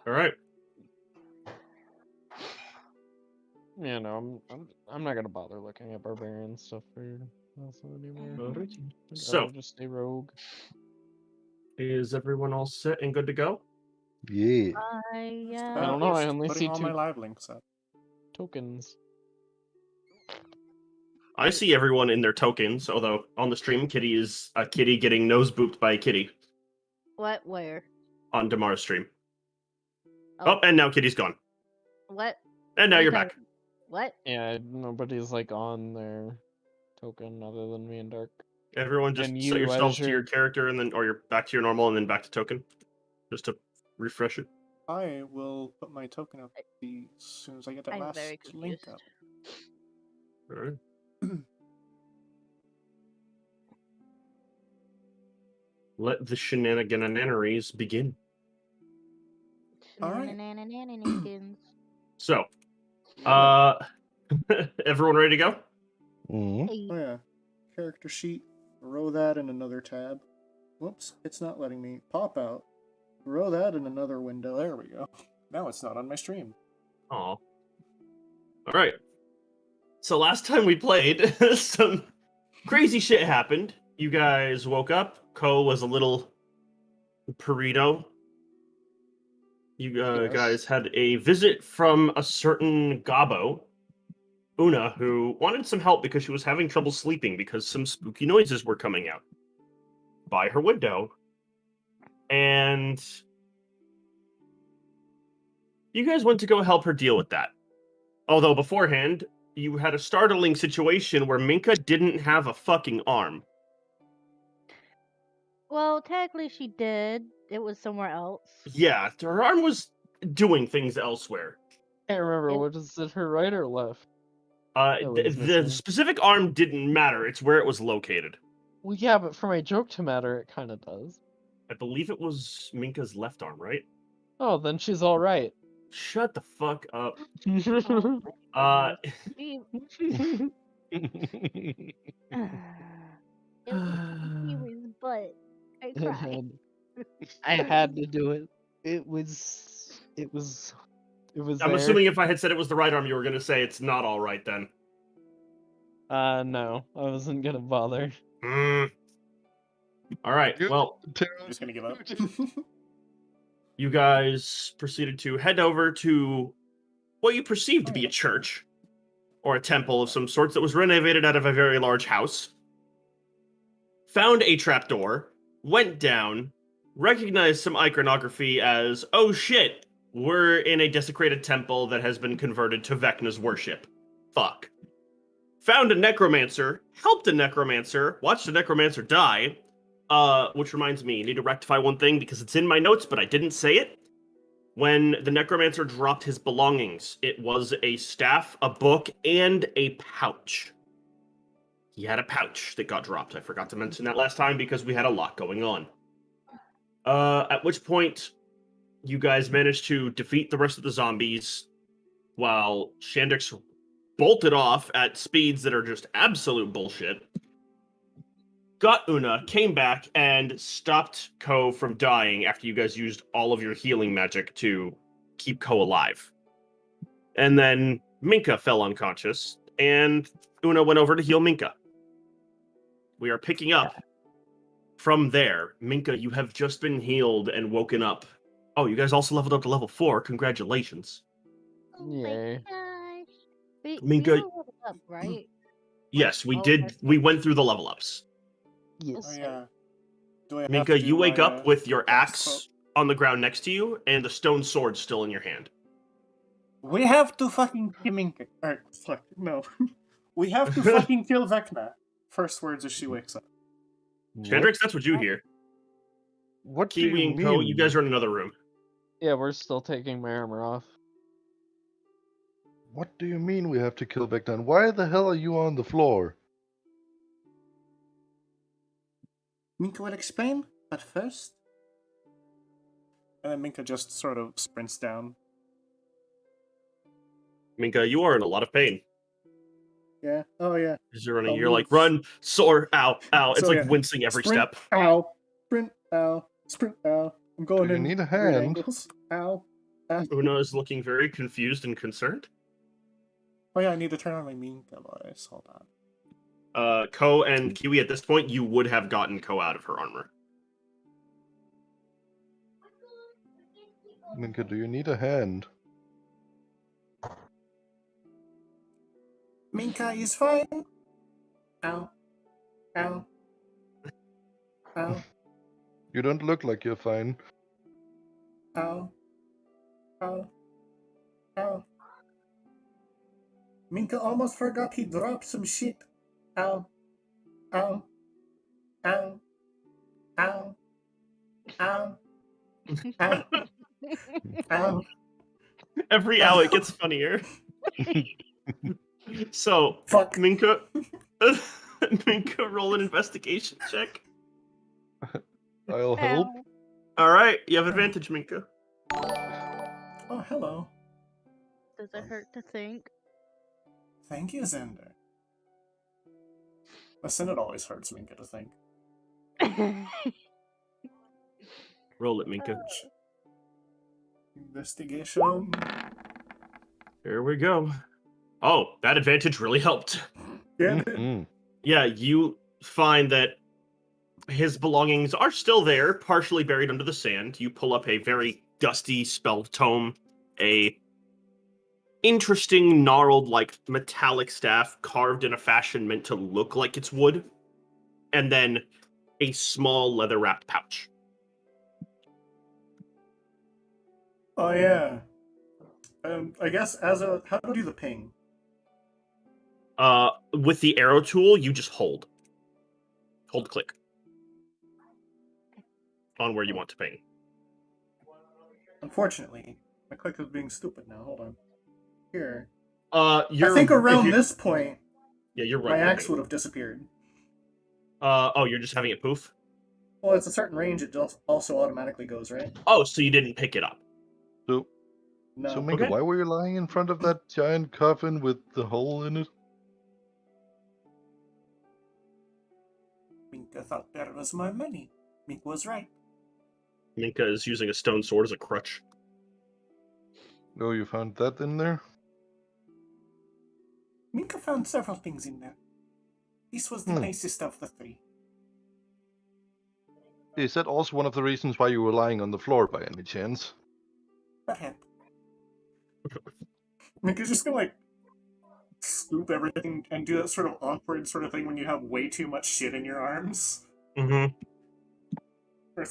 All right. Yeah, no, I'm not gonna bother looking at barbarian stuff for also anymore. I'd So, rather just stay rogue. is everyone all set and good to go? Yeah. I don't know. I only putting see all my 2 live links up. tokens. I see everyone in their tokens, although on the stream, Kitty is a kitty getting nose booped by a kitty What? Where? on Damar's stream. Oh. Oh, and now Kitty's gone. What? And now What are you're you back. What? Yeah, nobody's like on their token other than me and Dark. Everyone just And set you, yourselves as to your your- character, and then, or you're back to your normal, and then back to token, just to refresh it. I will put my token up as soon as I get that I'm last very link confused. up. All right. Let the shenanigans begin. All right. Nananananananigans. So, everyone ready to go? Mm-hmm. Hey. Oh yeah, character sheet. Row that in another tab. Whoops, it's not letting me pop out. Row that in another window. There we go. Now it's not on my stream. Aw. All right. So last time we played, some crazy shit happened. You guys woke up. Ko was a little burrito. You Yes. guys had a visit from a certain Gabo, Una, who wanted some help because she was having trouble sleeping because some spooky noises were coming out by her window. And you guys went to go help her deal with that. Although beforehand, you had a startling situation where Minka didn't have a fucking arm. Well, technically she did. It was somewhere else. Yeah, her arm was doing things elsewhere. Can't remember, It- what is it, her right or left? That was The missing. specific arm didn't matter. It's where it was located. Well, yeah, but for my joke to matter, it kind of does. I believe it was Minka's left arm, right? Oh, then she's all right. Shut the fuck up. Oh, Uh, She- it was butt. I It cried. had- I had to do it. It was I'm there. assuming if I had said it was the right arm, you were going to say it's not all right then. No, I wasn't gonna bother. All right, well, I'm just gonna give up. you guys proceeded to head over to what you perceived to be a church or a temple of some sorts that was renovated out of a very large house. Found a trapdoor, went down, recognized some iconography as, oh shit, we're in a desecrated temple that has been converted to Vecna's worship. Fuck. Found a necromancer, helped a necromancer, watched a necromancer die, which reminds me, I need to rectify one thing because it's in my notes, but I didn't say it. When the necromancer dropped his belongings, it was a staff, a book, and a pouch. He had a pouch that got dropped. I forgot to mention that last time because we had a lot going on. At which point, you guys managed to defeat the rest of the zombies while Shandix bolted off at speeds that are just absolute bullshit. Got Una, came back, and stopped Ko from dying after you guys used all of your healing magic to keep Ko alive. And then Minka fell unconscious, and Una went over to heal Minka. We are picking up from there. Minka, you have just been healed and woken up. Oh, you guys also leveled up to level 4. Congratulations. Oh my Yay. gosh. We Minka- all leveled up, right? Yes, we Oh, did. okay. We went through the level ups. Oh Yes. yeah. Do I have Minka, to do you wake my, up with your last axe on the ground next to you and the stone sword still in your hand. We have to fucking kill Minka. Fuck, no. We have to fucking kill Vecna. First words as she wakes up. Chandrix, that's what you hear. What do Kiwi you and Ko, mean? you guys are in another room. Yeah, we're still taking my armor off. What do you mean we have to kill Vecna? Why the hell are you on the floor? Minka will explain, but first... And then Minka just sort of sprints down. Minka, you are in a lot of pain. Yeah, oh yeah. As you're running, I'll you're like, move. run, soar, ow, ow. It's So, like yeah. wincing every Sprint, step. Ow. Sprint, ow. Sprint, ow. I'm going Do you in need a weird hand? angles. Ow. Una is looking very confused and concerned. Oh yeah, I need to turn on my Minka voice. Hold on. Ko and Kiwi, at this point, you would have gotten Ko out of her armor. Minka, do you need a hand? Minka is fine. Ow. Ow. Ow. You don't look like you're fine. Ow. Ow. Ow. Minka almost forgot he dropped some shit. Ow. Ow. Ow. Ow. Ow. Ow. Ow. Every ow, it gets funnier. So, Fuck. Minka, Minka, roll an investigation check. I'll help. Ow. All right, you have advantage, Minka. Oh, hello. Does it hurt to think? Thank you, Xander. Listen, it always hurts Minka to think. Roll it, Minka. Investigation. Here we go. Oh, that advantage really helped. Yeah. Mm. Yeah, you find that his belongings are still there, partially buried under the sand. You pull up a very dusty spell tome, a interesting gnarled, like metallic staff carved in a fashion meant to look like it's wood, and then a small leather wrapped pouch. Oh yeah. I guess as a how do I do the ping? With the arrow tool, you just hold click on where you want to ping. Unfortunately, my click is being stupid now. Hold on. Here. I I think around this point, Yeah, you're my right. axe would have disappeared. Oh, you're just having it poof? Well, it's a certain range. It also automatically goes, right? Oh, so you didn't pick it up. So, No. so Minka, Okay. why were you lying in front of that giant coffin with the hole in it? Minka thought that was my money. Minka was right. Minka is using a stone sword as a crutch. Oh, you found that in there? Minka found several things in there. This was the nicest of the three. Is that also one of the reasons why you were lying on the floor by any chance? Perhaps. Minka's just gonna like scoop everything and do that sort of awkward sort of thing when you have way too much shit in your arms. Mm-hmm.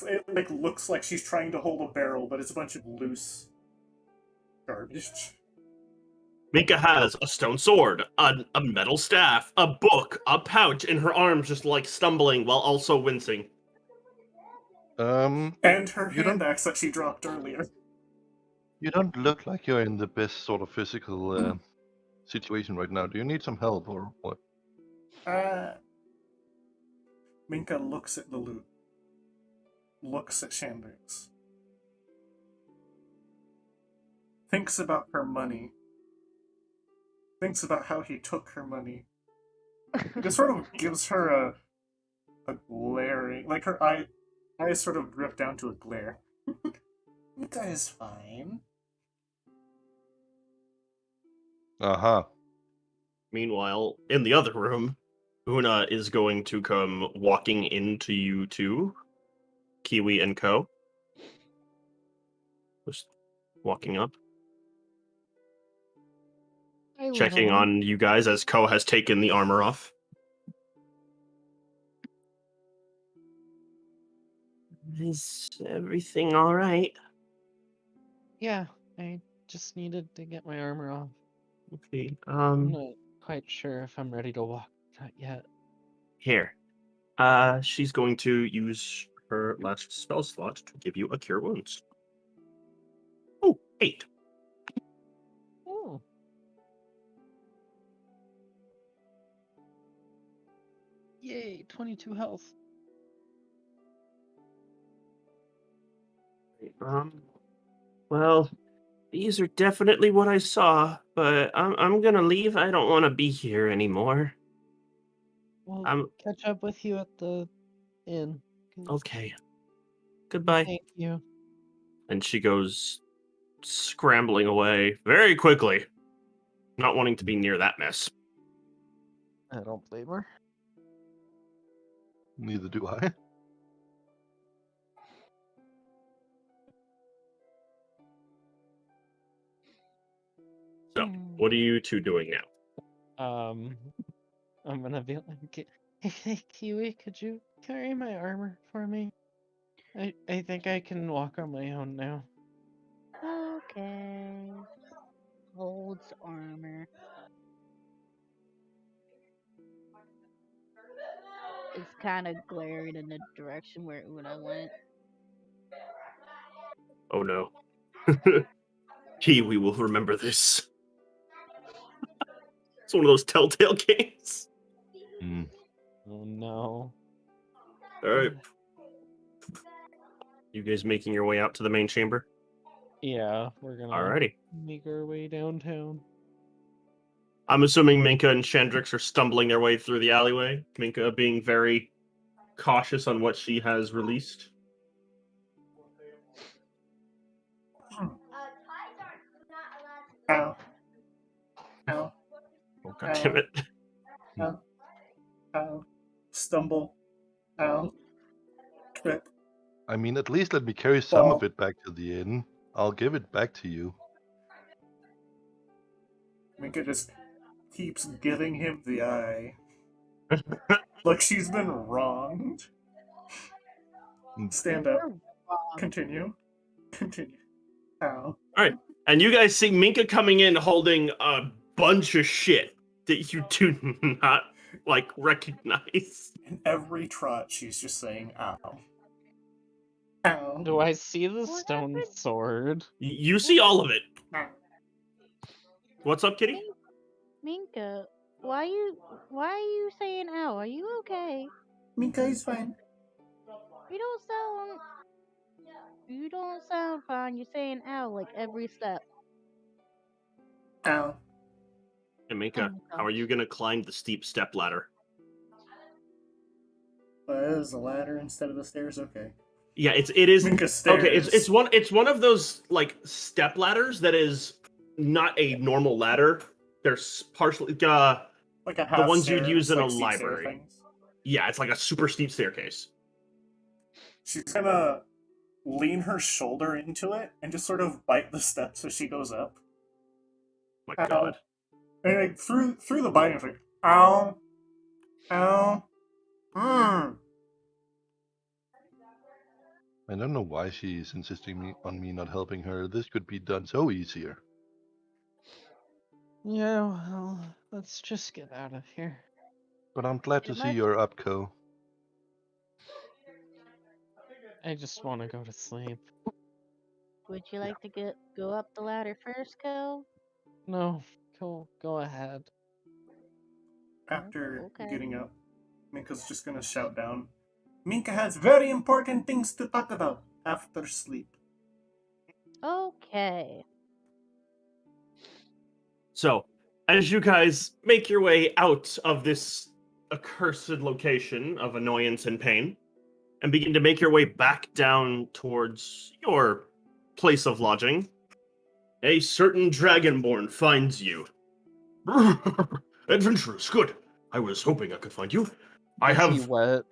It like looks like she's trying to hold a barrel, but it's a bunch of loose garbage. Minka has a stone sword, a metal staff, a book, a pouch, and her arms just like stumbling while also wincing. And her You hand axe that she dropped earlier. You don't look like you're in the best sort of physical situation right now. Do you need some help or what? Minka looks at the loot. Looks at Shandrix. Thinks about her money. Thinks about how he took her money. It sort of gives her a glaring, like her eyes sort of drift down to a glare. Minka is fine. Uh-huh. Meanwhile, in the other room, Una is going to come walking into you two, Kiwi and Ko. Just walking up. Hi, Checking little one. on you guys as Ko has taken the armor off. Is everything all right? Yeah, I just needed to get my armor off. Okay. I'm not quite sure if I'm ready to walk that yet. Here. She's going to use her last spell slot to give you a cure wounds. Oh, 8. Oh. Yay, 22 health. Well, these are definitely what I saw, but I'm gonna leave. I don't want to be here anymore. We'll catch up with you at the inn. Okay. Goodbye. Thank you. And she goes scrambling away very quickly, not wanting to be near that mess. I don't blame her. Neither do I. So, what are you two doing now? I'm gonna be like, hey, Kiwi, could you carry my armor for me? I think I can walk on my own now. Okay. Holds armor. It's kind of glaring in the direction where Una went. Oh no. Kiwi will remember this. It's one of those telltale games. Hmm. Oh no. Alright. You guys making your way out to the main chamber? Yeah, we're gonna Alrighty. make our way downtown. I'm assuming Minka and Shandrix are stumbling their way through the alleyway. Minka being very cautious on what she has released. Ow. Ow. Oh, God damn it. Ow. Ow. Stumble. Ow. Trip. I mean, at least let me carry some of Fall. it back to the inn. I'll give it back to you. Minka just keeps giving him the eye. Like she's been wronged. Stand up. You're wrong. Continue. Continue. Ow. And you guys see Minka coming in holding a bunch of shit that you do not, recognize. In every trot, she's just saying, ow. Ow. Do I see the What stone happened? sword? You see all of it. Ow. What's up, Kitty? Minka, why are you saying ow? Are you okay? Minka is fine. You don't sound fine. You're saying ow like every step. Ow. And Minka, how are you going to climb the steep step ladder? There's a ladder instead of the stairs? Okay. Yeah, it is. Minka stairs. Okay, it's one of those step ladders that is not a normal ladder. There's partially like a half the ones you'd stair, use in a like steep stair library. things. Yeah, it's like a super steep staircase. She's gonna lean her shoulder into it and just sort of bite the steps as she goes up. My Ow. God. And through the biting, it's like, ow. Ow. Mmm. I don't know why she's insisting on me not helping her. This could be done so easier. Yeah, well, let's just get out of here. But I'm glad to see you're up, Co. I just want to go to sleep. Would you like to go up the ladder first, Kel? No, go ahead. After Okay. getting up, Minka's just gonna shout down, Minka has very important things to talk about after sleep. Okay. So, as you guys make your way out of this accursed location of annoyance and pain, and begin to make your way back down towards your place of lodging, a certain Dragonborn finds you. Adventurous, good. I was hoping I could find you. Is he wet?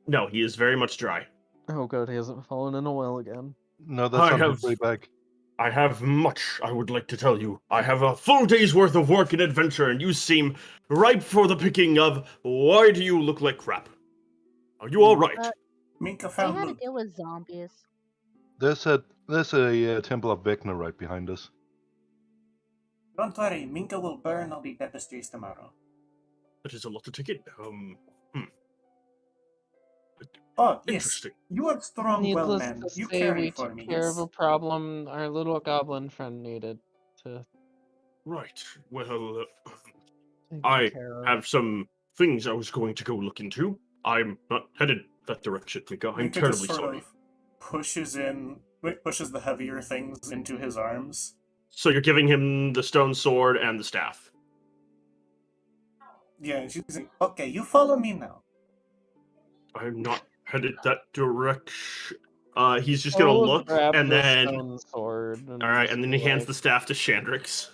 No, he is very much dry. Oh god, he hasn't fallen in a well again. No, that's on his way back. I have much I would like to tell you. I have a full day's worth of work and adventure, and you seem ripe for the picking of. Why do you look like crap? Are you all right? Minka We found had to loot. deal with zombies. There's a temple of Vecna right behind us. Don't worry, Minka will burn all the tapestries tomorrow. That is a lot to take in. Oh, yes. Interesting. You are strong, well Needless man. to You say, carry we for took me, care yes? of a problem our little goblin friend needed to Right. Well, take I care of. have some things I was going to go look into. I'm not headed that direction, Minka. I'm Minka terribly just sort sorry. of pushes the heavier things into his arms. So you're giving him the stone sword and the staff. Yeah, and she's like, okay, you follow me now. I'm not headed that direction. He's just gonna I'll look grab and the then stone sword. sword. All right, and then he hands like, the staff to Chandrix.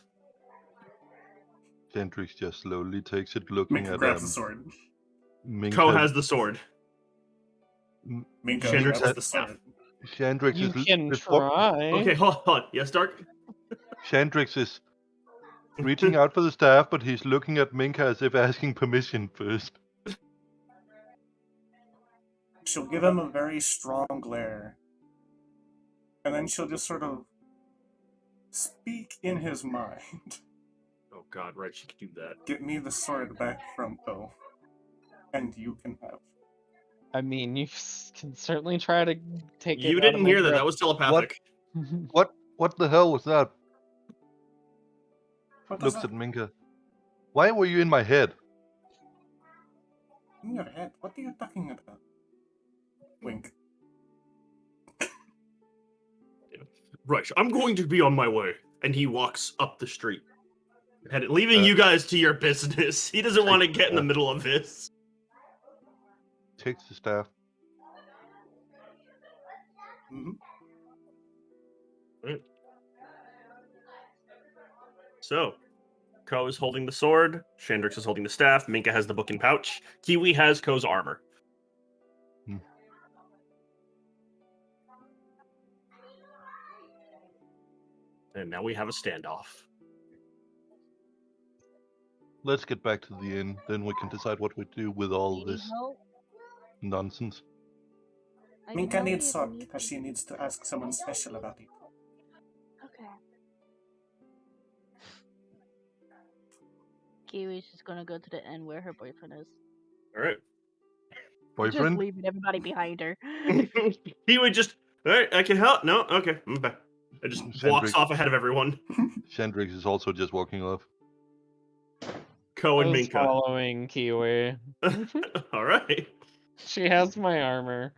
Hendrix just slowly takes it, looking Minka at grabs the sword. Minka. Ko has the sword. Minka Chandrix grabs has the the staff. sword. Shandrix You is can before try. Okay, hold on. Yes, Dark? Shandrix is reaching out for the staff, but he's looking at Minka as if asking permission first. She'll give him a very strong glare. And then she'll just sort of speak in his mind. Oh god, right, she could do that. Get me the sword back from Ko. And you can have. I mean, you can certainly try to take it. You out of didn't my hear that. grip. That was telepathic. What the hell was that? What does Looks that at Minka. Why were you in my head? in your head? What are you talking about? Wink. Right, I'm going to be on my way. And he walks up the street. Leaving you guys to your business. He doesn't want to get in the middle of this. Takes the staff. Mm-hmm. Right. So, Ko is holding the sword. Chandrix is holding the staff. Minka has the book and pouch. Kiwi has Ko's armor. And now we have a standoff. Let's get back to the inn, then we can decide what we do with all Need this help? nonsense. I can Minka help needs you if sword you need because to. she needs to ask someone special about it. Okay. Kiwi's just gonna go to the end where her boyfriend is. All right. Just Boyfriend? leaving everybody behind her. He would just, all right, I can help. No, okay, I'm back. I just walks Chandrix. off ahead of everyone. Shandrix is also just walking off. Ko I and was Minka. following Kiwi. All right. She has my armor.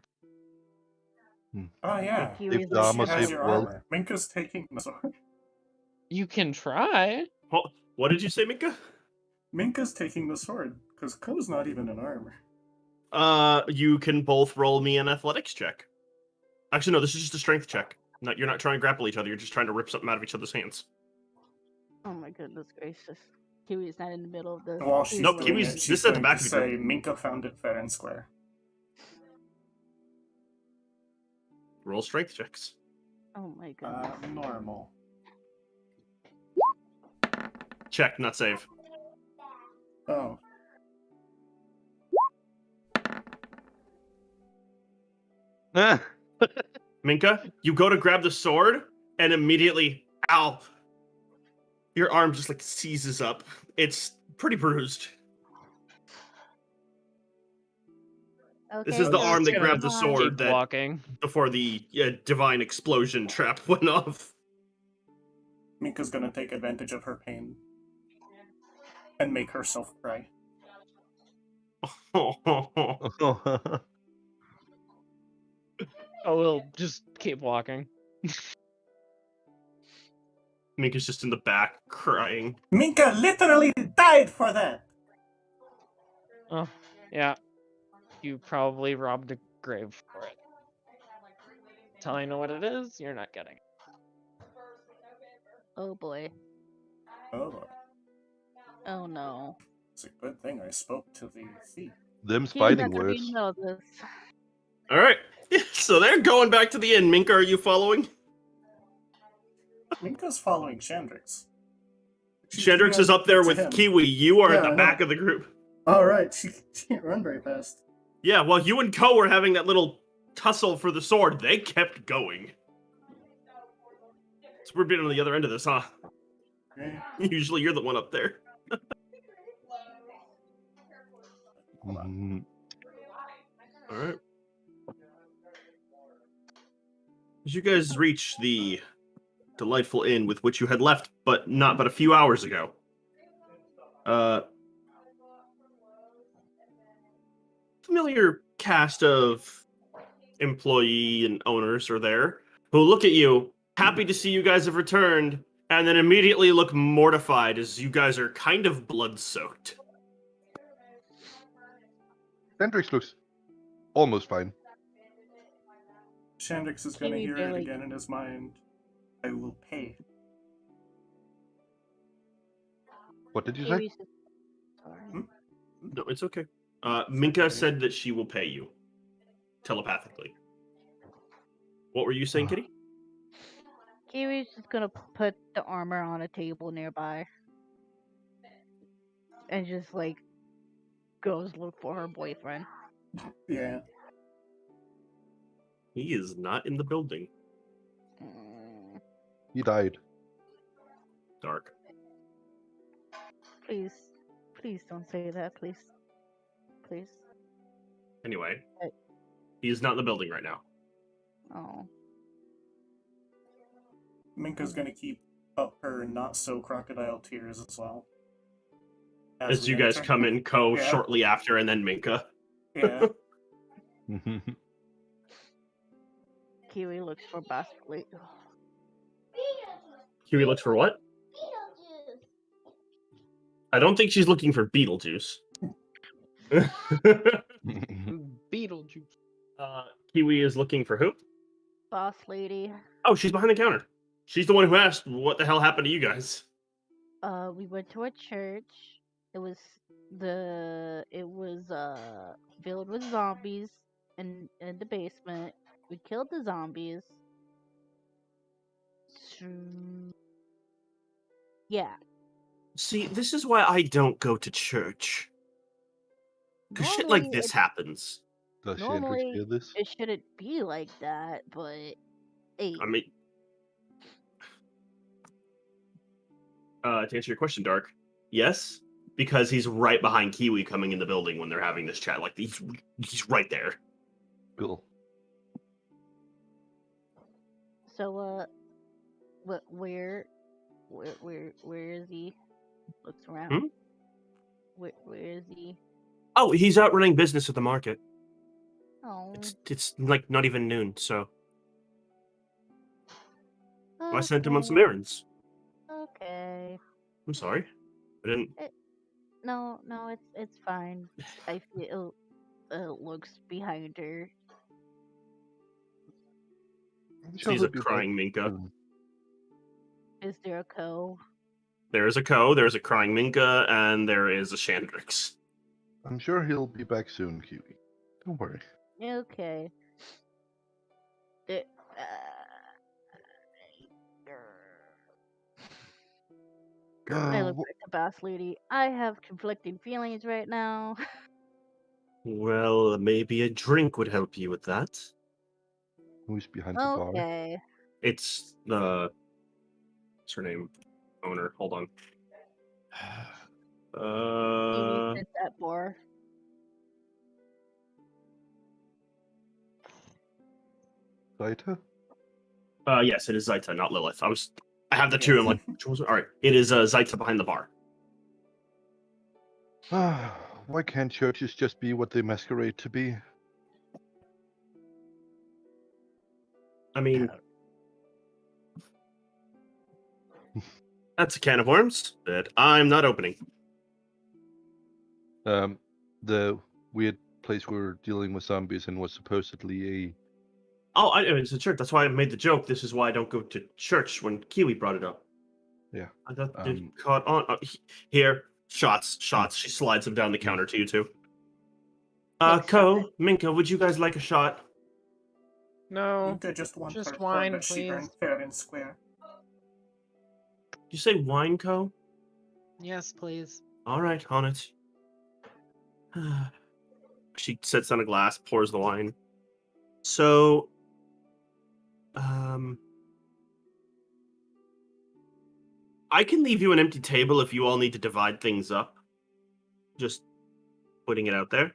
Oh yeah. Kiwi's If the like, She armor has saved your the world. armor. Minka's taking the sword. You can try. What did you say, Minka? Minka's taking the sword because Ko's not even in armor. You can both roll me an athletics check. Actually, no, this is just a strength check. You're not trying to grapple each other. You're just trying to rip something out of each other's hands. oh my goodness gracious. Kiwi's not in the middle of the. While she's Nope, doing Kiwi's- it, this she's is at the going back to of the group. say Minka found it fair and square. Roll strength checks. Oh my goodness. Normal. Check, not save. Oh. Minka, you go to grab the sword, and immediately, ow! Your arm just like seizes up. It's pretty bruised. Okay, This is the so arm it's that gonna grabbed the fine. sword Keep that walking. before the divine explosion trap went off. Minka's gonna take advantage of her pain and make herself cry. Oh, we'll just keep walking. Minka's just in the back crying. Minka literally died for that! Oh, yeah. You probably robbed a grave for it. Till I know what it is, you're not getting it. Oh boy. Oh, Oh no. it's a good thing I spoke to the thief. Them's Kiwi's fighting not gonna be in words. the middle of this. All right, so they're going back to the inn. Minka, are you following? Minka's following Chandrix. Chandrix is up there with Kiwi. You are Yeah, at the I know. back of the group. Alright, she can't run very fast. Yeah, well, you and Ko were having that little tussle for the sword. They kept going. So we're being on the other end of this, huh? Okay. Usually you're the one up there. Hold on. Mhm. All right. As you guys reach the delightful inn with which you had left, but not but a few hours ago, familiar cast of employee and owners are there who look at you, happy to see you guys have returned, and then immediately look mortified as you guys are kind of blood-soaked. Shandrix looks almost fine. Chandrix is gonna Kiwi hear it barely- again in his mind I will pay. What did you say? Kiwi's just... Sorry. Hmm? No, it's okay. Minka okay. said that she will pay you telepathically. What were you saying, Kitty? Kiwi's just gonna put the armor on a table nearby. And just, like, goes look for her boyfriend. Yeah. He is not in the building. Mm, He died. Dark. please. Please don't say that, please. Please. Anyway, Hey. he is not in the building right now. Oh. Minka's gonna keep up her not so crocodile tears as well. As we you guys enter. come in, Ko Yeah. shortly after, and then Minka. Yeah. Kiwi looks for Basket. Kiwi looks for what? I don't think she's looking for Beetlejuice. Beetlejuice. Kiwi is looking for who? Boss lady. Oh, she's behind the counter. She's the one who asked what the hell happened to you guys. We went to a church. It was filled with zombies in the basement. We killed the zombies. So, yeah. See, this is why I don't go to church. Because shit like Normally this happens. Does she Normally, understand this? it shouldn't be like that, but hey, I mean, to answer your question, Dark, yes, because he's right behind Kiwi coming in the building when they're having this chat. Like he's right there. Cool. so where is he? Looks around. Hmm? Where is he? Oh, he's out running business at the market. Oh, It's like not even noon, so I sent him on some okay, errands. Okay. I'm sorry, I didn't. No, it's fine. I feel looks behind her. I'm sure Sees he'll a be back crying Minka. soon. Is there a co? There is a Ko, there is a crying Minka, and there is a Chandrix. I'm sure he'll be back soon, Kiwi. Don't worry. Okay. It, I look back to Boss Lady. I have conflicting feelings right now. Well, maybe a drink would help you with that. Who's behind the bar? Okay. It's what's her name? Owner. Hold on. Kiwi sits at bar. Zaita? Yes, it is Zaita, not Lilith. I have the two. I'm like, which one's it? All right. It is Zaita behind the bar. Why can't churches just be what they masquerade to be? I mean, that's a can of worms that I'm not opening. The weird place we were dealing with zombies and was supposedly a... Oh, it's a church. That's why I made the joke. This is why I don't go to church when Kiwi brought it up. Yeah. I thought it caught on. Here, shots. She slides them down the counter to you two. Next Ko, shot. Minka, would you guys like a shot? No, Minka just wants just her wine, that she please. earned fair and square. Did you say wine, Ko? yes, please. All right, on it. She sets down a glass, pours the wine. So, I can leave you an empty table if you all need to divide things up. Just putting it out there.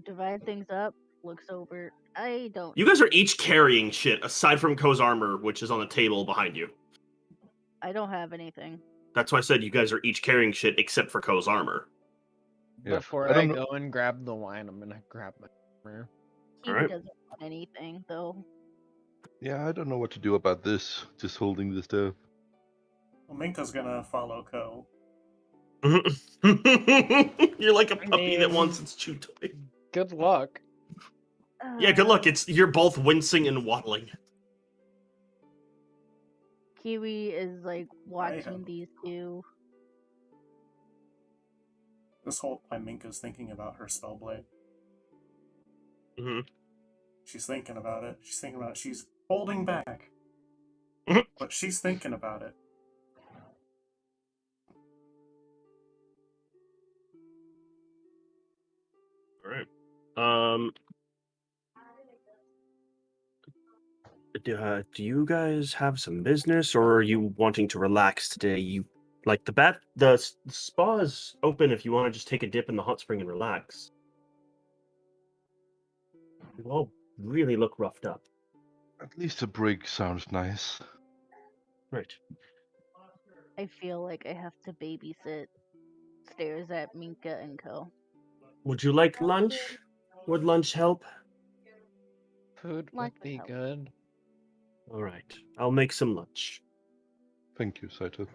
Divide things up. Looks over. I don't. You guys are each carrying shit, aside from Ko's armor, which is on the table behind you. I don't have anything. That's why I said you guys are each carrying shit except for Ko's armor. Yeah, Before I I, don't know- go and grab the wine, I'm gonna grab my armor. Kiwi Alright. doesn't want anything though. Yeah, I don't know what to do about this. Just holding the stuff. Well, Minka's gonna follow Ko. You're like a puppy that mean- wants its chew toy. Good luck. Yeah, good luck. You're both wincing and waddling. Kiwi is like watching have- these two. This whole time, Minka's thinking about her spellblade. Hmm. She's thinking about it. She's thinking about it. She's holding back. Mhm. But she's thinking about it. All right. Do you guys have some business, or are you wanting to relax today? You like the spa is open if you want to just take a dip in the hot spring and relax. You all really look roughed up. At least a break sounds nice. Right. I feel like I have to babysit. Stares at Minka and Co. Would you like lunch? Would lunch help? Food Lunch would would be help. good. All right. I'll make some lunch. Thank you, Saito.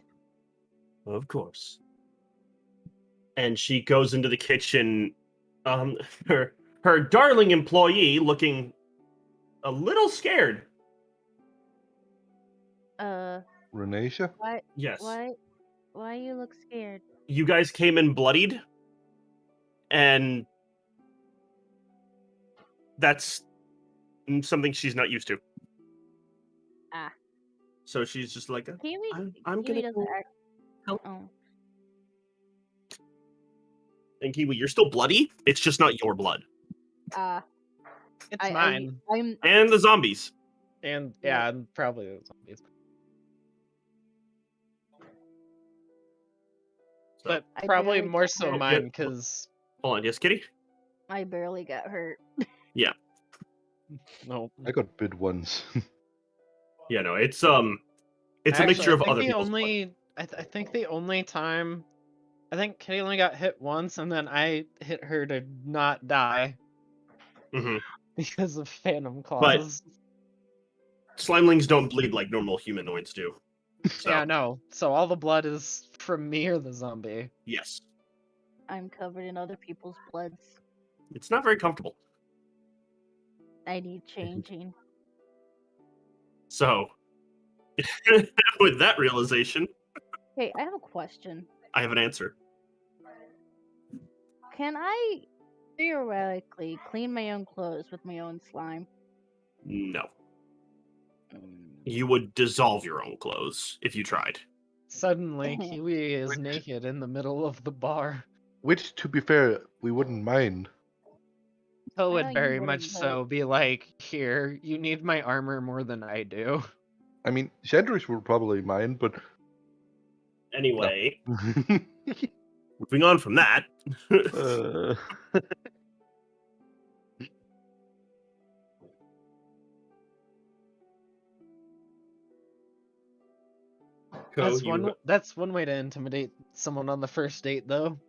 Of course. And she goes into the kitchen. Her darling employee looking a little scared. Renasia? Yes. Why you look scared? You guys came in bloodied, and that's something she's not used to. Ah. So she's just like, Kiwi, I'm Kiwi gonna doesn't go act. help. Oh, And Kiwi, you're still bloody. It's just not your blood. It's mine. I'm And the zombies. And Yeah. yeah, and probably the zombies. So, But I probably barely more got so hurt. mine, because hold on, yes, Kitty? I barely got hurt. no. I got bit once. Yeah, no, it's a mixture of other people's blood. I think the only time, I think Kitty only got hit once, and then I hit her to not die Mhm. because of phantom claws. Slimelings don't bleed like normal humanoids do. So, Yeah, no. So all the blood is from me or the zombie. yes. I'm covered in other people's bloods. It's not very comfortable. I need changing. So, with that realization, Hey, I have a question. I have an answer. Can I theoretically clean my own clothes with my own slime? No. Mm. You would dissolve your own clothes if you tried. Suddenly, Kiwi is naked in the middle of the bar. Which, to be fair, we wouldn't mind. He I know would you very wouldn't, much but- so be like, here, you need my armor more than I do. I mean, Chandrish would probably mind, but Anyway, moving on from that. uh, That's one way to intimidate someone on the first date, though.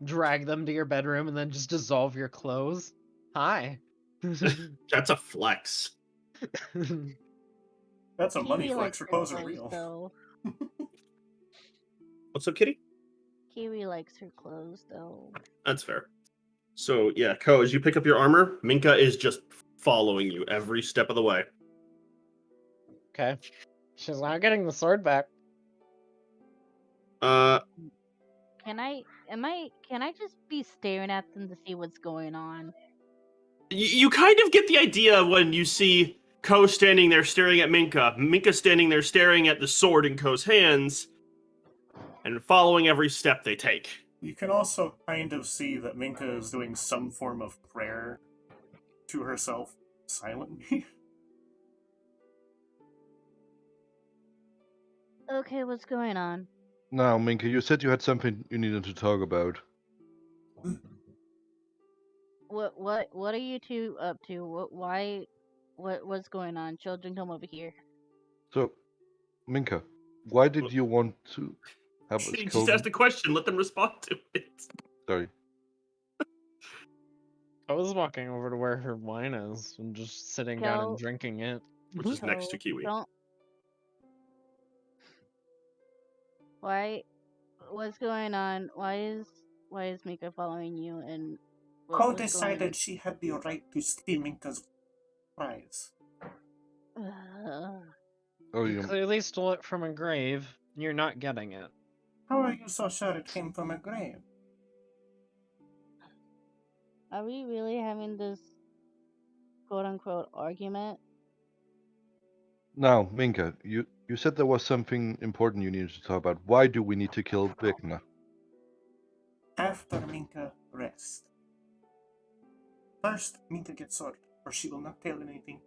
Drag them to your bedroom and then just dissolve your clothes. Hi. That's a flex. That's a money Kiwi flex. likes Her her clothes are clothes, real. though. What's up, Kitty? Kiwi likes her clothes, though. That's fair. So, yeah, Ko, as you pick up your armor, Minka is just following you every step of the way. Okay. She's not getting the sword back. Can I just be staring at them to see what's going on? You kind of get the idea when you see Ko standing there staring at Minka, Minka standing there staring at the sword in Ko's hands, and following every step they take. You can also kind of see that Minka is doing some form of prayer to herself silently. Okay, what's going on? now, Minka, you said you had something you needed to talk about. What are you two up to? What's going on? Children, come over here. So, Minka, why did you want to have us Kitty just killed? asked a question, let them respond to it. Sorry. I was walking over to where her wine is and just sitting down and Kel- drinking it. Which is next to Kiwi. Don't. Why? What's going on? Why is Mika following you? And Ko what's decided she had the right to steal Minka's prize. going on? Oh, You you clearly stole it from a grave. You're not getting it. How are you so sure it came from a grave? Are we really having this quote unquote argument? now, Minka, you said there was something important you needed to talk about. Why do we need to kill Vecna? After Minka rest. First, Minka gets sword, or she will not tell anything.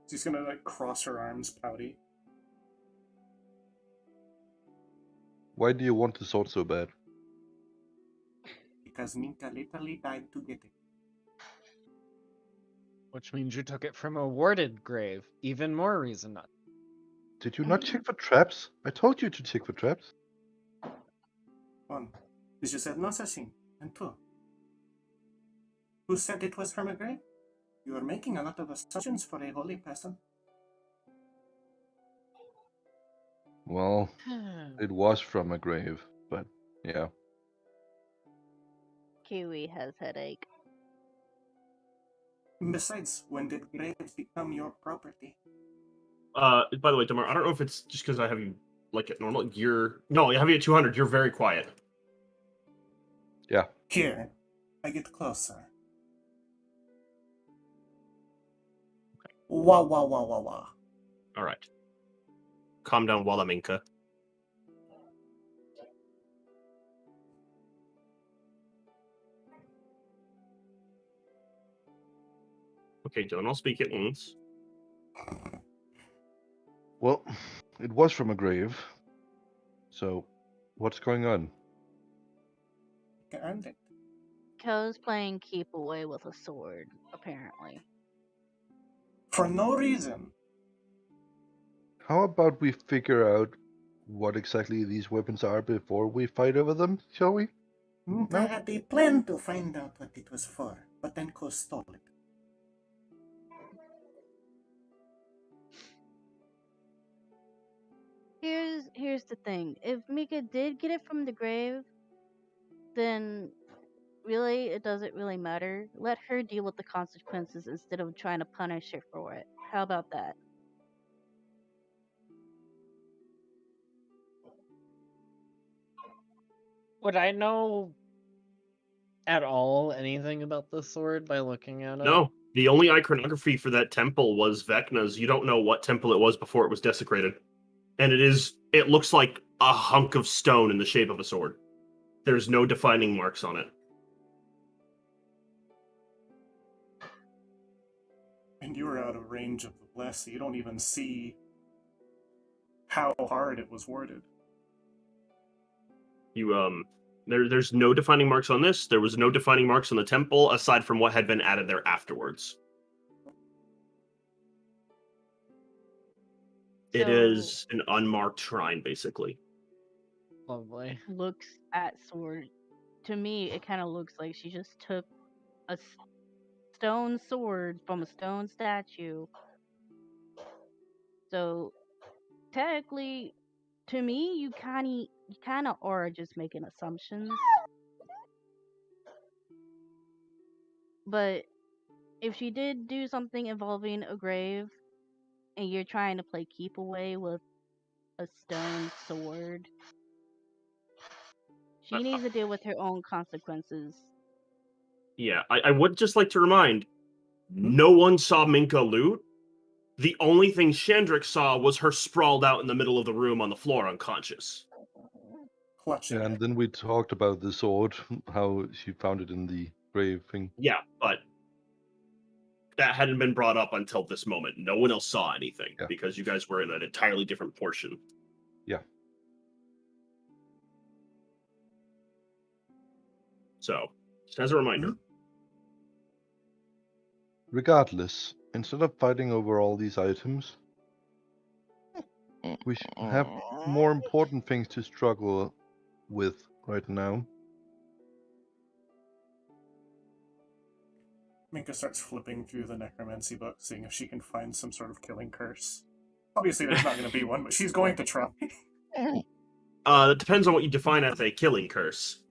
She's gonna like cross her arms, pouty. Why do you want the sword so bad? Because Minka literally died to get it. Which means you took it from a warded grave. Even more reason not. Did you not check for traps? I told you to check for traps. 1. Did you said no such thing? And 2. Who said it was from a grave? You are making a lot of assumptions for a holy person. Well, it was from a grave, but yeah. Kiwi has headache. Besides, when did graves become your property? By the way, Damar, I don't know if it's just because I have you like at normal. No, I have you at 200. You're very quiet. Yeah. Here, I get closer. Wah wah wah wah wah. All right. Calm down, Minka. Okay, don't all speak at once. Well, it was from a grave. So, what's going on? You earned it. Ko's playing keep away with a sword, apparently. For no reason. How about we figure out what exactly these weapons are before we fight over them, shall we? I had a plan to find out what it was for, but then Ko stole it. Here's the thing. If Mika did get it from the grave, then really it doesn't really matter. Let her deal with the consequences instead of trying to punish her for it. How about that? Would I know at all anything about this sword by looking at it? No, the only iconography for that temple was Vecna's. You don't know what temple it was before it was desecrated. And it looks like a hunk of stone in the shape of a sword. There's no defining marks on it. And you were out of range of the bless, so you don't even see how hard it was worded. There's no defining marks on this. There was no defining marks on the temple aside from what had been added there afterwards. It is an unmarked shrine, basically. Lovely. Looks at sword. To me, it kind of looks like she just took a stone sword from a stone statue. So technically, to me, you kind of are just making assumptions. But if she did do something involving a grave, and you're trying to play keep away with a stone sword, she needs to deal with her own consequences. Yeah, I would just like to remind, no one saw Minka loot. The only thing Shandrick saw was her sprawled out in the middle of the room on the floor unconscious. Clutching Yeah, and it. then we talked about the sword, how she found it in the grave thing. Yeah, but that hadn't been brought up until this moment. No one else saw anything because you guys were in an entirely different portion. Yeah. So, just as a reminder. Regardless, instead of fighting over all these items, we have more important things to struggle with right now. Minka starts flipping through the necromancy book, seeing if she can find some sort of killing curse. Obviously, there's not going to be one, but she's going to try. It depends on what you define as a killing curse.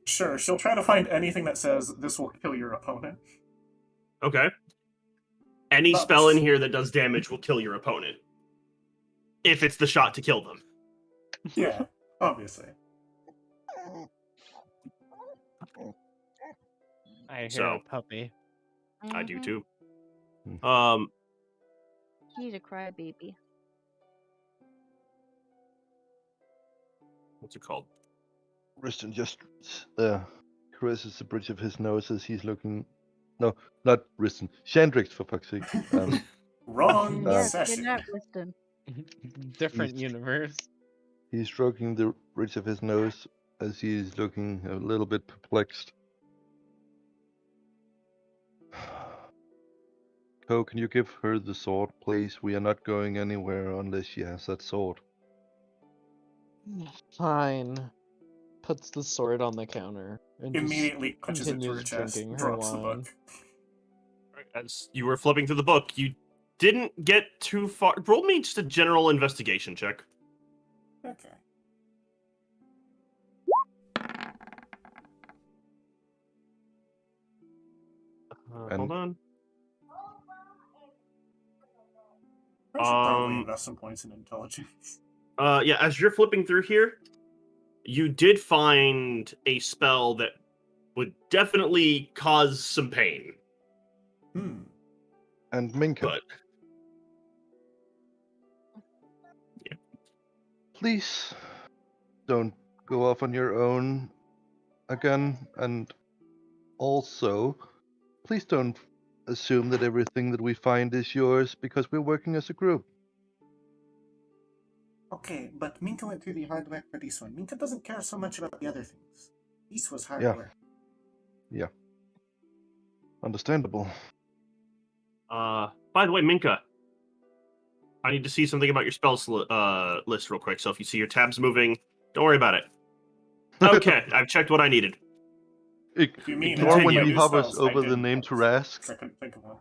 Sure, she'll try to find anything that says this will kill your opponent. Okay. Any Not spell in this. here that does damage will kill your opponent. If it's the shot to kill them. Yeah, obviously. I hear So, a puppy. I do Mhm. too. Hmm. He's a crybaby. What's it called? Riston just caresses the bridge of his nose as he's looking. No, not Riston. Shandrix, for fuck's sake. Wrong Yes, you're session. not Weston. Different He's- universe. He's stroking the bridge of his nose as he's looking a little bit perplexed. Co, can you give her the sword, please? We are not going anywhere unless she has that sword. Fine. Puts the sword on the counter and just Immediately punches it to her continues chest, drinking her drops the wine. book. As you were flipping through the book, you didn't get too far. Roll me just a general investigation check. Okay. Hold on. I should probably Um, invest some points in intelligence. Yeah, as you're flipping through here, you did find a spell that would definitely cause some pain. Hmm. And Minka, But please don't go off on your own again. And also, please don't assume that everything that we find is yours because we're working as a group. Okay, but Minka went through the hard work for this one. Minka doesn't care so much about the other things. This was hard Yeah. work. Understandable. by the way, Minka, I need to see something about your spells list real quick. So if you see your tabs moving, don't worry about it. Okay, I've checked what I needed. If you mean Ignore when Continue. he new hovers spells, I over the didn't, name to because Rask. I couldn't think of one.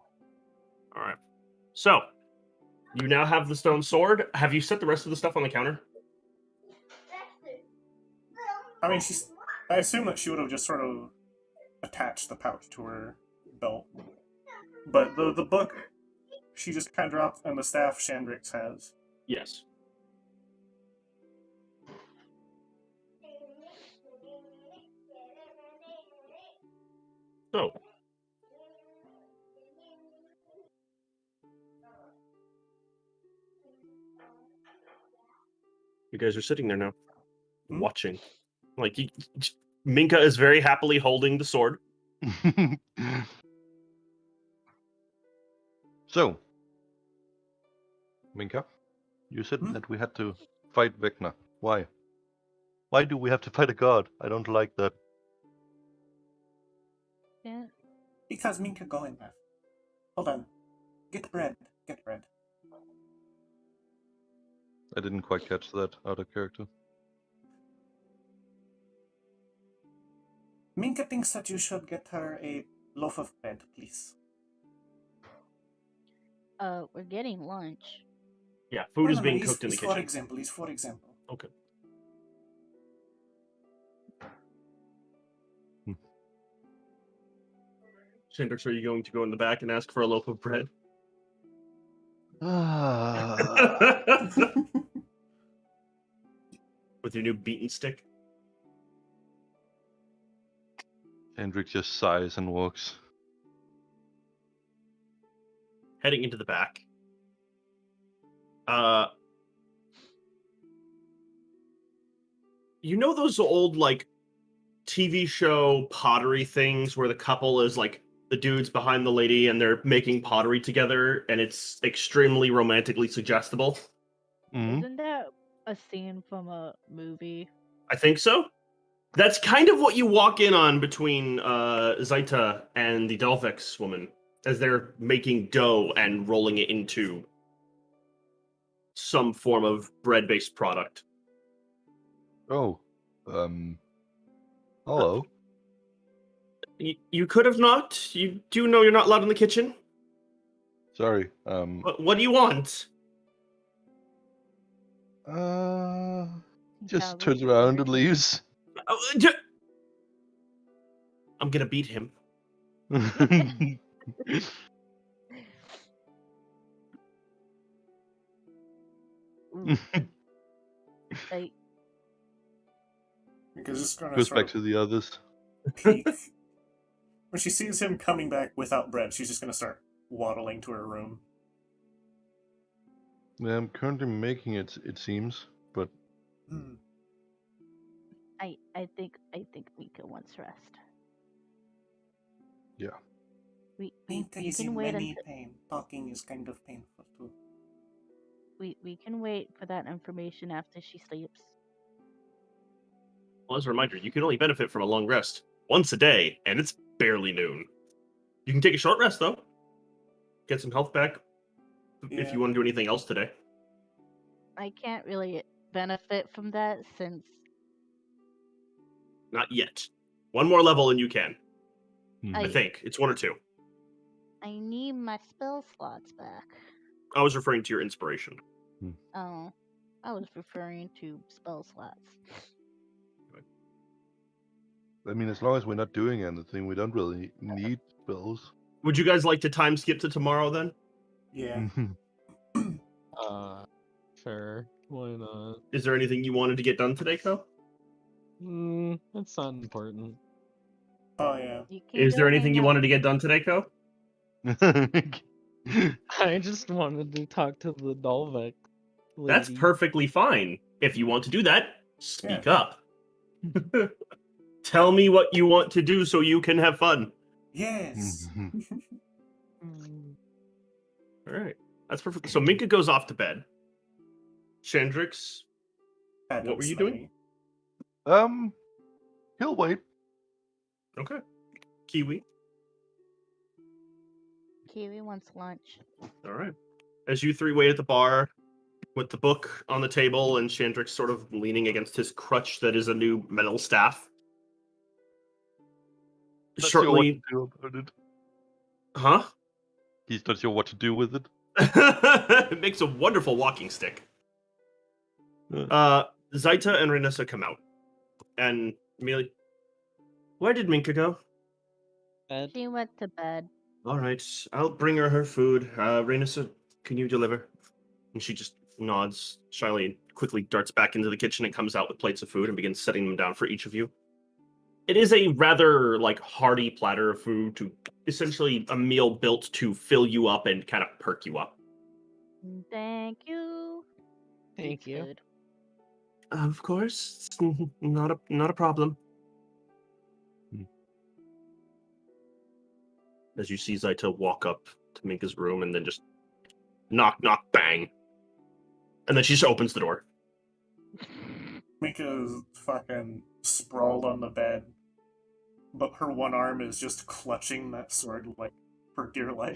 All right. So you now have the stone sword. Have you set the rest of the stuff on the counter? I mean, I assume that she would have just sort of attached the pouch to her belt. But the book, she just kind of dropped, and the staff Shandrix has. Yes. So you guys are sitting there now, watching. Like Minka is very happily holding the sword. So, Minka, you said that we had to fight Vecna. Why? Why do we have to fight a god? I don't like that. Yeah. Because Minka going there. Hold on. Get bread. Get bread. I didn't quite catch that out of character. Minka thinks that you should get her a loaf of bread, please. We're getting lunch. Yeah, food is being It's cooked in the for kitchen. example. It's for example. Okay. Shandrix, are you going to go in the back and ask for a loaf of bread? With your new beaten stick? Hendrik just sighs and walks. Heading into the back. You know those old, like, TV show pottery things where the couple is, like, the dude's behind the lady and they're making pottery together and it's extremely romantically suggestible? Mm-hmm. Isn't that a scene from a movie? I think so. That's kind of what you walk in on between Zaita and the Delvex woman as they're making dough and rolling it into some form of bread-based product. Oh, hello. You could have knocked. You do know you're not allowed in the kitchen. Sorry. What do you want? Just How turns was around your- and leaves. I'm gonna beat him. Ooh, I, Minka's just gonna Goes sort back of to the others. peek. When she sees him coming back without bread, she's just gonna start waddling to her room. Yeah, I'm currently making it. It seems, but Hmm. I think Minka wants rest. yeah. Minka We is can in wait many until pain. Talking is kind of painful too. we can wait for that information after she sleeps. Well, as a reminder, you can only benefit from a long rest once a day, and it's barely noon. You can take a short rest, though. Get some health back if Yeah. you want to do anything else today. I can't really benefit from that since Not yet. One more level and you can. Hmm. I think. It's 1 or 2. I need my spell slots back. I was referring to your inspiration. Oh, I was referring to spell slots. I mean, as long as we're not doing anything, we don't really need spells. Would you guys like to time skip to tomorrow then? Yeah. Sure. Why not? Is there anything you wanted to get done today, Ko? It's not important. Oh yeah. You can Is go there anything hang you out wanted to with get done today, Ko? I just wanted to talk to the Dalvik lady. That's perfectly fine. If you want to do that, speak up. Tell me what you want to do so you can have fun. Yes. Mm. All right. That's perfect. So Minka goes off to bed. Chandrix, what were you doing? He'll wait. Okay. Kiwi. Kiwi wants lunch. All right. As you three wait at the bar with the book on the table and Chandrix sort of leaning against his crutch that is a new metal staff. Not sure what Shortly, to do about it. huh? He's not sure what to do with it. It makes a wonderful walking stick. Zaita and Renessa come out. And immediately, where did Minka go? Bed. She went to bed. All right, I'll bring her food. Renessa, can you deliver? And she just nods shyly and quickly darts back into the kitchen and comes out with plates of food and begins setting them down for each of you. It is a rather hearty platter of food, to essentially a meal built to fill you up and kind of perk you up. Thank you. Thank Eats you. food. Of course, not a problem. As you see Zaita walk up to Minka's room and then just knock, knock, bang. And then she just opens the door. Minka is fucking sprawled on the bed, but her one arm is just clutching that sword like for dear life.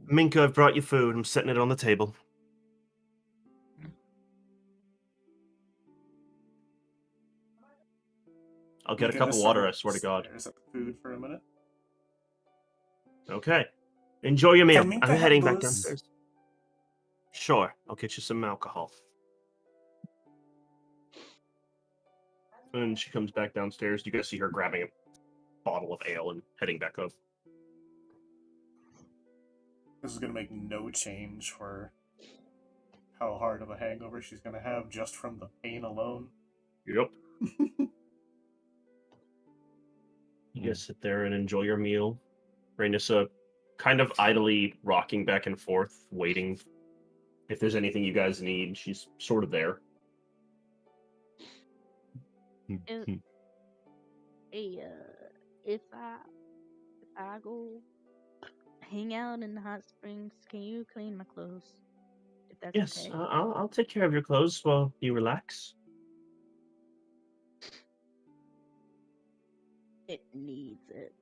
Minka, I've brought you food. I'm setting it on the table. I'll get a Minka cup of just water, sort I of swear to God. stares at the food for a minute. Okay. Enjoy your meal. Can Minka I'm heading have back booze? downstairs. Sure, I'll get you some alcohol. And she comes back downstairs. You guys see her grabbing a bottle of ale and heading back up. This is gonna make no change for how hard of a hangover she's gonna have just from the pain alone. Yep. You guys sit there and enjoy your meal. Rainissa kind of idly rocking back and forth, waiting. If there's anything you guys need, she's sort of there. Hey, if I go hang out in the hot springs, can you clean my clothes? If that's Yes, okay. I'll take care of your clothes while you relax. It needs it.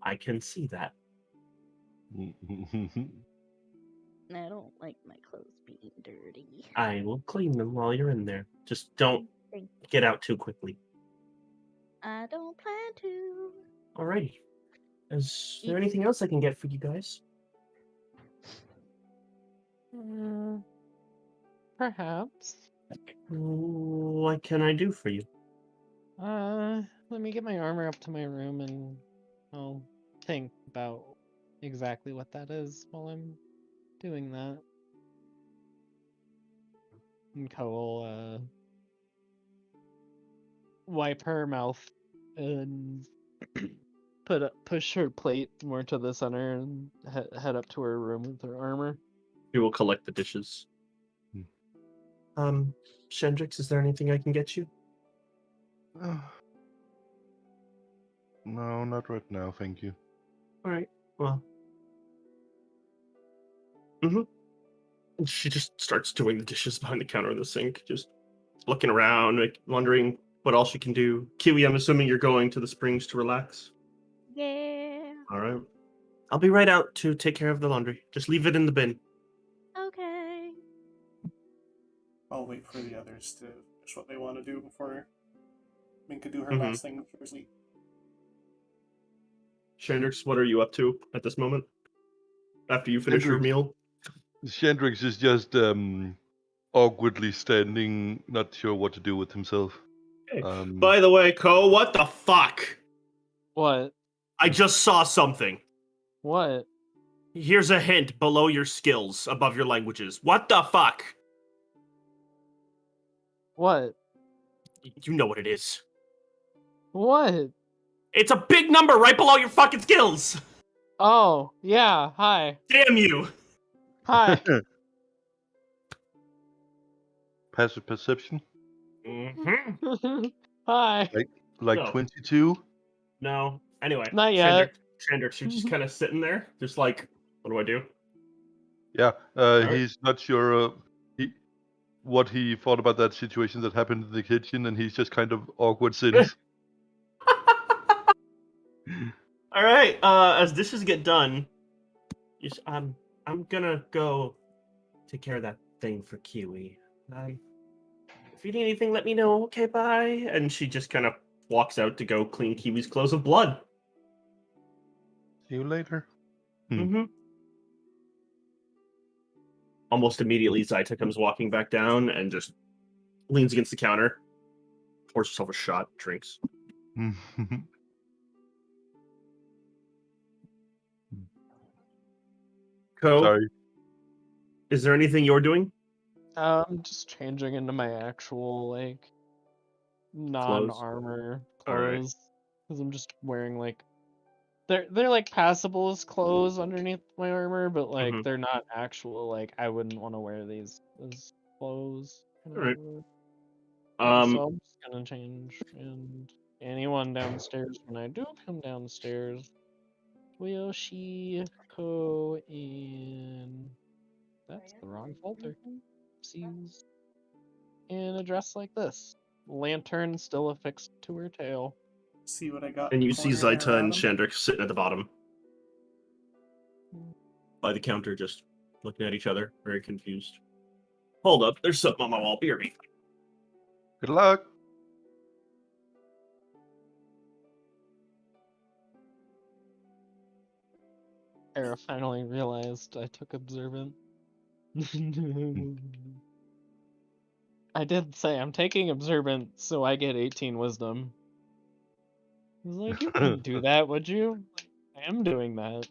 I can see that. I don't like my clothes being dirty. I will clean them while you're in there. Just don't Thank get out too quickly. I don't plan to. Alrighty. Is there anything else I can get for you guys? Perhaps. What can I do for you? Let me get my armor up to my room and I'll think about exactly what that is while I'm doing that. And Ko will wipe her mouth and push her plate more to the center and head up to her room with her armor. You will collect the dishes. Shendrix, is there anything I can get you? No, not right now, thank you. All right. Well. She just starts doing the dishes behind the counter in the sink, just looking around, like, wondering what else she can do. Kiwi, I'm assuming you're going to the springs to relax. Yeah. All right. I'll be right out to take care of the laundry. Just leave it in the bin. Okay. I'll wait for the others to finish what they want to do before Minka do her Mhm. last thing before sleep. Shandrix, what are you up to at this moment? After you finish your Shandrix- meal? Shandrix is just awkwardly standing, not sure what to do with himself. Okay. By the way, Ko, what the fuck? What? I just saw something. What? Here's a hint below your skills, above your languages. What the fuck? What? You know what it is. What? It's a big number right below your fucking skills. Oh, yeah. Hi. Damn you. Hi. Passive perception? Mm-hmm. Hi. Like No. 22? No. Anyway. Not yet. Shandrix, you're just kind of sitting there, just like, what do I do? Yeah, Alright. he's not sure what he thought about that situation that happened in the kitchen, and he's just kind of awkward since. All right. As dishes get done, I'm gonna go take care of that thing for Kiwi. If you need anything, let me know. Okay, bye. And she just kind of walks out to go clean Kiwi's clothes of blood. See you later. Mm-hmm. Almost immediately, Zaita comes walking back down and just leans against the counter, pours herself a shot, drinks. Ko, Sorry. is there anything you're doing? I'm just changing into my actual, like, non-armor Alright. clothes. Because I'm just wearing, like, they're like passable as clothes underneath my armor, but like Mhm. they're not actual, like I wouldn't want to wear these as clothes. Alright. So I'm just gonna change, and anyone downstairs when I do come downstairs will she go in? That's the wrong folder. Sees in a dress like this. Lantern still affixed to her tail. See what I got. And in you the see corner there, Zaita and Adam? Shandrix sitting at the bottom by the counter, just looking at each other, very confused. Hold up, there's something on my wall. Beer me. Good luck. Era finally realized I took observant. I did say I'm taking observant, so I get 18 wisdom. I was like, you wouldn't do that, would you? I am doing that.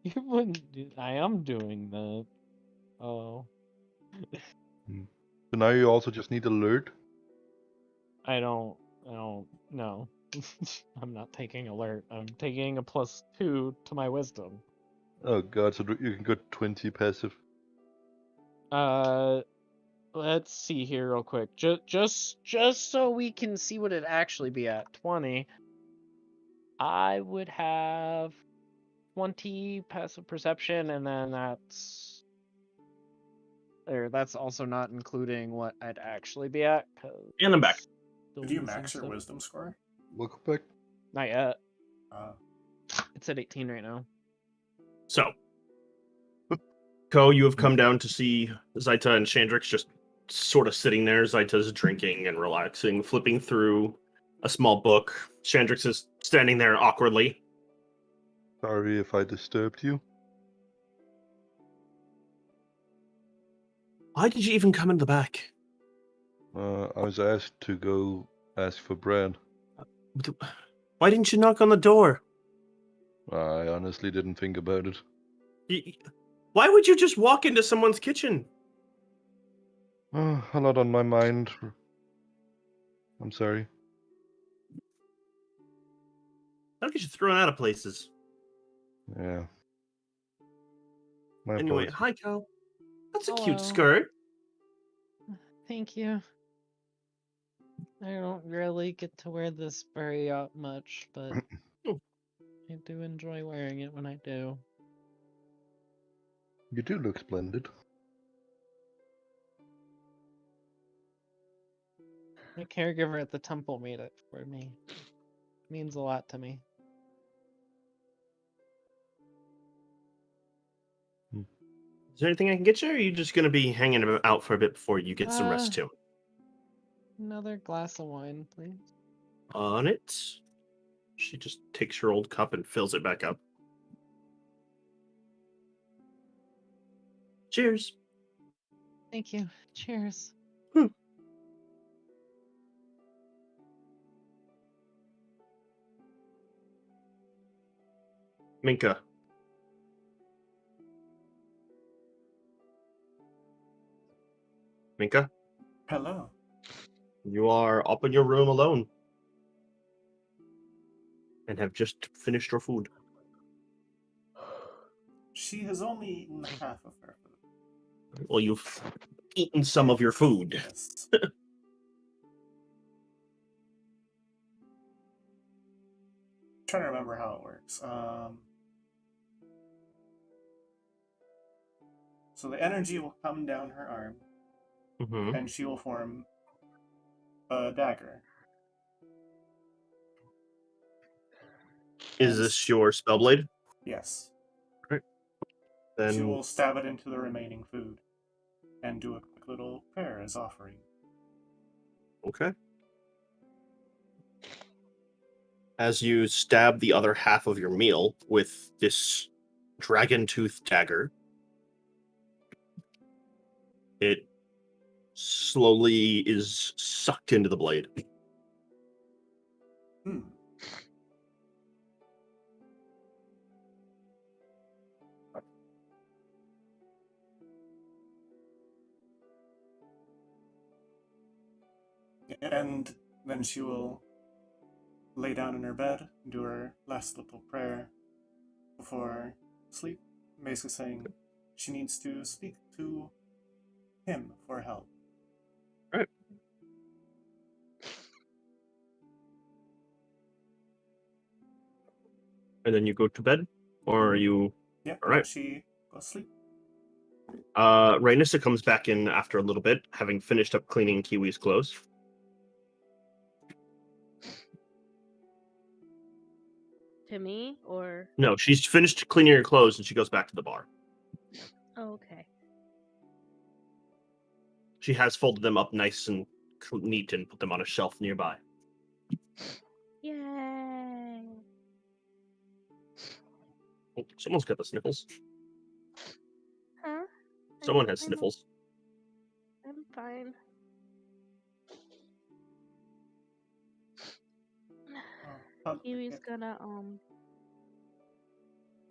You wouldn't do. I am doing that. Oh. So now you also just need alert? I don't know. I'm not taking alert. I'm taking a +2 to my wisdom. Oh god, so you can get 20 passive. Let's see here real quick. Just so we can see what it'd actually be at 20. I would have 20 passive perception, and then that's also not including what I'd actually be at. And I'm back. Did you max your wisdom score? Welcome back. Not yet. Uh, It's at 18 right now. So, Ko, you have come down to see Zaita and Shandrix just sort of sitting there. Zaita's drinking and relaxing, flipping through a small book. Shandrix is standing there awkwardly. Sorry if I disturbed you. Why did you even come in the back? I was asked to go ask for Brad. Why didn't you knock on the door? I honestly didn't think about it. Why would you just walk into someone's kitchen? A lot on my mind. I'm sorry. That'll get you thrown out of places. Yeah. My Anyway, apologies. hi, Cal. That's a Hello. cute skirt. Thank you. I don't really get to wear this very much, but Oh. I do enjoy wearing it when I do. You do look splendid. My caregiver at the temple made it for me. It means a lot to me. Is there anything I can get you, or are you just going to be hanging out for a bit before you get some Uh, rest, too? Another glass of wine, please. On it. She just takes her old cup and fills it back up. Cheers. Thank you. Cheers. Minka. Minka, Hello. you are up in your room alone. And have just finished your food. She has only eaten half of her food. Well, you've eaten some of your food. Yes. Trying to remember how it works. So the energy will come down her arm, Mm-hmm. and she will form a dagger. Is And this your spellblade? Yes. Then She will stab it into the remaining food and do a quick little prayer as offering. okay. As you stab the other half of your meal with this dragon tooth dagger, it slowly is sucked into the blade. Hmm. And then she will lay down in her bed, do her last little prayer before sleep, basically saying she needs to speak to him for help. Right. And then you go to bed? Or are you... Yep, All right. she goes to sleep. Rainissa comes back in after a little bit, having finished up cleaning Kiwi's clothes. To me, or No, she's finished cleaning her clothes and she goes back to the bar. oh, okay. She has folded them up nice and neat and put them on a shelf nearby. Yay! Oh, someone's got the sniffles. Huh? Someone has I'm- sniffles. I'm fine. Kiwi's gonna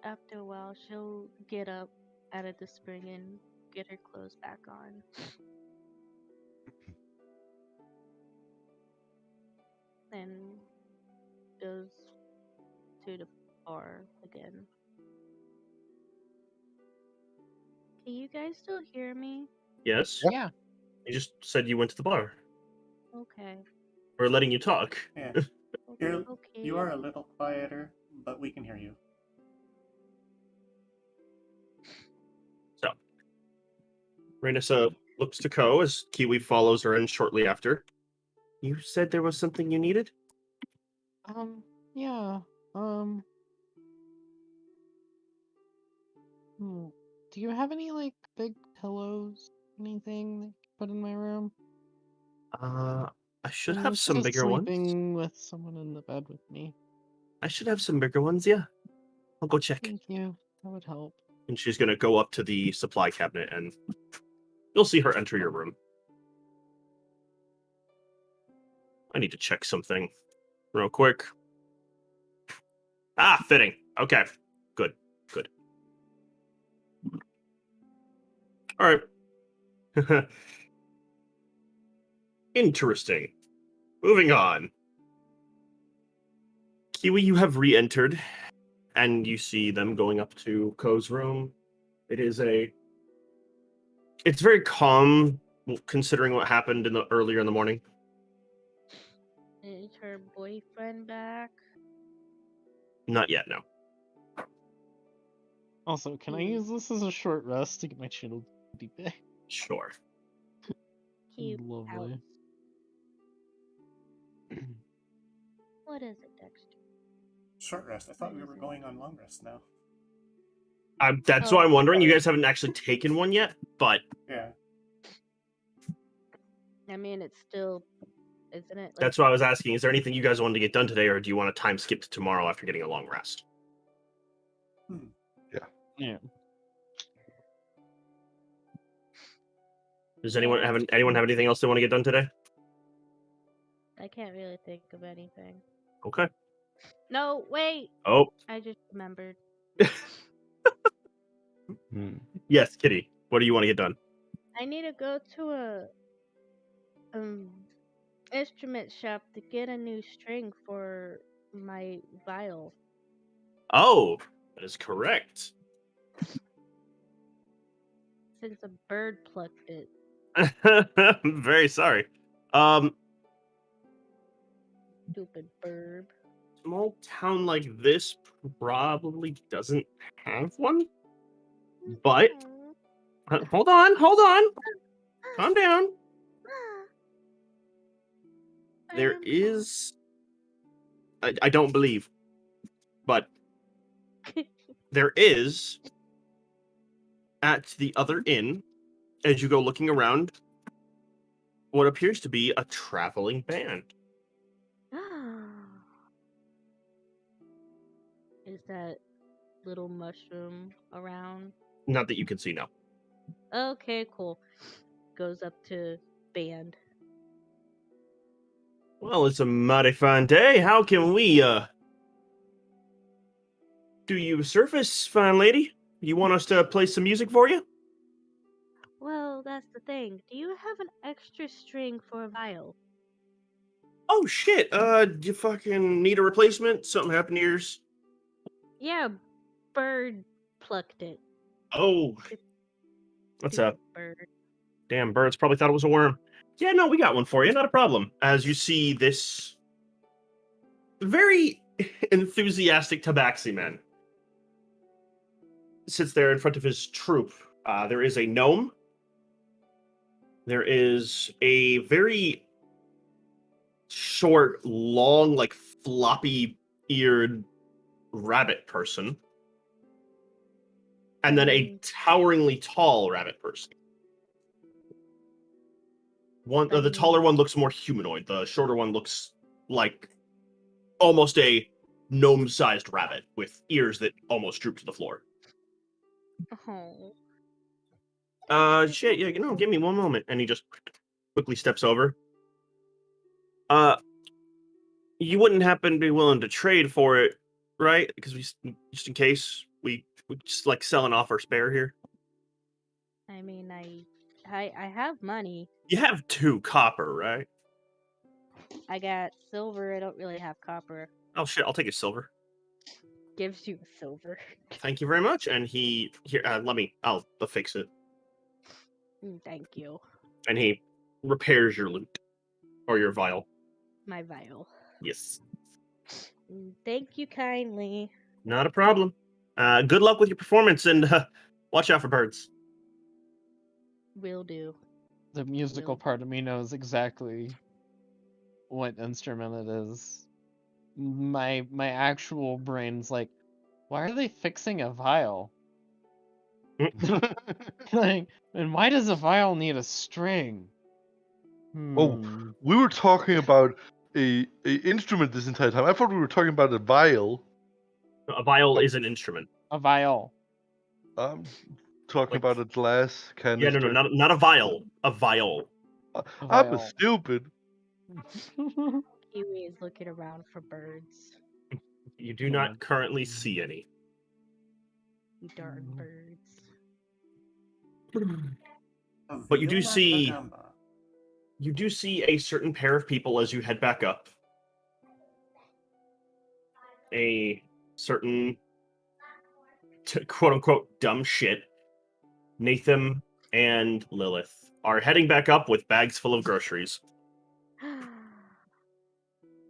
after a while she'll get up out of the spring and get her clothes back on. And goes to the bar again. Can you guys still hear me? Yes? Yeah. You just said you went to the bar. Okay. We're letting you talk. Yeah. Okay. You are a little quieter, but we can hear you. So, Rainissa looks to Ko as Kiwi follows her in shortly after. You said there was something you needed? Yeah. Do you have any, like, big pillows? Anything that you could put in my room? I should I'm have used to some just bigger ones. sleeping with someone in the bed with me. I should have some bigger ones, yeah. I'll go check. Thank you. That would help. And she's going to go up to the supply cabinet and you'll see her enter your room. I need to check something. real quick. Ah, fitting. Okay, good. All right. Interesting. Moving on. Kiwi, you have re-entered, and you see them going up to Ko's room. It's very calm, considering what happened earlier in the morning. Is her boyfriend back? Not yet, no. Also, can I use this as a short rest to get my channel deep back? Sure. Cute. Lovely. What is it, Dexter? Short rest. I thought we were going on long rest now. That's Oh, what I'm wondering. You sorry. guys haven't actually taken one yet, but Yeah. I mean, it's still, isn't it? that's what I was asking. Is there anything you guys wanted to get done today, or do you want to time skip to tomorrow after getting a long rest? Yeah. Does anyone have anything else they want to get done today? I can't really think of anything. Okay. No, wait! Oh, I just remembered. yes, Kitty. What do you want to get done? I need to go to a instrument shop to get a new string for my viol. Oh, that is correct. Since a bird plucked it. I'm very sorry. Stupid bird. Small town like this probably doesn't have one. But hold on. Calm down. There is. I don't believe, but there is at the other inn, as you go looking around, what appears to be a traveling band. Is that little mushroom around? Not that you can see now. Okay, cool. Goes up to band. Well, it's a mighty fine day. How can we do you a service, fine lady? You want us to play some music for you? Well, that's the thing. Do you have an extra string for a viol? Oh shit! Do you fucking need a replacement? Something happened to yours? Yeah, bird plucked it. Oh, what's up? Bird. Damn, birds probably thought it was a worm. Yeah, no, we got one for you. Not a problem. As you see this very enthusiastic tabaxi man sits there in front of his troop. There is a gnome. There is a very short, long, like floppy-eared rabbit person. And then a toweringly tall rabbit person. The taller one looks more humanoid. The shorter one looks like almost a gnome-sized rabbit with ears that almost droop to the floor. Oh. Shit, yeah, give me one moment. And he just quickly steps over. You wouldn't happen to be willing to trade for it, right? Because just in case, we just like selling off our spare here. I mean, I have money. You have 2 copper, right? I got silver. I don't really have copper. Oh shit, I'll take his silver. Gives you silver. Thank you very much. And I'll fix it. Thank you. And he repairs your loot or your vial. My vial. Yes. Thank you kindly. Not a problem. Good luck with your performance, and watch out for birds. Will do. The musical part of me knows exactly what instrument it is. My actual brain's like, why are they fixing a vial? Like, and why does a vial need a string? Oh, we were talking about a instrument this entire time. I thought we were talking about a vial. A vial is an instrument. A vial. I'm talking Like- about a glass Yeah, canister. no, not a vial. A vial. A I'm vial. stupid. Kiwi is looking around for birds. You do not currently see any. You darn birds. But you do Viola see da Gamba. a certain pair of people as you head back up. A certain quote unquote dumb shit. Nathan and Lilith are heading back up with bags full of groceries.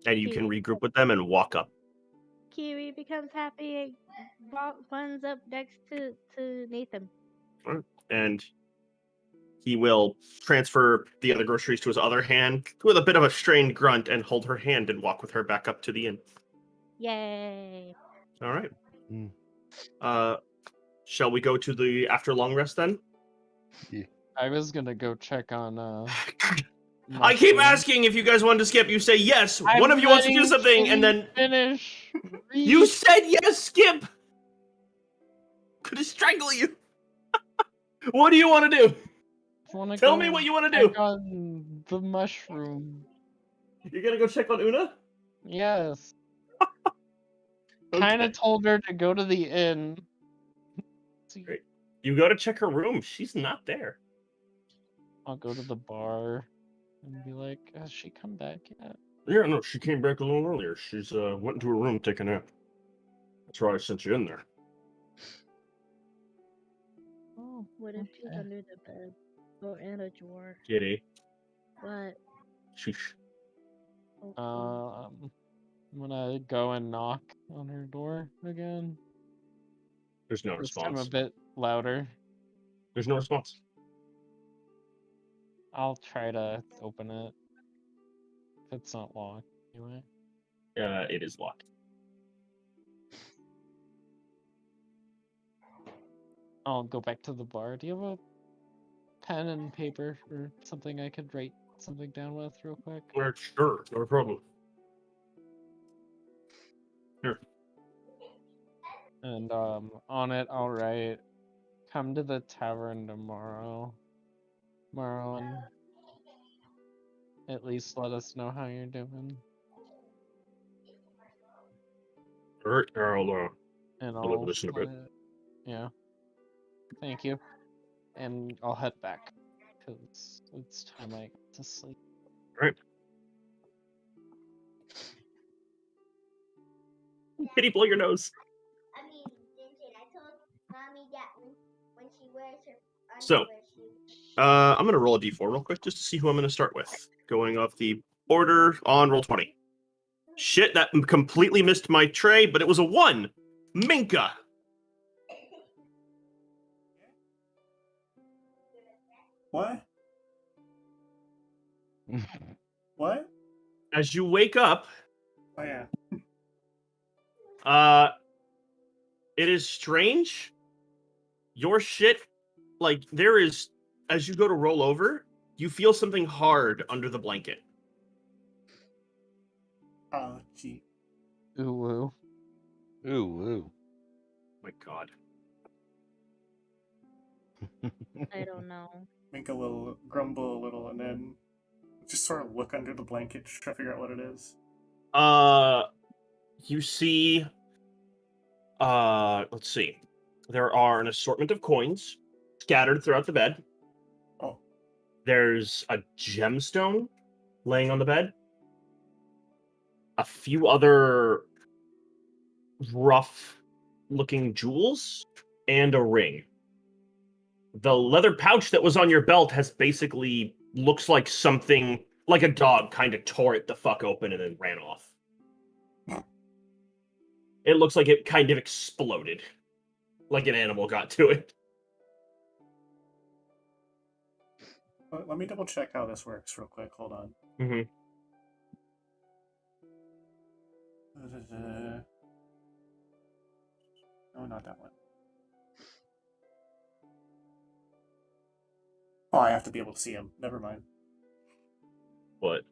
And you can regroup with them and walk up. Kiwi becomes happy and runs up next to Nathan. And he will transfer the other groceries to his other hand with a bit of a strained grunt and hold her hand and walk with her back up to the inn. Yay! All right. Mm. Shall we go to the after long rest then? I was gonna go check on. I keep Mushroom. asking if you guys wanted to skip. You say yes. I'm One of you wants to do letting something, and Kitty then finish. you said yes. Skip. Could have strangled you. What do you want to do? Tell me what you want to do. Check on the mushroom. You're gonna go check on Una? Yes. Okay. Kind of told her to go to the inn. Great. You go to check her room. She's not there. I'll go to the bar and be like, "Has she come back yet?" Yeah, no, she came back a little earlier. She's went into her room to take a nap. That's why I sent you in there. Oh, What if she's okay. under the bed? Or in a drawer? Kitty. What? Sheesh. Okay. I'm gonna go and knock on her door again. There's no This time a response. bit louder. There's no response. I'll try to open it. If it's not locked, anyway. It is locked. I'll go back to the bar. Do you have a pen and paper or something I could write something down with real quick? Sure, no problem. Here. And on it I'll write, "Come to the tavern tomorrow. And at least let us know how you're doing." All right, I'll And deliver I'll this in a bit. yeah. Thank you. And I'll head back because it's time I get to sleep. All right. Kitty, blow your nose. I mean, I told mommy that when she wears her So, underwear, I'm gonna roll a d4 real quick just to see who I'm gonna start with. Going off the order on roll 20. Shit, that completely missed my tray, but it was a 1. Minka. What? What? As you wake up, Oh yeah. it is strange. Your shit, like, there is, as you go to roll over, you feel something hard under the blanket. Oh gee. Ooh woo. Ooh, My God. I don't know. Minka will grumble a little and then just sort of look under the blanket, to try to figure out what it is. You see, let's see. There are an assortment of coins scattered throughout the bed. Oh. There's a gemstone laying on the bed. A few other rough-looking jewels and a ring. The leather pouch that was on your belt has basically looks like something, like a dog kind of tore it the fuck open and then ran off. It looks like it kind of exploded. Like an animal got to it. Let me double check how this works real quick. Hold on. Mm-hmm. No, not that one. Oh, I have to be able to see him. Never mind. What?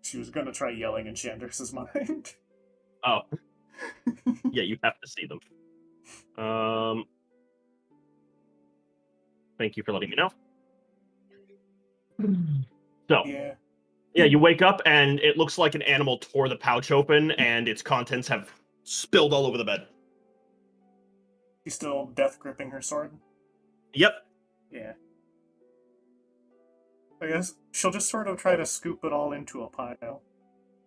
She was gonna try yelling in Chandris's mind. Oh. Yeah, you have to see them. Thank you for letting me know. So, Yeah. Yeah, you wake up and it looks like an animal tore the pouch open and its contents have spilled all over the bed. She's still death gripping her sword. Yep. Yeah. I guess she'll just sort of try to scoop it all into a pile.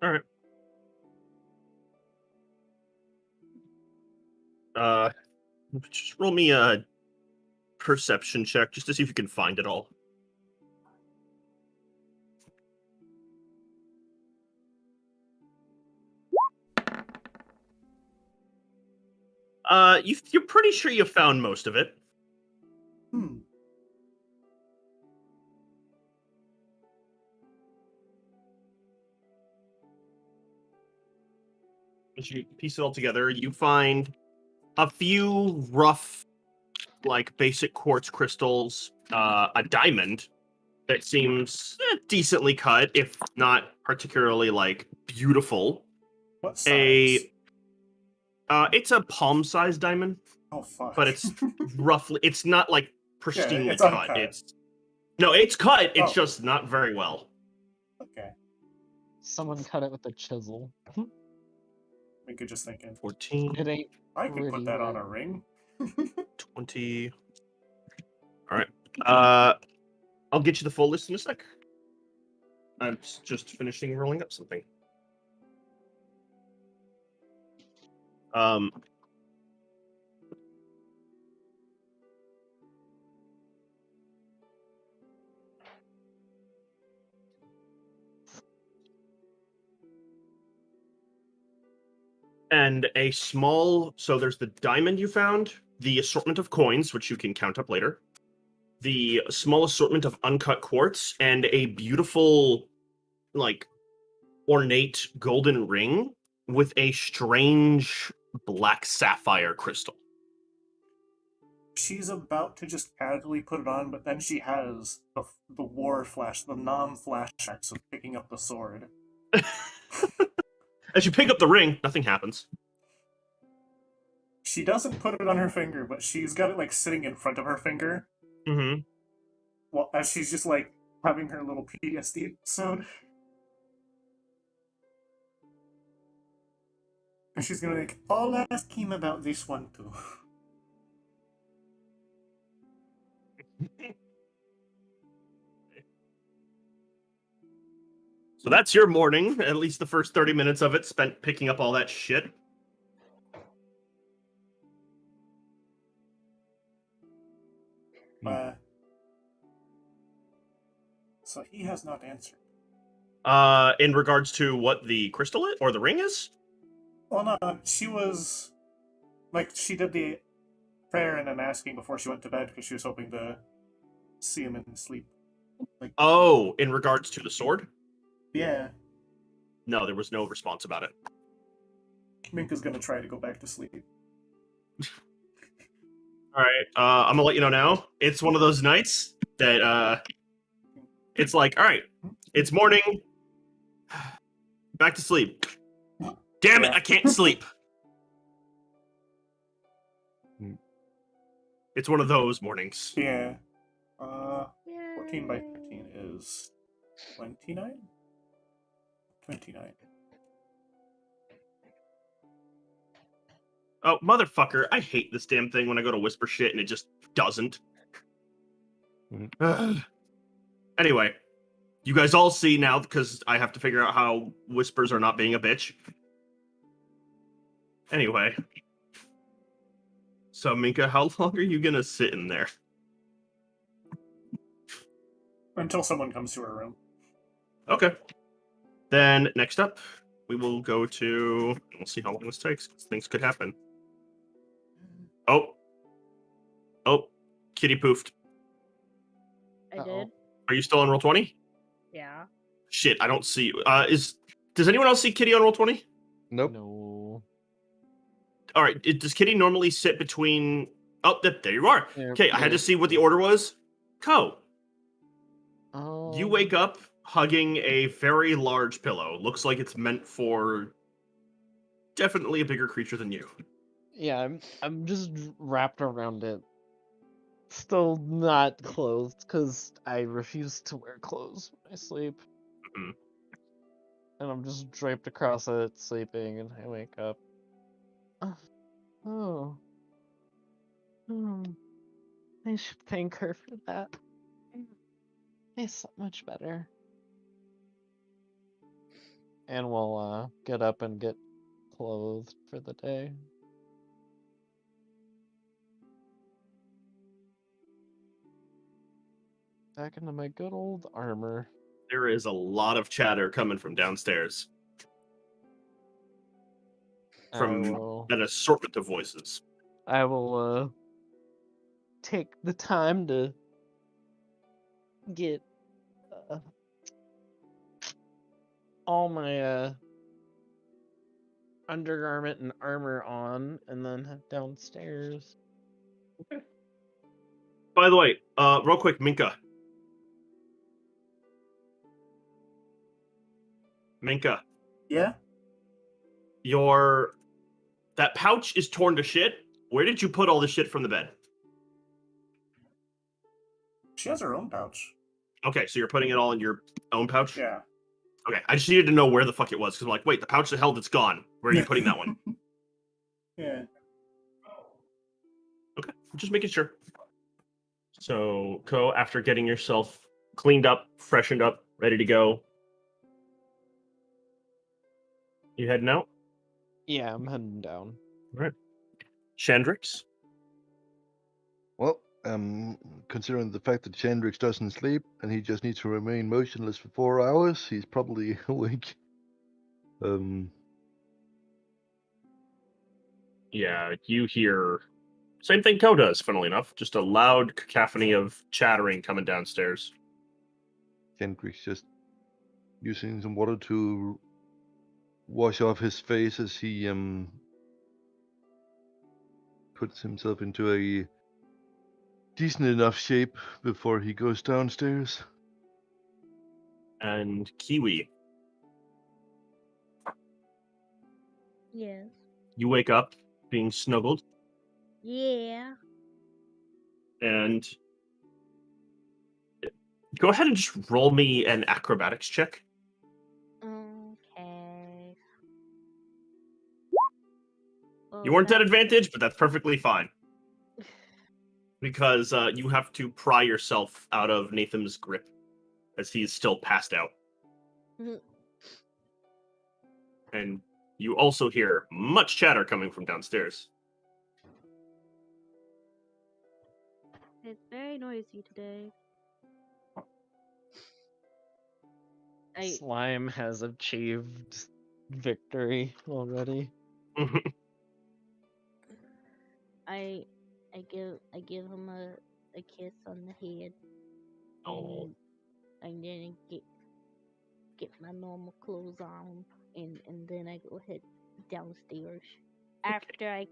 All right. Just roll me a perception check just to see if you can find it all. You're pretty sure you found most of it. Hmm. As you piece it all together, you find a few rough, like, basic quartz crystals, a diamond that seems decently cut, if not particularly, like, beautiful. What size? It's a palm-sized diamond, Oh, fuck. but it's roughly, it's not, like, pristinely it's cut. uncut. No, it's cut, it's Oh. just not very well. Okay. Someone cut it with a chisel. We could just thinking. 14, It ain't I could put pretty, that on but- a ring. 20. All right. I'll get you the full list in a sec. I'm just finishing rolling up something. And a small, so there's the diamond you found, the assortment of coins, which you can count up later, the small assortment of uncut quartz, and a beautiful, like, ornate golden ring with a strange black sapphire crystal. She's about to just casually put it on, but then she has the war flash, the non-flashbacks of picking up the sword. As you pick up the ring, nothing happens. She doesn't put it on her finger, but she's got it like sitting in front of her finger. Mm-hmm. Well, as she's just like having her little PTSD episode. And she's gonna like, I'll ask him about this one too. So that's your morning, at least the first 30 minutes of it spent picking up all that shit. So he has not answered. In regards to what the crystal is, or the ring is? Well, no, she was... Like, she did the prayer and then asking before she went to bed because she was hoping to see him in sleep. Like, Oh, in regards to the sword? yeah. No, there was no response about it. Minka's gonna try to go back to sleep. Alright, I'm gonna let you know now. It's one of those nights that, it's like, alright, it's morning. Back to sleep. Damn it, I can't sleep. It's one of those mornings. Yeah. 14 by 13 is 29? 29. Oh, motherfucker, I hate this damn thing when I go to whisper shit and it just doesn't. Anyway, you guys all see now, because I have to figure out how whispers are not being a bitch. Anyway. So, Minka, how long are you gonna sit in there? Until someone comes to her room. Okay. Then, next up, we will go to... We'll see how long this takes, because things could happen. Oh. Oh. Kitty poofed. I did. Are you still on Roll20? Yeah. Shit, I don't see you. Does anyone else see Kitty on Roll20? Nope. No. All right. Does Kitty normally sit between... Oh, there you are. Okay, I had to see what the order was. Ko, you wake up hugging a very large pillow. Looks like it's meant for definitely a bigger creature than you. Yeah, I'm just wrapped around it. Still not clothed, because I refuse to wear clothes when I sleep. And I'm just draped across it, sleeping, and I wake up. Oh. I should thank her for that. It's so much better. And we'll get up and get clothed for the day. Back into my good old armor. There is a lot of chatter coming from downstairs. From an assortment of voices. I will take the time to get all my undergarment and armor on, and then head downstairs. Okay. By the way, real quick, Minka. Yeah? That pouch is torn to shit. Where did you put all the shit from the bed? She has her own pouch. Okay, so you're putting it all in your own pouch? Yeah. Okay, I just needed to know where the fuck it was, because I'm like, wait, the pouch that held it's gone. Where are you putting that one? Yeah. Okay, just making sure. So, Ko, after getting yourself cleaned up, freshened up, ready to go, you heading out? Yeah, I'm heading down. All right. Chandrix? Well, considering the fact that Chandrix doesn't sleep and he just needs to remain motionless for 4 hours, he's probably awake. Yeah, you hear... Same thing Ko does, funnily enough. Just a loud cacophony of chattering coming downstairs. Chandrix just using some water to wash off his face as he puts himself into a decent enough shape before he goes downstairs. And Kiwi, Yes. you wake up being snuggled, Yeah. and go ahead and just roll me an acrobatics check. Okay. You weren't at advantage, but that's perfectly fine. Because you have to pry yourself out of Nathan's grip as he is still passed out. Mhm. And you also hear much chatter coming from downstairs. It's very noisy today. Slime has achieved victory already. I give him a kiss on the head. Oh. And then get my normal clothes on, and then I go head downstairs after I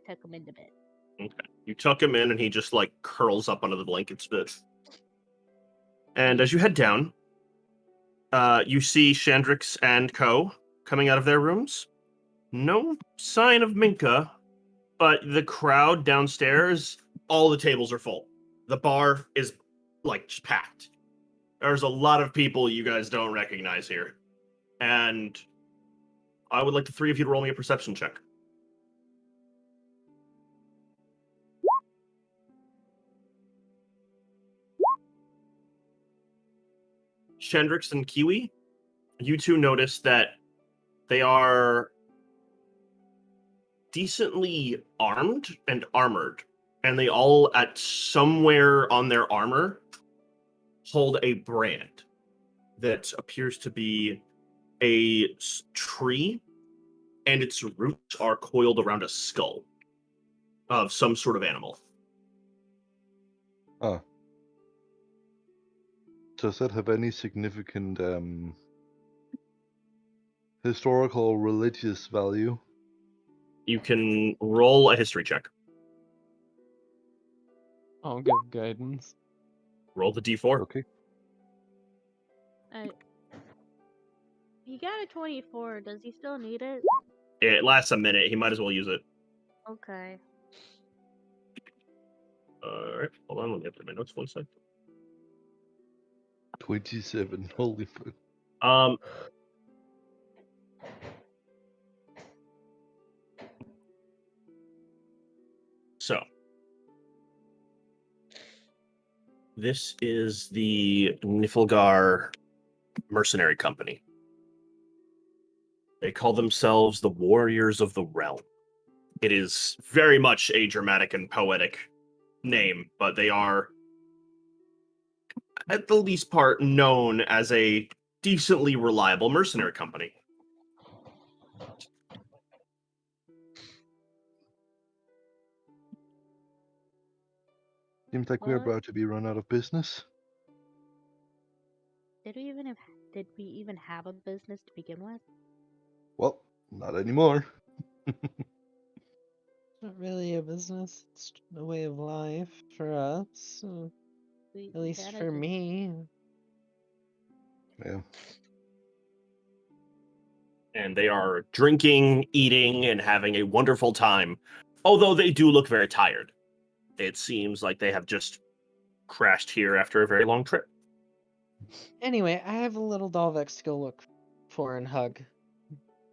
tuck him into bed. Okay. You tuck him in, and he just like curls up under the blankets a bit. And as you head down, you see Chandrix and Ko coming out of their rooms. No sign of Minka, but the crowd downstairs, all the tables are full. The bar is like just packed. There's a lot of people you guys don't recognize here. And I would like the three of you to roll me a perception check. Chandrix and Kiwi, you two notice that they are decently armed and armored, and they all, at somewhere on their armor, hold a brand that appears to be a tree, and its roots are coiled around a skull of some sort of animal. Ah. Does that have any significant historical or religious value? You can roll a history check. I'll give guidance. Roll the d4. Okay. He got a 24. Does he still need it? It lasts a minute. He might as well use it. Okay. Alright, hold on. Let me get to my notes 1 sec. 27. Holy fuck. This is the Niflgar Mercenary Company. They call themselves the Warriors of the Realm. It is very much a dramatic and poetic name, but they are, at the least part, known as a decently reliable mercenary company. Seems like we're What? about to be run out of business. Did we even have a business to begin with? Well, not anymore. Not really a business. It's a way of life for us. At least kinda for just- me. Yeah. And they are drinking, eating, and having a wonderful time, although they do look very tired. It seems like they have just crashed here after a very long trip. Anyway, I have a little Dalvex to go look for and hug.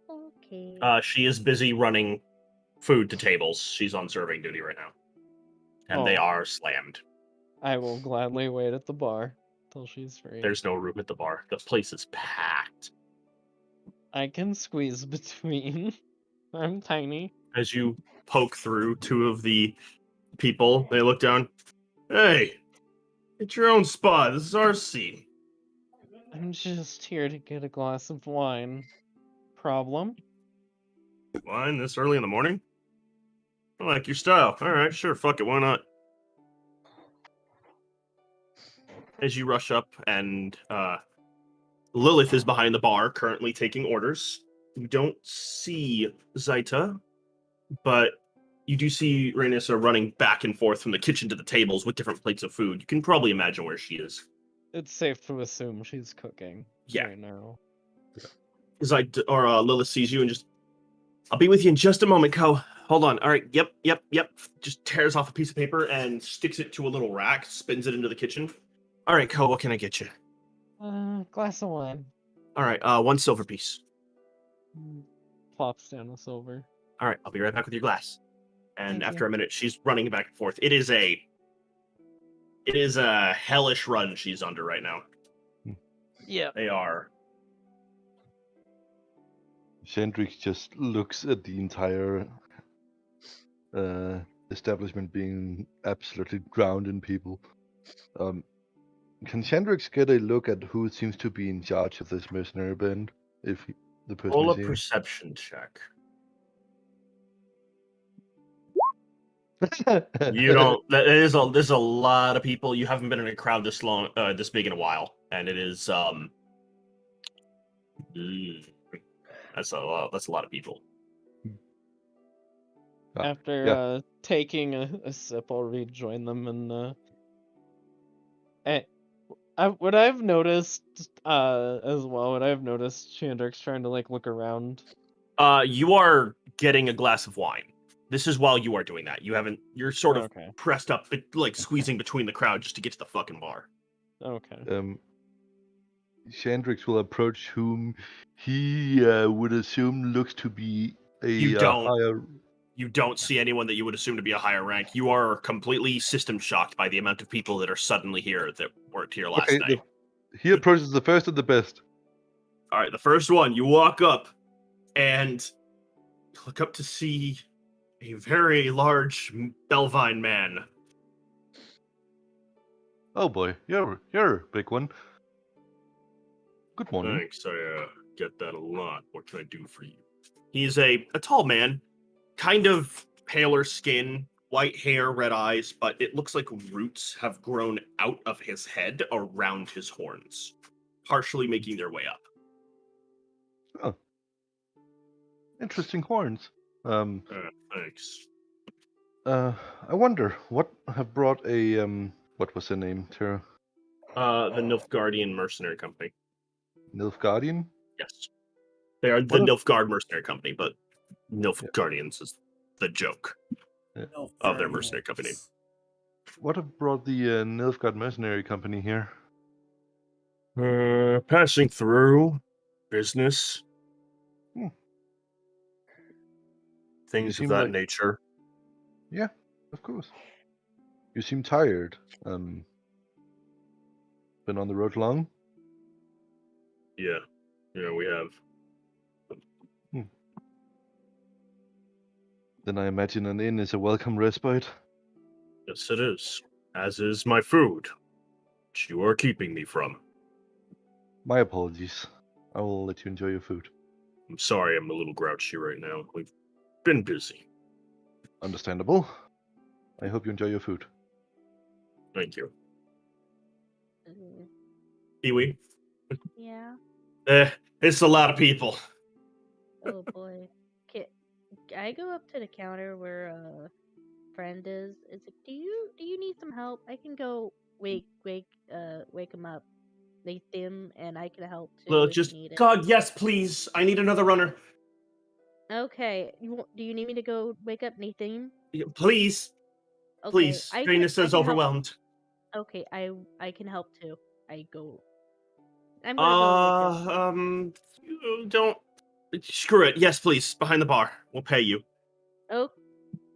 Okay. She is busy running food to tables. She's on serving duty right now. And they Oh. are slammed. I will gladly wait at the bar till she's free. There's no room at the bar. The place is packed. I can squeeze between. I'm tiny. As you poke through two of the people, they look down. Hey, it's your own spot. This is our seat. I'm just here to get a glass of wine. Problem? Wine this early in the morning? I like your style. All right, sure, fuck it, why not? As you rush up, and Lilith is behind the bar, currently taking orders. You don't see Zaita, but you do see Rhaenys running back and forth from the kitchen to the tables with different plates of food. You can probably imagine where she is. It's safe to assume she's cooking Yeah. right now. Lilith sees you and just, I'll be with you in just a moment, Co. Hold on. All right. Yep. Just tears off a piece of paper and sticks it to a little rack, spins it into the kitchen. All right, Co, what can I get you? Glass of wine. All right, 1 silver piece. Plops down a silver. All right, I'll be right back with your glass. And Thank after you. a minute, she's running back and forth. It is a hellish run she's under right now. Yeah. They are. Shendrix just looks at the entire establishment being absolutely drowned in people. Can Shendrix get a look at who seems to be in charge of this mercenary band? If the person Roll a is here? perception check. You don't. There's a lot of people. You haven't been in a crowd this long, this big in a while, and it is that's a lot of people. After taking a sip, I'll rejoin them and what I've noticed as well, what I've noticed Chandrik's trying to like look around. You are getting a glass of wine. This is while you are doing that. You're sort of Okay. pressed up, like squeezing between the crowd just to get to the fucking bar. Okay. Shandrix will approach whom he would assume looks to be a higher. You don't see anyone that you would assume to be a higher rank. You are completely system shocked by the amount of people that are suddenly here that weren't here last night. He approaches the first and the best. All right, the first one, you walk up and look up to see a very large Belvine man. Oh boy, you're a big one. Good morning. Thanks, I get that a lot. What can I do for you? He's a tall man, kind of paler skin, white hair, red eyes, but it looks like roots have grown out of his head around his horns, partially making their way up. Oh, interesting horns. Thanks. I wonder what have brought a what was the name, Tara? The Nilfgaardian Mercenary Company. Nilfgaardian? Yes. They are the Nilfgaard Mercenary Company, but Nilfgaardians is the joke of their mercenary company. What have brought the Nilfgaard Mercenary Company here? Passing through business. Things of that nature. Yeah, of course. You seem tired. been on the road long? Yeah, we have. Then I imagine an inn is a welcome respite. Yes, it is. As is my food, which you are keeping me from. My apologies. I will let you enjoy your food. I'm sorry, I'm a little grouchy right now. We've been busy. Understandable. I hope you enjoy your food. Thank you. Mm, Kiwi? yeah. It's a lot of people. Oh boy. I go up to the counter where friend is. It's like, do you need some help? I can go wake him up, Nathan, and I can help too Well, if you just need it. God, yes, please. I need another runner. Okay. Do you need me to go wake up Nathan? Please, Okay. please. Dana I says can help. overwhelmed. Okay. I can help too. I'm gonna go wake him. You don't. Screw it. Yes, please. Behind the bar. We'll pay you. Oh,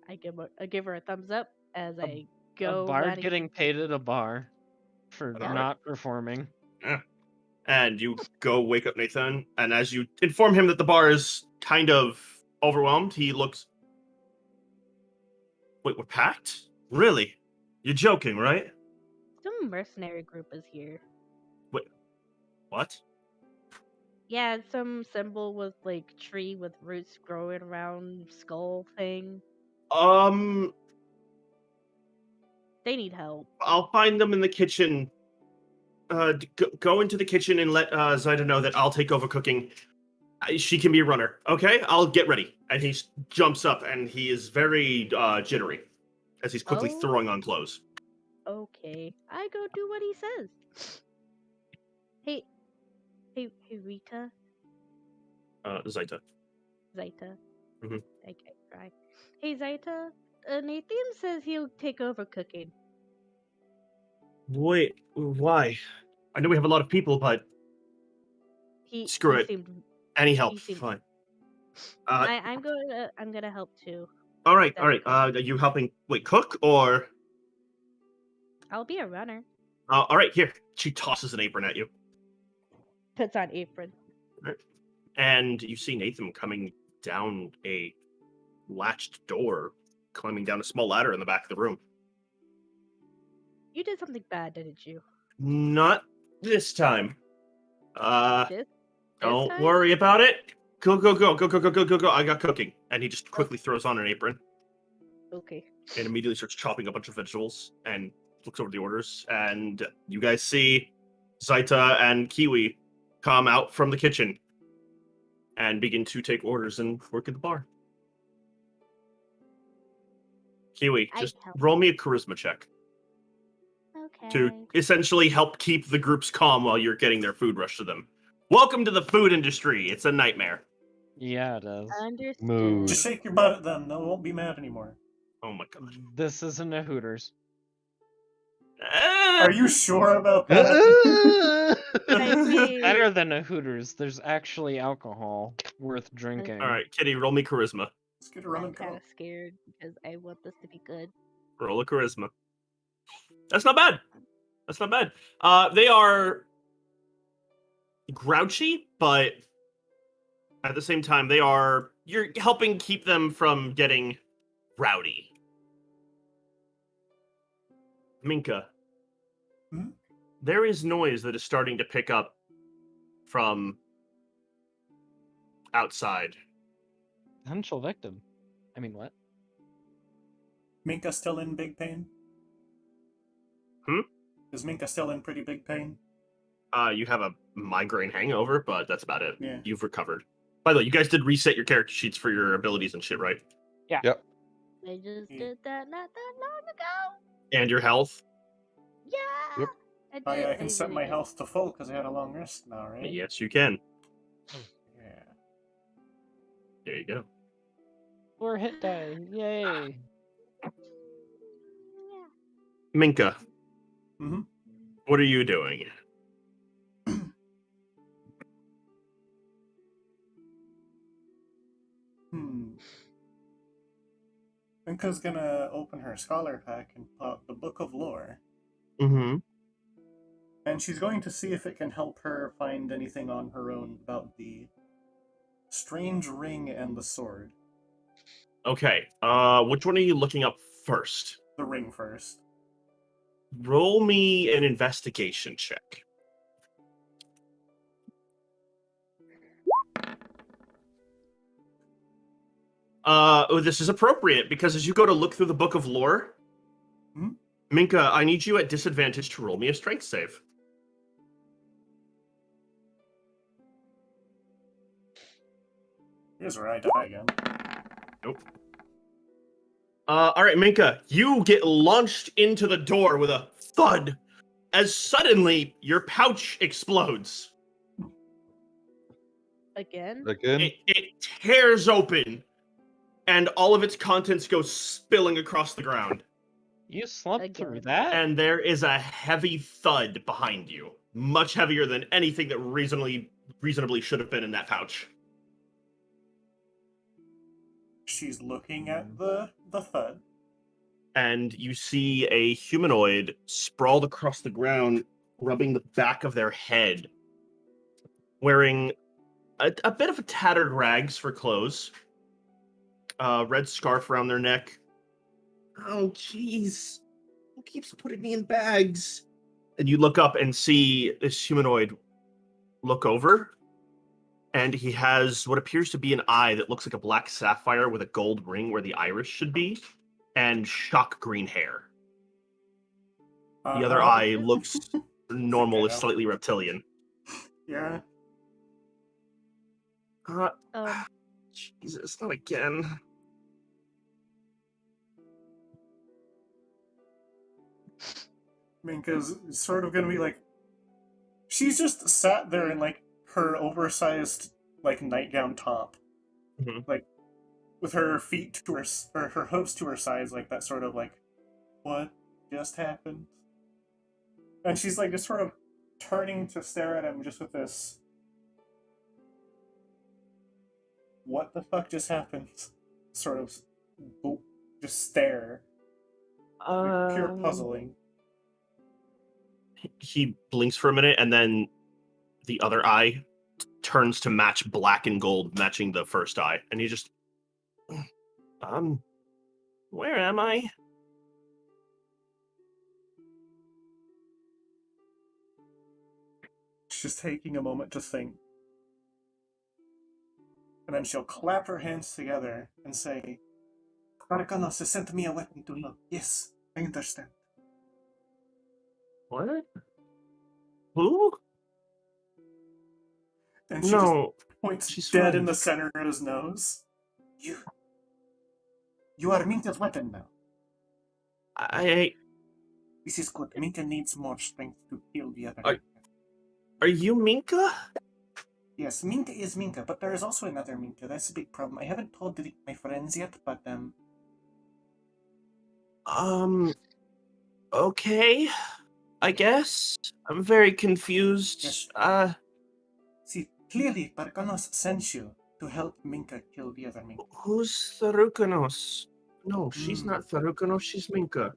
I give her a thumbs up as I go. A bard running. getting paid at a bar for All right. not performing. And you go wake up Nathan, and as you inform him that the bar is kind of overwhelmed, he looks. Wait, we're packed? Really? You're joking, right? Some mercenary group is here. Wait, what? Yeah, it's some symbol with like tree with roots growing around skull thing. They need help. I'll find them in the kitchen. Go into the kitchen and let Zaida know that I'll take over cooking. She can be a runner, okay? I'll get ready. And he jumps up, and he is very jittery as he's quickly Oh. throwing on clothes. Okay, I go do what he says. Hey, Rita, Zaita. Zaita. Mhm. I can't try. Hey, Zaita. Nathan says he'll take over cooking. Wait, why? I know we have a lot of people, but screw it. Seemed. Any help, He seemed. fine. I'm gonna help too. All right. That's Are you helping? Wait, cook or? I'll be a runner. All right. Here, she tosses an apron at you, Puts on apron. and you see Nathan coming down a latched door, climbing down a small ladder in the back of the room. You did something bad, didn't you? Not this time. This Don't time? worry about it. Go. I got cooking, and he just quickly throws on an apron Okay. and immediately starts chopping a bunch of vegetables and looks over the orders. And you guys see Zaita and Kiwi come out from the kitchen and begin to take orders and work at the bar. Kiwi, I just help. roll me a charisma check Okay. to essentially help keep the groups calm while you're getting their food rushed to them. Welcome to the food industry. It's a nightmare. Yeah, it is. Understood. Mood. Just shake your butt at them. They won't be mad anymore. Oh my god. This isn't a Hooters. Are you sure about that? I mean, Better than a Hooters. There's actually alcohol worth drinking. All right, Kitty, roll me charisma. Let's get a rum I'm and kind coke. of scared because I want this to be good. Roll a charisma. That's not bad. That's not bad. They are grouchy, but at the same time, you're helping keep them from getting rowdy. Minka, Hmm? there is noise that is starting to pick up from outside. Potential victim. I mean, what? Minka still in big pain? Hmm? Is Minka still in pretty big pain? You have a migraine hangover, but that's about it. Yeah. You've recovered. By the way, you guys did reset your character sheets for your abilities and shit, right? Yep. I just Yeah. did that not that long ago. And your health? Yeah. Yep. I can set my health to full because I had a long rest now, right? Yes, you can. Yeah. There you go. 4 hit die. Yay. Yeah. Minka, Mm-hmm. what are you doing? Minka's gonna open her scholar pack and pull out the Book of Lore. Mm-hmm. And she's going to see if it can help her find anything on her own about the strange ring and the sword. Okay. Which one are you looking up first? The ring first. Roll me an investigation check. This is appropriate because as you go to look through the book of lore, Hmm? Minka, I need you at disadvantage to roll me a strength save. Here's where I die again. Nope. All right, Minka, you get launched into the door with a thud as suddenly your pouch explodes. Again? Again? It tears open, and all of its contents go spilling across the ground. You slept through Again. that? And there is a heavy thud behind you, much heavier than anything that reasonably should have been in that pouch. She's looking at the thud. And you see a humanoid sprawled across the ground, rubbing the back of their head, wearing a bit of a tattered rags for clothes, red scarf around their neck. Oh, jeez. Who keeps putting me in bags? And you look up and see this humanoid look over, and he has what appears to be an eye that looks like a black sapphire with a gold ring where the iris should be, and shock green hair. The other eye looks normal, if slightly reptilian. Yeah. Jesus, not again. Minka's sort of gonna be like, she's just sat there in like her oversized like nightgown top, like with her feet to her or her hooves to her sides, like that sort of like, what just happened? And she's like just sort of turning to stare at him just with this, what the fuck just happened? Sort of just stare. Like pure puzzling. He blinks for a minute, and then the other eye turns to match black and gold, matching the first eye. And he just, where am I? She's taking a moment to think. And then she'll clap her hands together and say, Karakanos has sent me a weapon to look. Yes, I understand. What? Who? And she No, just points she's dead fine. in the center of his nose. You are Minka's weapon now. This is good. Minka needs more strength to kill the other Minka. Are you Minka? Yes, Minka is Minka, but there is also another Minka. That's a big problem. I haven't told my friends yet, but Okay, I guess. I'm very confused. Yes. See, clearly Barkanos sent you to help Minka kill the other Minka. Who's Tharukanos? No, she's not Tharukanos, she's Minka.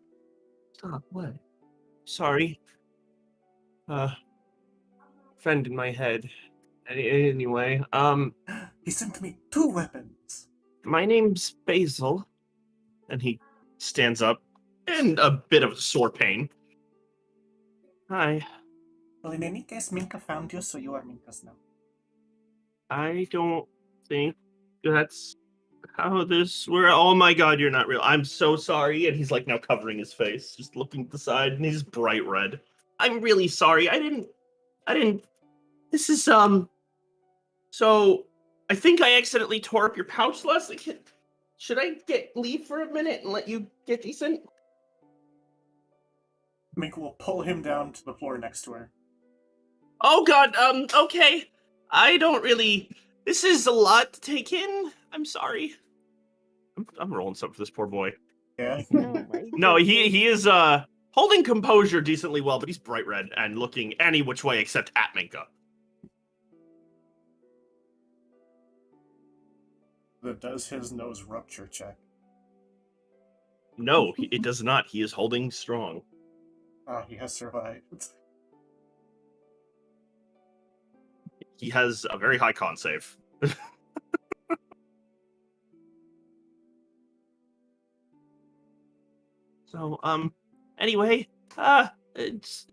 Stop, what? Sorry. Friend in my head. Anyway, He sent me 2 weapons. my name's Basil. And he stands up in a bit of sore pain. Hi. Well, in any case, Minka found you, so you are Minka's now. I don't think that's how this works. Oh my god, you're not real. I'm so sorry. And he's like now covering his face, just looking to the side, and he's bright red. I'm really sorry. I didn't. This is, so I think I accidentally tore up your pouch last week. Should I leave for a minute and let you get decent? Minka will pull him down to the floor next to her. Oh god, okay. I don't really... This is a lot to take in. I'm sorry. I'm rolling something for this poor boy. Yeah. No, he is, holding composure decently well, but he's bright red and looking any which way except at Minka. Does his nose rupture check? No, it does not. He is holding strong. Ah, he has survived. he has a very high con save. So, anyway, it's,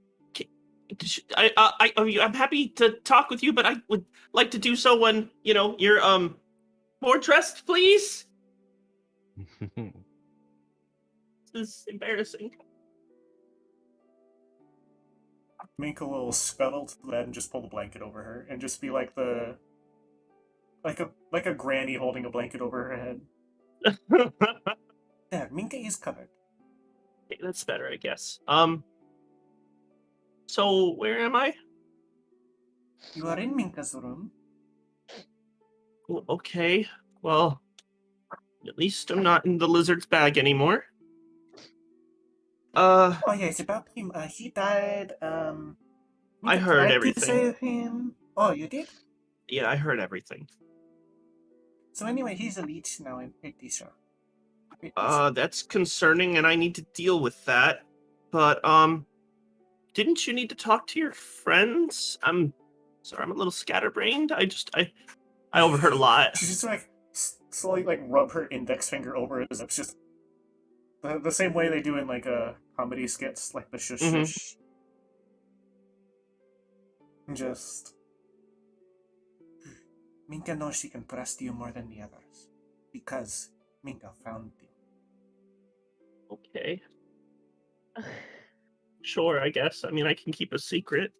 I'm happy to talk with you, but I would like to do so when, you're, more dressed, please. This is embarrassing. Minka will scuttle to the bed and just pull the blanket over her and just be like like a granny holding a blanket over her head. There, Minka is covered. Okay, that's better, I guess. So where am I? You are in Minka's room. Okay, well, at least I'm not in the lizard's bag anymore. Oh yes, about him. He died. I Minka heard tried to everything. save him. Oh, you did? Yeah, I heard everything. So anyway, he's a leech now. I'm pretty sure. That's concerning, and I need to deal with that. But, didn't you need to talk to your friends? I'm sorry, I'm a little scatterbrained. I overheard a lot. She's just like slowly like rub her index finger over his lips, just the same way they do in like comedy skits, like the shush shush. Just Minka knows she can trust you more than the others because Minka found you. Okay. Sure, I guess. I mean, I can keep a secret.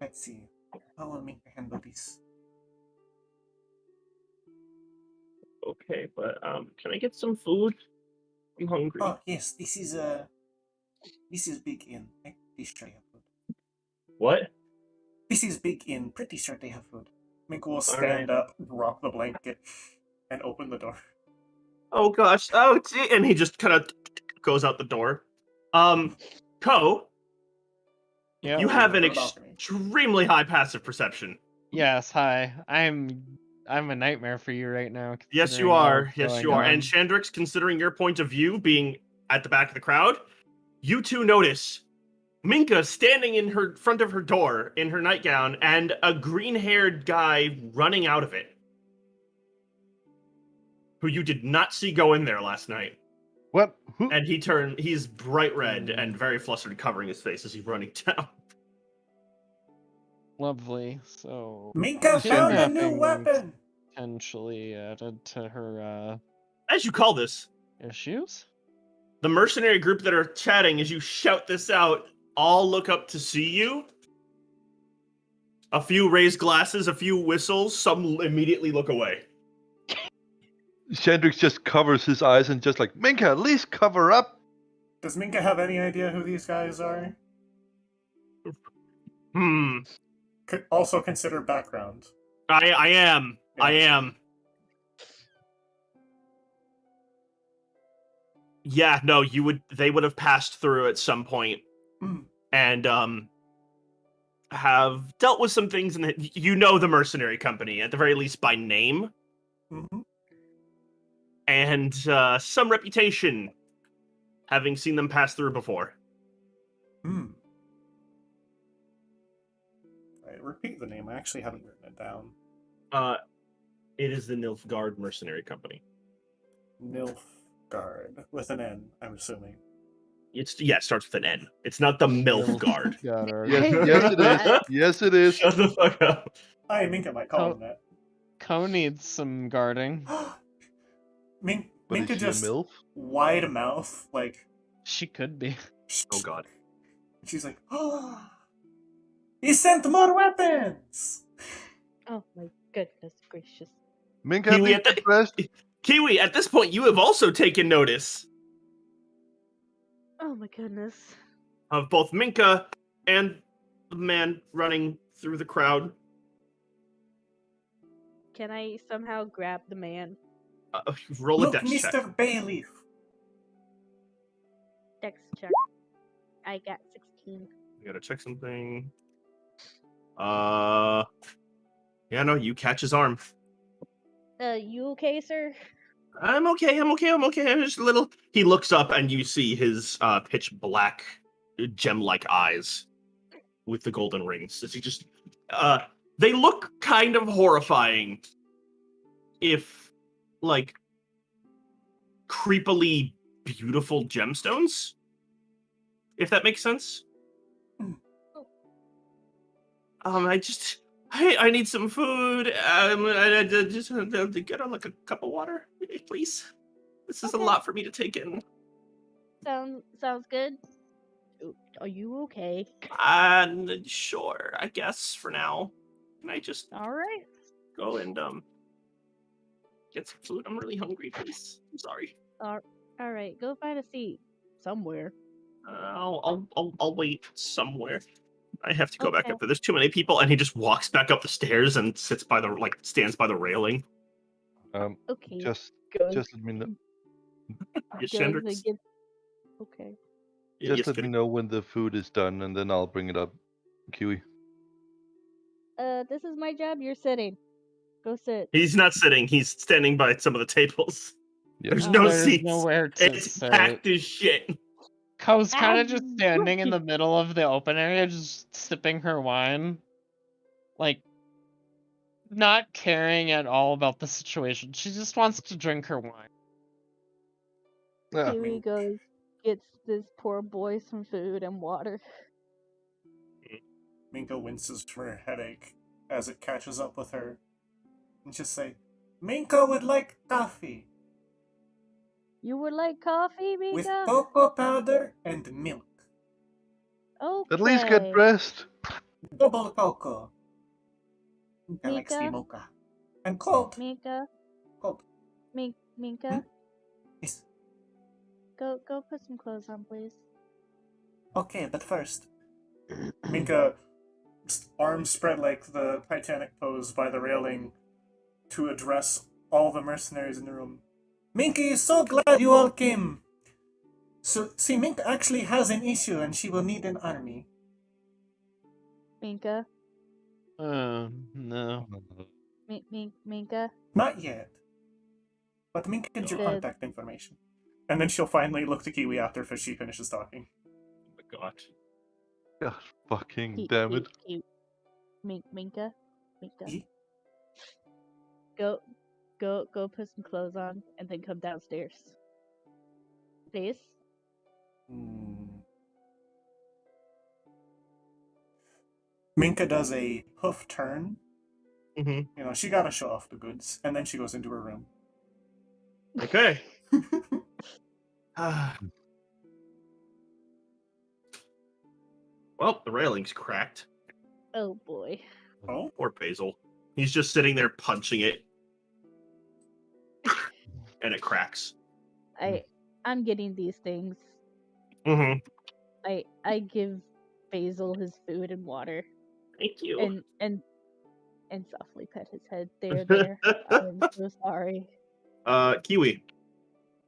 Let's see. How will Minka handle this? Okay, but can I get some food? I'm hungry. Oh yes, this is Big Inn. I'm pretty sure they have food. What? This is Big Inn. Pretty sure they have food. Minka will stand up, drop the blanket, and open the door. Oh gosh. Oh, gee. And he just kind of goes out the door. Ko, Yeah. you have an on the balcony. extremely high passive perception. Yes, hi. I'm a nightmare for you right now. Yes, you considering are. what's Yes, going you are. on. And Chandrix, considering your point of view being at the back of the crowd, you two notice Minka standing in her front of her door in her nightgown and a green-haired guy running out of it, who you did not see go in there last night. What? Who? And he's bright red and very flustered, covering his face as he's running down. Lovely. So Minka found a new kidnapping weapon! potentially added to her As you call this, issues. the mercenary group that are chatting, as you shout this out, all look up to see you. A few raise glasses, a few whistles, some immediately look away. Shandrix just covers his eyes and just like, Minka, at least cover up. Does Minka have any idea who these guys are? Could also consider background. I am. Yeah. I am. Yeah, no, they would have passed through at some point and have dealt with some things, and the mercenary company, at the very least by name. And some reputation, having seen them pass through before. Right, repeat the name. I actually haven't written it down. It is the Nilfgaard Mercenary Company. Nilfgaard with an N, I'm assuming. It starts with an N. It's not the Milfgaard. Yes, it is. Yes, it is. Shut the fuck up. I Minka might call him that. Ko needs some guarding. Minka just MILF? wide mouth, like She could be. Oh god. she's like, oh, he sent more weapons. Oh my goodness gracious. Minka, Kiwi, be impressed. Kiwi, at this point, you have also taken notice Oh my goodness. of both Minka and the man running through the crowd. Can I somehow grab the man? Roll a Look, dex Mr. check. Bayleaf. Dex check. I got 16. I gotta check something. Yeah, no, you catch his arm. You okay, sir? I'm okay. I'm just a little. He looks up and you see his pitch black, gem-like eyes. with the golden rings. As he just, they look kind of horrifying. If, like, creepily beautiful gemstones, if that makes sense. I need some food. I just get on like a cup of water, please. This is a Okay. lot for me to take in. Sounds good. Are you okay? Sure, I guess for now. Can I just All right. go and get some food? I'm really hungry, please. I'm sorry. All right. Go find a seat somewhere. I'll wait somewhere. I have to go back Okay. up there. There's too many people, and he just walks back up the stairs and stands by the railing. Okay. Just Goes, let me know. Yes, goes and Shandrix? gets. Okay. Just Yes, let me good. know when the food is done, and then I'll bring it up. Kiwi. This is my job. You're sitting. Go sit. He's not sitting. He's standing by some of the tables. Yeah. There's no There's seats. nowhere to It's sit. packed as shit. Ko's kind of just standing in right. the middle of the open area, just sipping her wine. Like, not caring at all about the situation. She just wants to drink her wine. Yeah. Kiwi goes, gets this poor boy some food and water. Minka winces from her headache as it catches up with her. And just say, Minka would like coffee You would like coffee, with Minka? cocoa powder and milk. Okay. At least get dressed. Double cocoa. Minka likes the Minka? mocha. And cold. Minka? Cold. Minka? Yes. Go put some clothes on, please. Okay, but first. Minka, arms spread like the Titanic pose by the railing to address all the mercenaries in the room. Minka is so glad you all came. So, see, Minka actually has an issue and she will need an army. Minka? No. Minka? Not yet. But Minka gets your Good. contact information. And then she'll finally look to Kiwi after she finishes talking. Oh my god. God fucking damn it. Minka? Ye- Go put some clothes on and then come downstairs. Please? Minka does a hoof turn. Mm-hmm. You know, she gotta show off the goods. And then she goes into her room. Okay. Well, the railing's cracked. Oh boy. Oh? Poor Basil. He's just sitting there punching it. And it cracks. I'm getting these things. Mm-hmm. I give Basil his food and water. Thank you. And softly pet his head. There. I'm so sorry. Kiwi,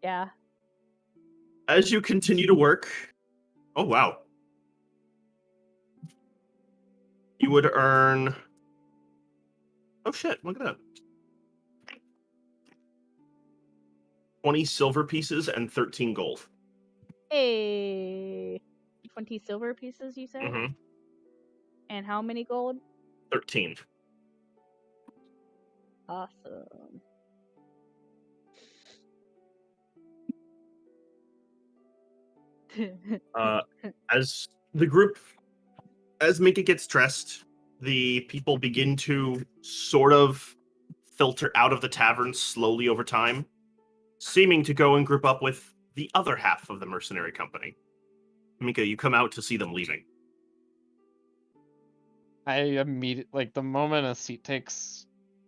Yeah. as you continue to work, oh wow, you would earn, oh shit, look at that, 20 silver pieces and 13 gold. Hey. 20 silver pieces, you said? Mm-hmm. And how many gold? 13. Awesome. As the group, as Minka gets dressed, the people begin to sort of filter out of the tavern slowly over time, seeming to go and group up with the other half of the mercenary company. Minka, you come out to see them leaving. I immediately, like, the moment a seat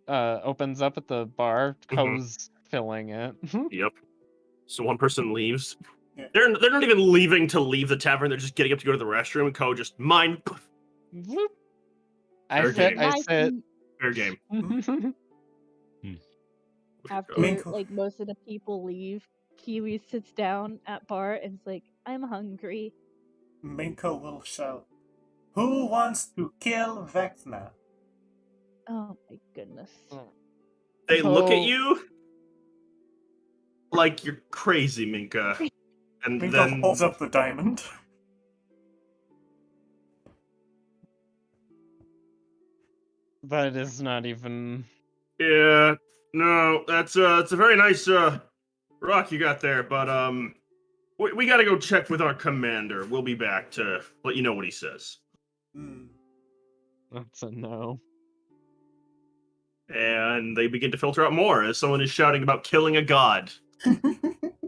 opens up at the bar, Ko's filling it. Yep. So one person leaves. Yeah. They're not even leaving to leave the tavern. They're just getting up to go to the restroom. And Ko just mine. Whoop. I Fair sit. game. I sit. Fair game. After Minka. like most of the people leave, Kiwi sits down at bar and is like, I'm hungry. Minka will shout, Who wants to kill Vecna? Oh my goodness. They look at Ko- you like you're crazy, Minka. And Minka then holds up the diamond. That is not even. Yeah, no, it's a very nice rock you got there, but we gotta go check with our commander. We'll be back to let you know what he says. Hmm. That's a no. And they begin to filter out more as someone is shouting about killing a god.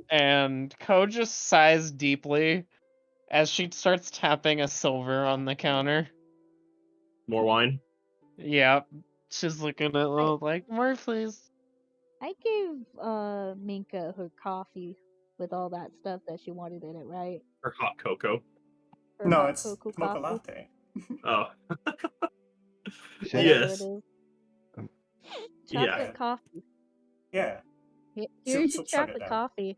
And Ko just sighs deeply as she starts tapping a silver on the counter. More wine. Yep. She's looking at Lilith like, more please. I gave Minka her coffee with all that stuff that she wanted in it, right? Or hot cocoa. Her No, hot it's cocoa mocha coffee, latte. Oh. Shen- whatever Yes. it is. Um, Yeah. Chocolate coffee. Yeah. Here's she'll your chug it chocolate down. coffee.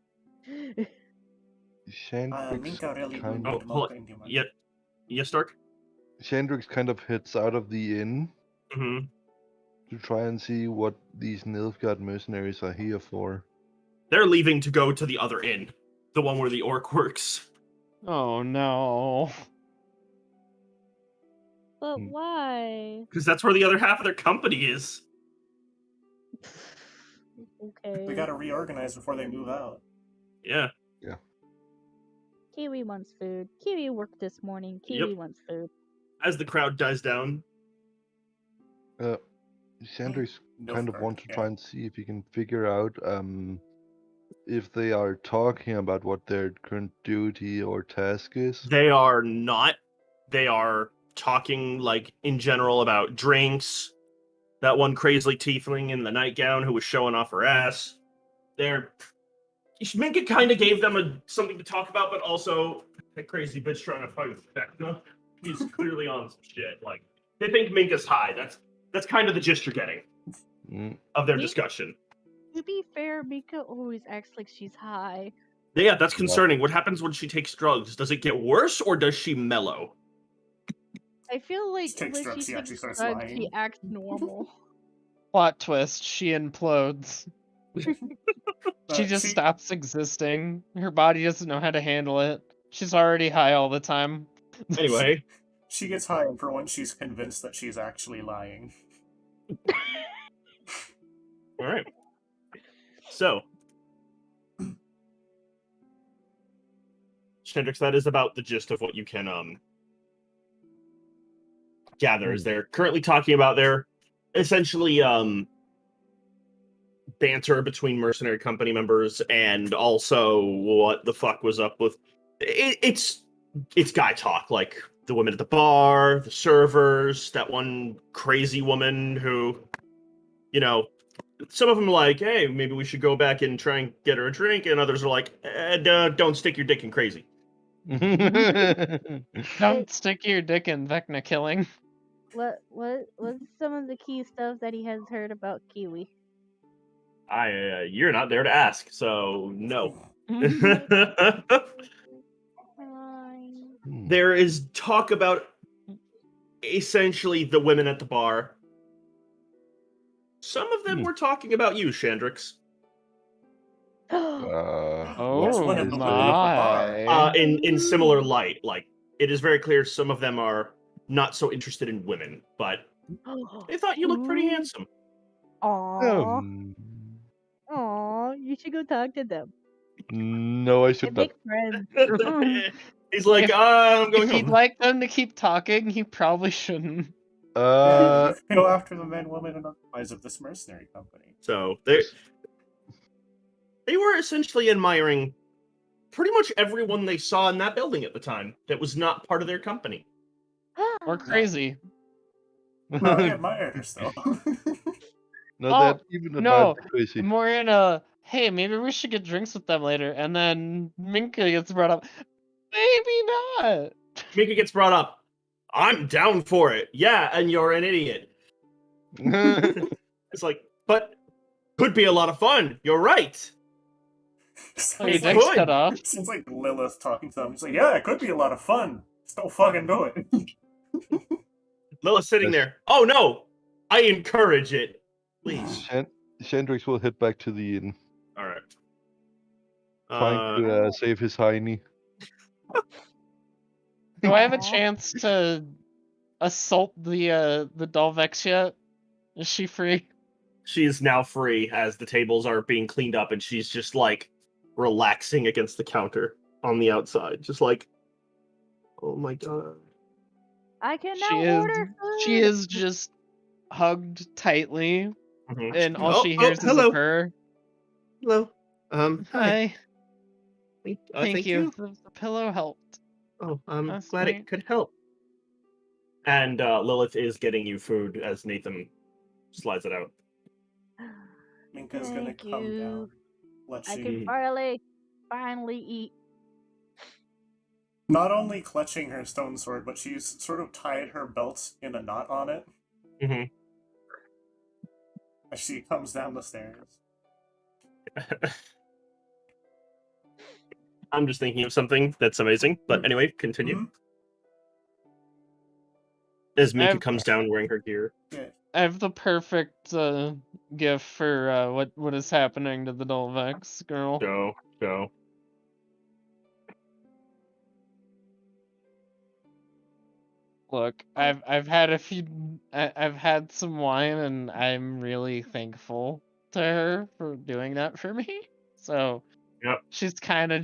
Shandrix Minka really do kind Oh, of need hold mocha on. in the morning. Yeah. Yes, Stark? Shandrix kind of heads out of the inn Mm-hmm. to try and see what these Nilfgaard mercenaries are here for. They're leaving to go to the other inn. The one where the orc works. Oh no. But Hmm. why? Because that's where the other half of their company is. Okay. They gotta reorganize before they move out. Yeah. Kiwi wants food. Kiwi worked this morning. Kiwi wants food. As the crowd dies down. Shandrix kind of Nilfgaard, want to yeah. try and see if he can figure out if they are talking about what their current duty or task is. They are not. They are talking, like, in general about drinks. That one crazily tiefling in the nightgown who was showing off her ass. Minka kind of gave them something to talk about, but also that crazy bitch trying to fight with Vecna. He's clearly on some shit. Like, they think Minka's high. That's kind of the gist you're getting Mm. of their Me- discussion. To be fair, Minka always acts like she's high. Yeah, that's concerning. What happens when she takes drugs? Does it get worse or does she mellow? I feel like She takes when drugs, she she actually takes starts drugs, she lying. acts normal. Plot twist, she implodes. She But just stops existing. Her body doesn't know how to handle it. She's already high all the time. Anyway, She gets high, and for once she's convinced that she's actually lying. all right. So, Shendrix, that is about the gist of what you can gather. Is they're currently talking about their essentially banter between mercenary company members and also what the fuck was up with it's guy talk, like the women at the bar, the servers, that one crazy woman who, you know, some of them are like, hey, maybe we should go back and try and get her a drink, and others are like, don't stick your dick in crazy. Don't stick your dick in Vecna killing. What's some of the key stuff that he has heard about Kiwi? You're not there to ask, so no. Hmm. There is talk about essentially the women at the bar. Some of them were talking about you, Shandrix. Which one of Oh the women at the bar? my. In similar light, like it is very clear some of them are not so interested in women, but they thought you looked pretty handsome. Aww. Um, Aww. You should go talk to them. no, I And should not. make friends. He's like, I'm going If he'd home. like them to keep talking, he probably shouldn't. Uh, Go after the men, women, and otherwise of this mercenary company. So they were essentially admiring pretty much everyone they saw in that building at the time that was not part of their company. Or crazy. No, they admired her still. no, Oh, that even no, about crazy. more in a, hey, maybe we should get drinks with them later. And then Minka gets brought up. Maybe not. Minka gets brought up. I'm down for it. Yeah, and you're an idiot. It's like, but could be a lot of fun. You're right. Oh, your Sounds dick's Good. cut off. Seems like Lilith talking to them. He's like, yeah, it could be a lot of fun. Just don't fucking do it. Lilith's sitting Yes. there. Oh no, I encourage it. Please. Shandrix will head back to the inn, All right. trying to save his hiney. Do I have a Aw. chance to assault the Dalvex yet? Is she free? She is now free as the tables are being cleaned up, and she's just like relaxing against the counter on the outside, just like, oh my god. I can She now is order she food. is just hugged tightly, Mhm. and all Oh, she oh, hears is a hello. purr. Hello. Hi. Hi. Thank Thank you. you. The pillow helped. Oh, I'm That's glad neat. it could help. And Lilith is getting you food as Nathan slides it out. Minka's gonna Thank come you. down. I Clutching, can finally eat. not only clutching her stone sword, but she's sort of tied her belt in a knot on it hmm as she comes down the stairs. I'm just thinking of something that's amazing. But anyway, continue. Mhm. As Minka I've- comes down wearing her gear. Yeah. I have the perfect gift for what is happening to the Dolvex girl. Go. Look, I've had a few. I've had some wine, and I'm really thankful to her for doing that for me. So Yep. she's kind of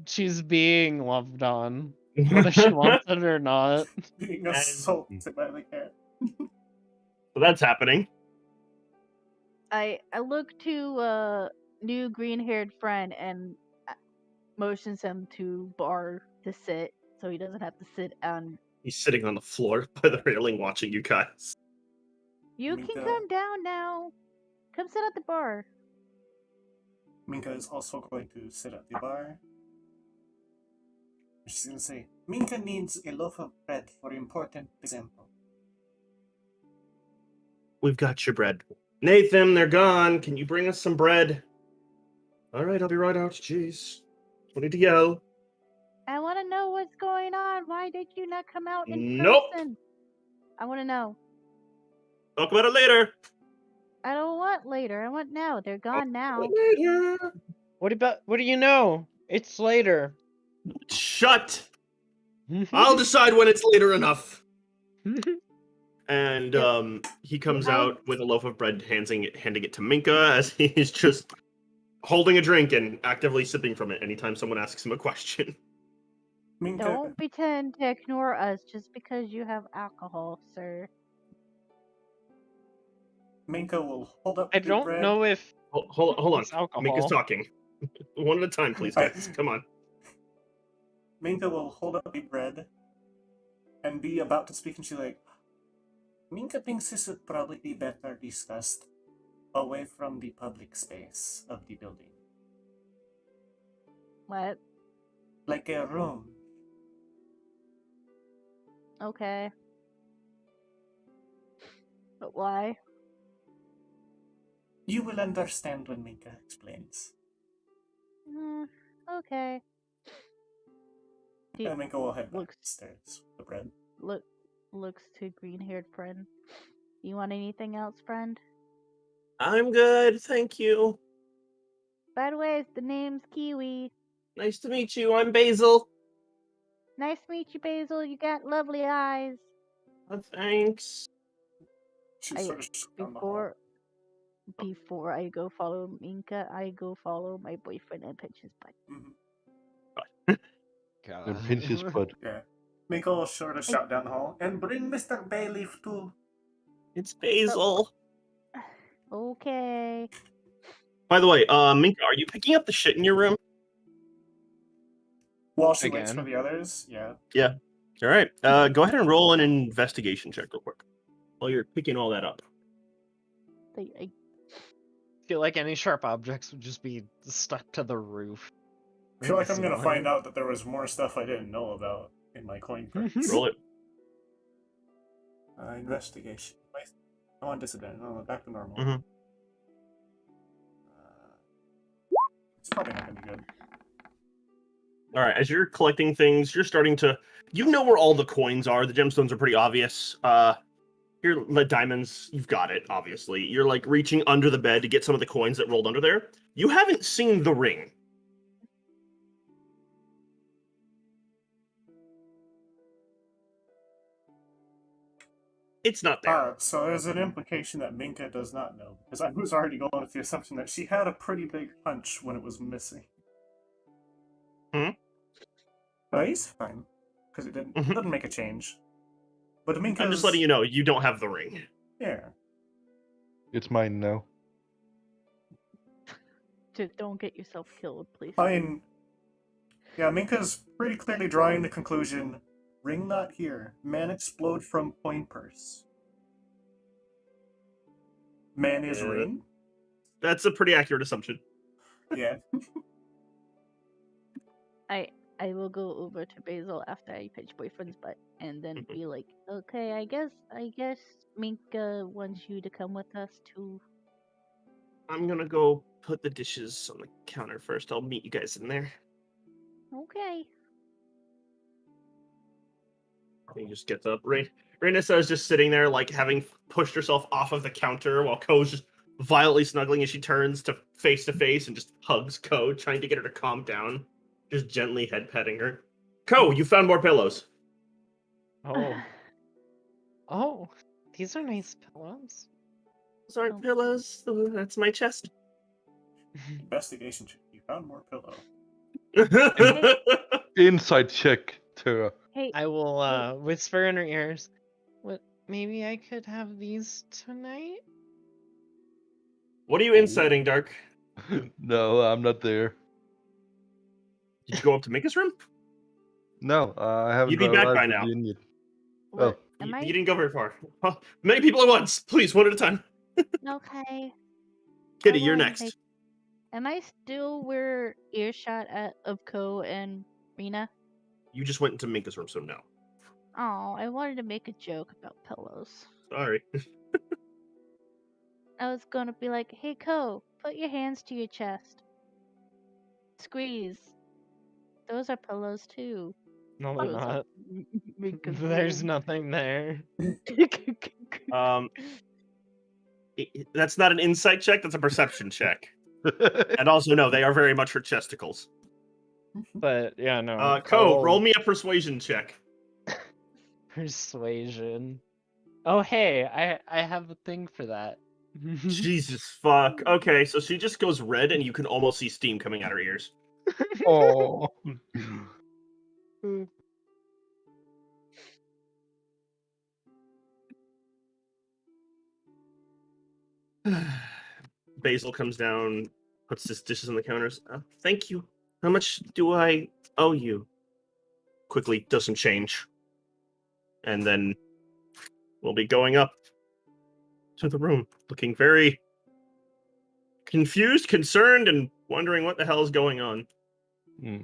she's being loved on, whether she wants it or not. Being assaulted by the cat. So that's happening. I look to new green-haired friend and motions him to bar to sit, so he doesn't have to sit on. He's sitting on the floor by the railing watching you guys. You Minka- can come down now. Come sit at the bar. Minka is also going to sit at the bar. She's gonna say, Minka needs a loaf of bread for important example. We've got your bread. Nathan, they're gone. Can you bring us some bread? All right, I'll be right out. Jeez. No need to yell. I want to know what's going on. Why did you not come out in Nope. person? I want to know. Talk about it later. I don't want later. I want now. They're gone now. Later. What do you know? It's later. Shut. I'll decide when it's later enough. And he comes out with a loaf of bread, handing it to Minka as he's just holding a drink and actively sipping from it anytime someone asks him a question. Minka, Don't pretend to ignore us just because you have alcohol, sir. Minka will hold up I the don't bread. know if Hold on. It's alcohol. Minka's talking. One at a time, please, guys. Come on. Minka will hold up the bread and be about to speak, and she's like, Minka thinks this would probably be better discussed away from the public space of the building. What? Like a room. Okay. But why? You will understand when Minka explains. Okay. And Minka will head back Looks upstairs with the bread. looks to green-haired friend. You want anything else, friend? I'm good, thank you. By the way, the name's Kiwi. Nice to meet you. I'm Basil. Nice to meet you, Basil. You got lovely eyes. Thanks. She I- sort of shook down the hall. Before I go follow Minka, I go follow my boyfriend and pinch his butt. Mhm. And pinch his butt. Yeah. Minka will sort of shout down the hall, and bring Mr. Bayleaf too. It's Basil. Okay. By the way, Minka, are you picking up the shit in your room? While she waits for Again? the others, yeah. All right. Go ahead and roll an investigation check real quick while you're picking all that up. I feel like any sharp objects would just be stuck to the roof. I feel like I'm gonna find out that there was more stuff I didn't know about in my coin purse. Roll it. Investigation. I'm on disadvantage. No, back to normal. Mhm. It's probably not gonna be good. All right. As you're collecting things, you're starting to. You know where all the coins are. The gemstones are pretty obvious. Here, the diamonds. You've got it. Obviously, you're like reaching under the bed to get some of the coins that rolled under there. You haven't seen the ring. It's not there. So there's an implication that Minka does not know, because I was already going with the assumption that she had a pretty big hunch when it was missing. But he's fine, because it didn't make a change. But Minka's... I'm just letting you know, you don't have the ring. Yeah. It's mine now. Just don't get yourself killed, please. I mean, yeah, Minka's pretty clearly drawing the conclusion, ring not here, man explode from coin purse. Man is ring? That's a pretty accurate assumption. Yeah. I will go over to Basil after I pitch boyfriend's butt and then be like, okay, I guess Minka wants you to come with us too. I'm gonna go put the dishes on the counter first. I'll meet you guys in there. Okay. He just gets up. Rainissa is just sitting there, like, having pushed herself off of the counter while Ko's just violently snuggling as she turns to face and just hugs Ko, trying to get her to calm down. Just gently head petting her. Ko, you found more pillows. Oh. Oh, these are nice pillows. Those aren't pillows. That's my chest. Investigation check. You found more pillow. Inside check, Tara. Hey, I will whisper in her ears. What? Maybe I could have these tonight. What are you inciting, Dark? No, I'm not there. Did you go up to Minka's room? No, I haven't You'd be back arrived by at now. the inn yet. what, You, am I you didn't go very far. Huh, many people at once. Please, one at a time. okay? Kitty, I you're wanted to next. make- Am I still where earshot of Ko and Rena? You just went into Minka's room, so no. Oh, I wanted to make a joke about pillows. Sorry. I was gonna be like, hey Ko, put your hands to your chest. Squeeze. Those are pillows too. No, they're Those are not. Minka's There's room. nothing there. That's not an insight check. That's a perception check. And also, no, they are very much her chesticles. But yeah, no. Ko, Cole- roll me a persuasion check. Persuasion. Oh hey, I have a thing for that. Jesus fuck. Okay, so she just goes red, and you can almost see steam coming out her ears. Oh. Basil comes down, puts his dishes on the counters. Thank you. How much do I owe you? Quickly does some change. And then we'll be going up to the room, looking very confused, concerned, and wondering what the hell is going on. Hmm.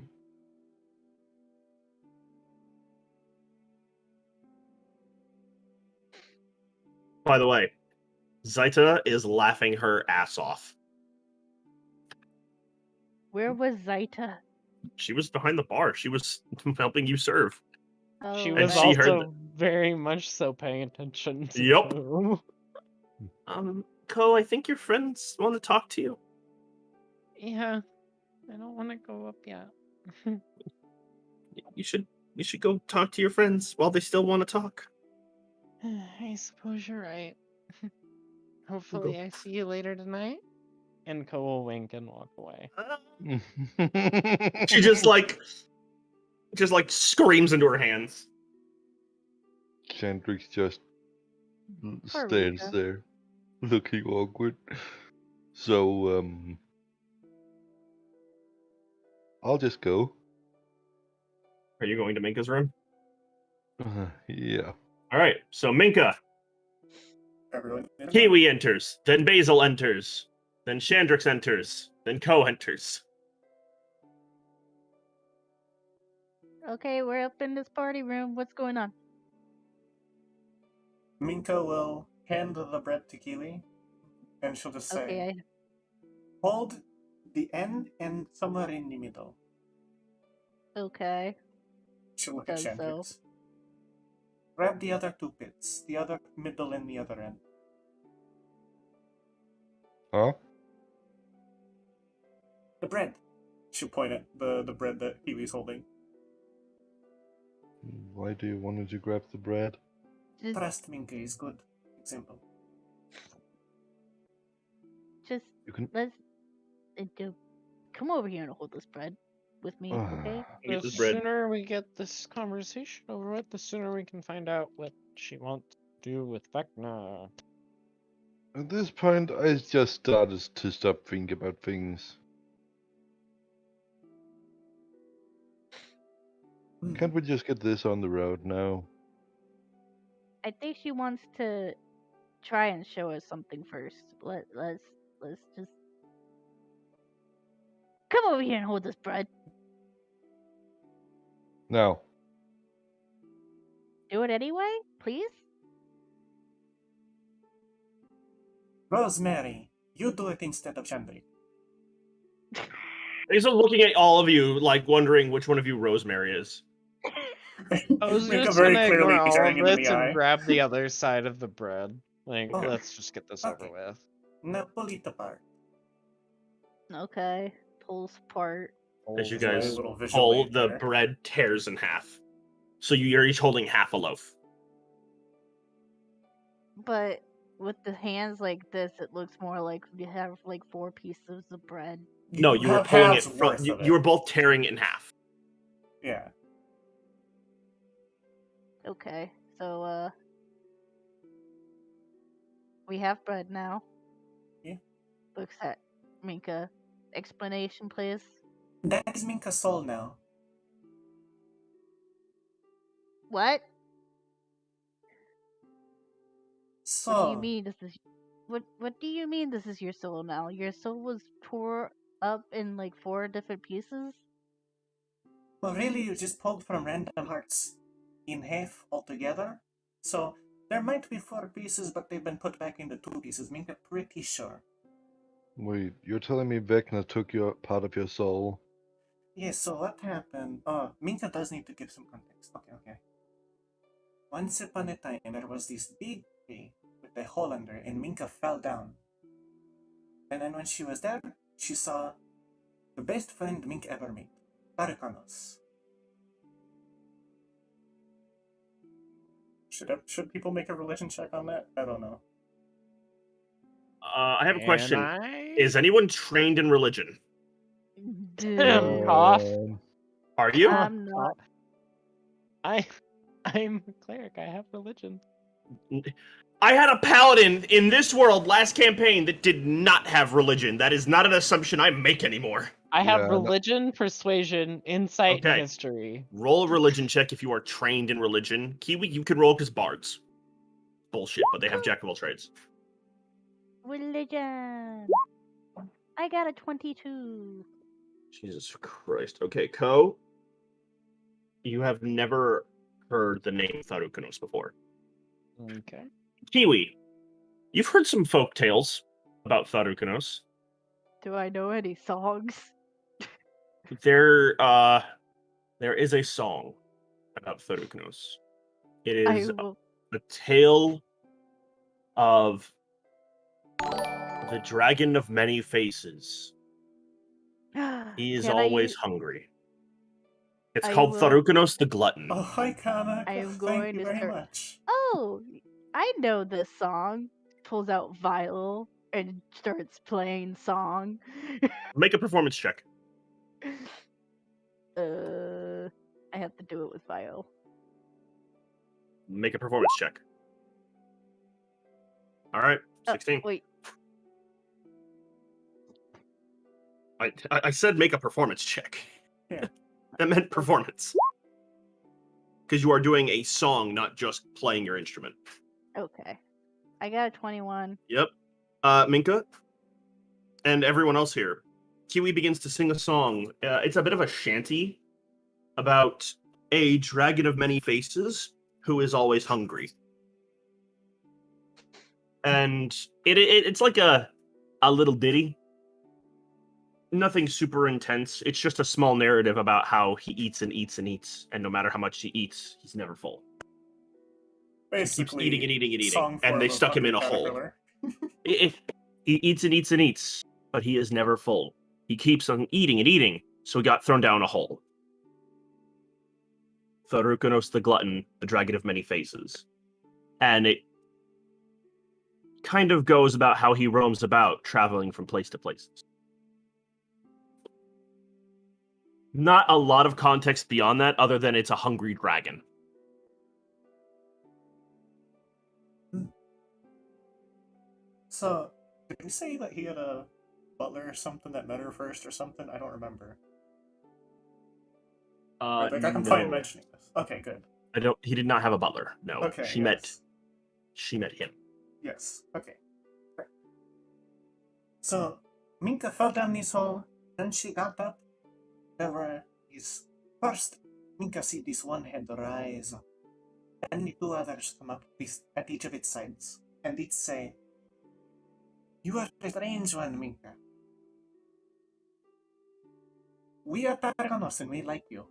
By the way, Zaita is laughing her ass off. Where was Zaita? She was behind the bar. She was helping you serve. Oh, She And was she heard also very much so paying attention to Yup. Ko. Ko, I think your friends want to talk to you. Yeah. I don't want to go up yet. You should go talk to your friends while they still want to talk. I suppose you're right. Hopefully I see you later tonight. And Ko will wink and walk away. She just like screams into her hands. Chandrix just Poor stares Rika. there, looking awkward. So, I'll just go. Are you going to Minka's room? Yeah. All right. So Minka, Everyone. Kiwi enters, then Basil enters, then Chandrix enters, then Ko enters. Okay, we're up in this party room. What's going on? Minka will hand the bread to Keely, and she'll just say, Okay, hold the end and somewhere in the middle. okay. She'll look at Does so. Chandrix. Grab the other two bits, the other middle and the other end. Huh? The bread. She'll point at the bread that Keely's holding. Why do you want to grab the bread? Just, Trust Minka is good example. just You can. let's come over here and hold this bread with me, okay? The Get this bread. sooner we get this conversation over with, the sooner we can find out what she wants to do with Vecna. At this point, I just started to stop thinking about things. Can't we just get this on the road now? I think she wants to try and show us something first. Let's just come over here and hold this bread. Now. Do it anyway, please. Rosemary, you do it instead of Chandri. He's looking at all of you, like wondering which one of you Rosemary is. I was Minka just very gonna clearly ignore all staring of him in this the and eye. grab the other side of the bread. Like, Oh, let's just get this over okay. with. Now pull it apart. Okay, pulls apart. As you There's a guys little visual pull, aid the there. bread tears in half. So you're each holding half a loaf. But with the hands like this, it looks more like you have like 4 pieces of bread. No, you were have pulling it halves from. worth of You were it. both tearing it in half. Yeah. Okay, so we have bread now. Yeah. Looks at Minka. Explanation, please. That is Minka's soul now. What? So, What do you mean this is what do you mean this is your soul now? Your soul was tore up in like 4 different pieces? well, really, you just pulled from random hearts in half altogether. So, there might be 4 pieces, but they've been put back into 2 pieces. Minka, pretty sure. Wait, you're telling me Vecna took your part of your soul? Yes, so what happened? Minka does need to give some context. Okay. Once upon a time, there was this big tree with a hole under it, and Minka fell down. And then when she was there, she saw the best friend Minka ever made, Tarukanos. Should people make a religion check on that? I don't know. I have a question. I... Is anyone trained in religion? Dude, Cough. Are you? I'm not. I'm a cleric. I have religion. I had a paladin in this world last campaign that did not have religion. That is not an assumption I make anymore. I have Yeah, no- religion, persuasion, insight, Okay. and history. Roll a religion check if you are trained in religion. Kiwi, you can roll because bards. Bullshit, but they have jack of all trades. Religion. I got a 22. Jesus Christ. Okay, Ko, you have never heard the name Tharukanos before. Okay. Kiwi, you've heard some folk tales about Tharukanos. Do I know any songs? There is a song about Tharukanos. It I is will. the tale of the dragon of many faces. He is Can I always use- hungry. It's I called will- Tharukanos the Glutton. Oh, hi, Kana. I am Thank going you to very start- much. Oh, I know this song. Pulls out viol and starts playing song. Make a performance check. I have to do it with viol. Make a performance check. All right, 16. Wait, I said make a performance check. Yeah. That meant performance. Because you are doing a song, not just playing your instrument. okay. I got a 21. Yep. Minka and everyone else here. Kiwi begins to sing a song. It's a bit of a shanty about a dragon of many faces who is always hungry. And it's like a little ditty. Nothing super intense. It's just a small narrative about how he eats and eats and eats, and no matter how much he eats, he's never full. Basically, He keeps eating and eating and eating, song and they form of stuck him in a Hungry hole. Caterpillar. He eats and eats and eats, but he is never full. He keeps on eating and eating, so he got thrown down a hole. Tharukanos the Glutton, the dragon of many faces. And it kind of goes about how he roams about, traveling from place to places. Not a lot of context beyond that, other than it's a hungry dragon. So, did you say that he had a butler or something that met her first or something? I don't remember. Right, like, I can find No. mentioning this. Okay, good. He did not have a butler. No. Okay, She yes. met him. Yes, okay. Right. So, Minka fell down this hole, then she got up. There were these. First, Minka see this one head rise up. Then the two others come up at each of its sides, and it say, "You are a strange one, Minka. We are Targanos and we like you.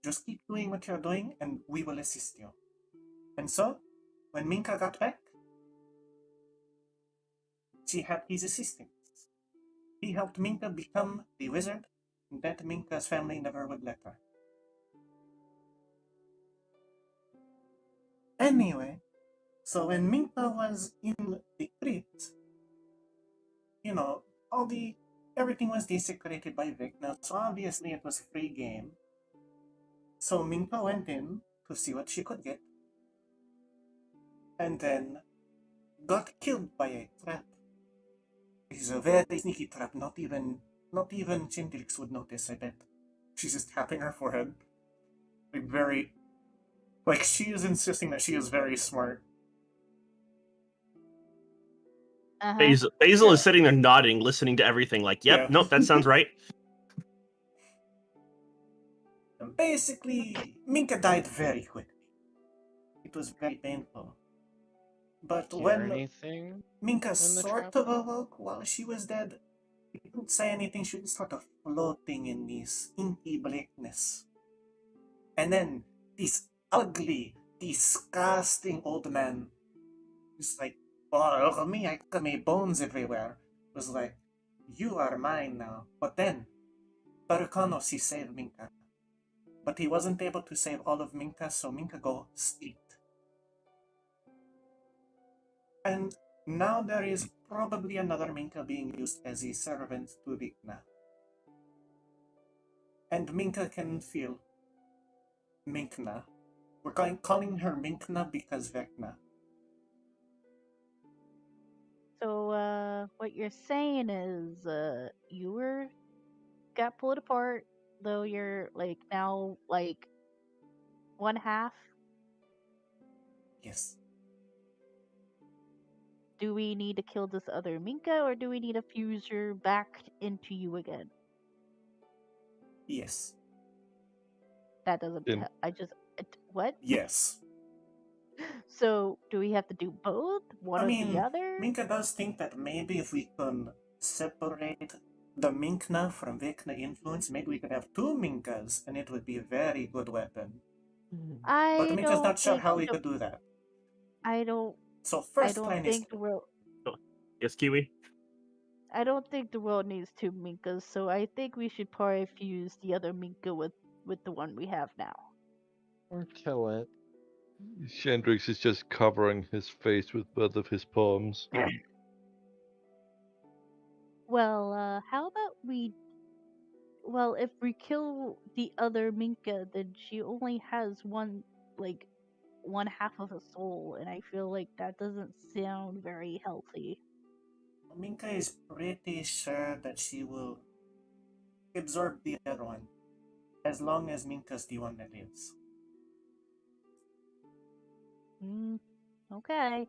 Just keep doing what you're doing and we will assist you." And so, when Minka got back, she had his assistance. He helped Minka become the wizard that Minka's family never would let her. Anyway, so when Minka was in the crypt, you know, everything was desecrated by Vecna, so obviously it was free game. So Minka went in to see what she could get, and then got killed by a trap. It's a very sneaky trap. Not even Chintrix would notice, I bet. She's just tapping her forehead. Like she is insisting that she is very smart. Uh-huh. Basil Yeah. is sitting there nodding, listening to everything like, yep, Yeah. nope, that sounds right. And basically, Minka died very quickly. It was very painful. But Hear when anything? Minka when the sort trap- of awoke while she was dead, she didn't say anything. She was sort of floating in this inky blackness. And then this ugly, disgusting old man was like, "Oh, look at me, I got my bones everywhere." Was like, "You are mine now." But then, Tarkanos, he saved Minka. But he wasn't able to save all of Minka, so Minka go split. And now there is probably another Minka being used as a servant to Vecna. And Minka can feel Minkna. We're calling her Minkna because Vecna. So, what you're saying is, you got pulled apart, though you're like now like one half. Yes. Do we need to kill this other Minka, or do we need to fuse her back into you again? Yes. That doesn't. In- What? Yes. So, do we have to do both? One I or the mean, other? Minka does think that maybe if we can separate the Minkna from Vecna influence, maybe we could have two Minkas and it would be a very good weapon. But I Minka's don't not sure think how we could do that. I don't. So I first don't plan is think the world. Yes, Kiwi? I don't think the world needs two Minkas. So I think we should probably fuse the other Minka with the one we have now. Or kill it. Chandrix is just covering his face with both of his palms. Well, how about we? Well, if we kill the other Minka, then she only has one half of a soul, and I feel like that doesn't sound very healthy. Minka is pretty sure that she will absorb the other one, as long as Minka's the one that lives. Okay.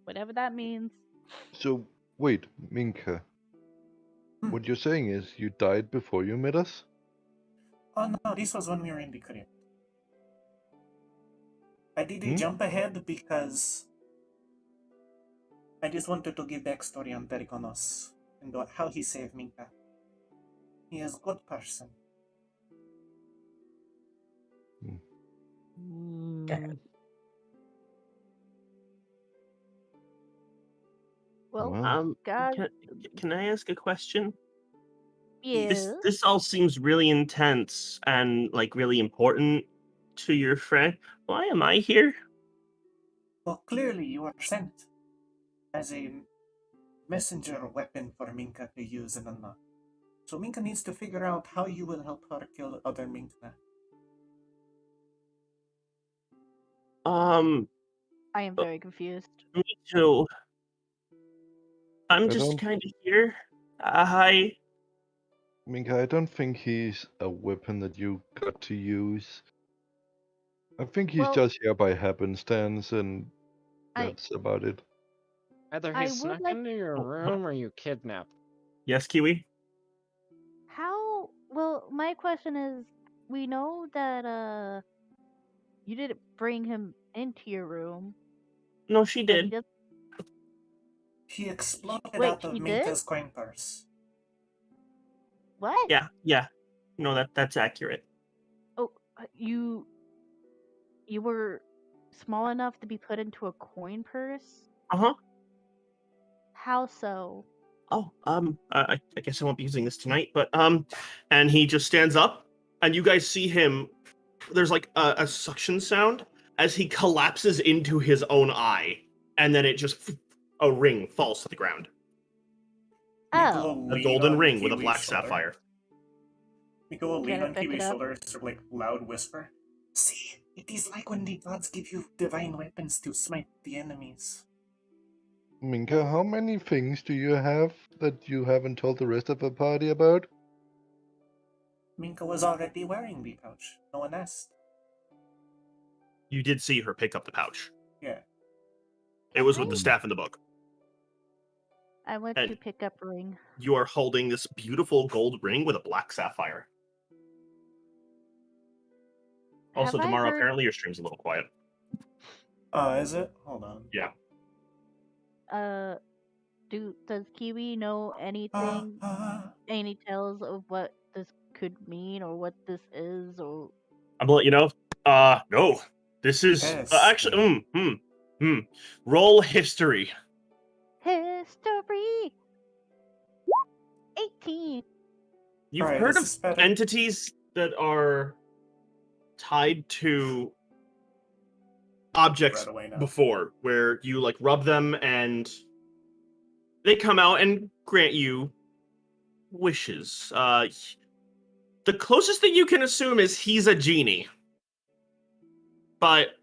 Whatever that means. So, wait, Minka. What you're saying is you died before you met us? Oh no, this was when we were in the crypt. I did a jump ahead because I just wanted to give backstory on Perikonos and how he saved Minka. He is a good person. Well, Well, God, Can I ask a question? yeah. This all seems really intense and like really important to your friend. Why am I here? Well, clearly you are sent as a messenger weapon for Minka to use and unlock. So Minka needs to figure out how you will help her kill other Minka. I am very confused. Me too. I'm I just don't- kind of here. Hi. Minka, I don't think he's a weapon that you got to use. I think he's Well- just here by happenstance, and I- that's about it. Either I he would snuck like- into your Oh, room or you kidnapped. Yes, Kiwi? How? Well, my question is, we know that you didn't bring him into your room. No, she But he did. does. He exploded Wait, out of he did? Minka's coin purse. What? Yeah. No, that's accurate. Oh, you were small enough to be put into a coin purse? Uh-huh. How so? Oh, I guess I won't be using this tonight, but, and he just stands up, and you guys see him, there's like a suction sound as he collapses into his own eye, and then it just, a ring falls to the ground. Minka Oh, will A lean golden on ring with a Kiwi's black shoulder. sapphire. Minka will lean Can I on pick it Kiwi's up? shoulder, sort of like loud whisper. See, it is like when the gods give you divine weapons to smite the enemies. Minka, how many things do you have that you haven't told the rest of the party about? Minka was already wearing the pouch. No one asked. You did see her pick up the pouch. Yeah. It was with the Right. staff in the book. I went And- to pick up a ring. You are holding this beautiful gold ring with a black sapphire. Also, Have I tomorrow, heard- apparently, your stream's a little quiet. Is it? Hold on. Yeah. Does Kiwi know anything? Any tales of what this could mean or what this is or? I'm gonna let you know. No. This is Yes. actually. Roll history. History. 18. You've Alright, heard this of is better. entities that are tied to objects Right away now. before, where you like rub them and they come out and grant you wishes. The closest thing you can assume is he's a genie, but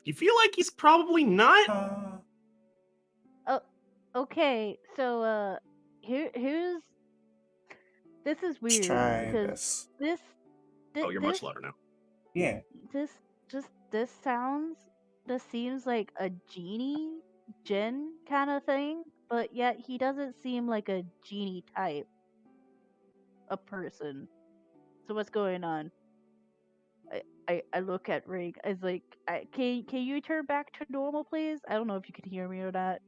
you feel like he's probably not. Okay, so here's this is Let's weird try because this. Oh, you're much louder now. Yeah. this seems like a genie djinn kind of thing, but yet he doesn't seem like a genie type a person. So what's going on? I look at Ring. I was like, can you turn back to normal, please? I don't know if you can hear me or not.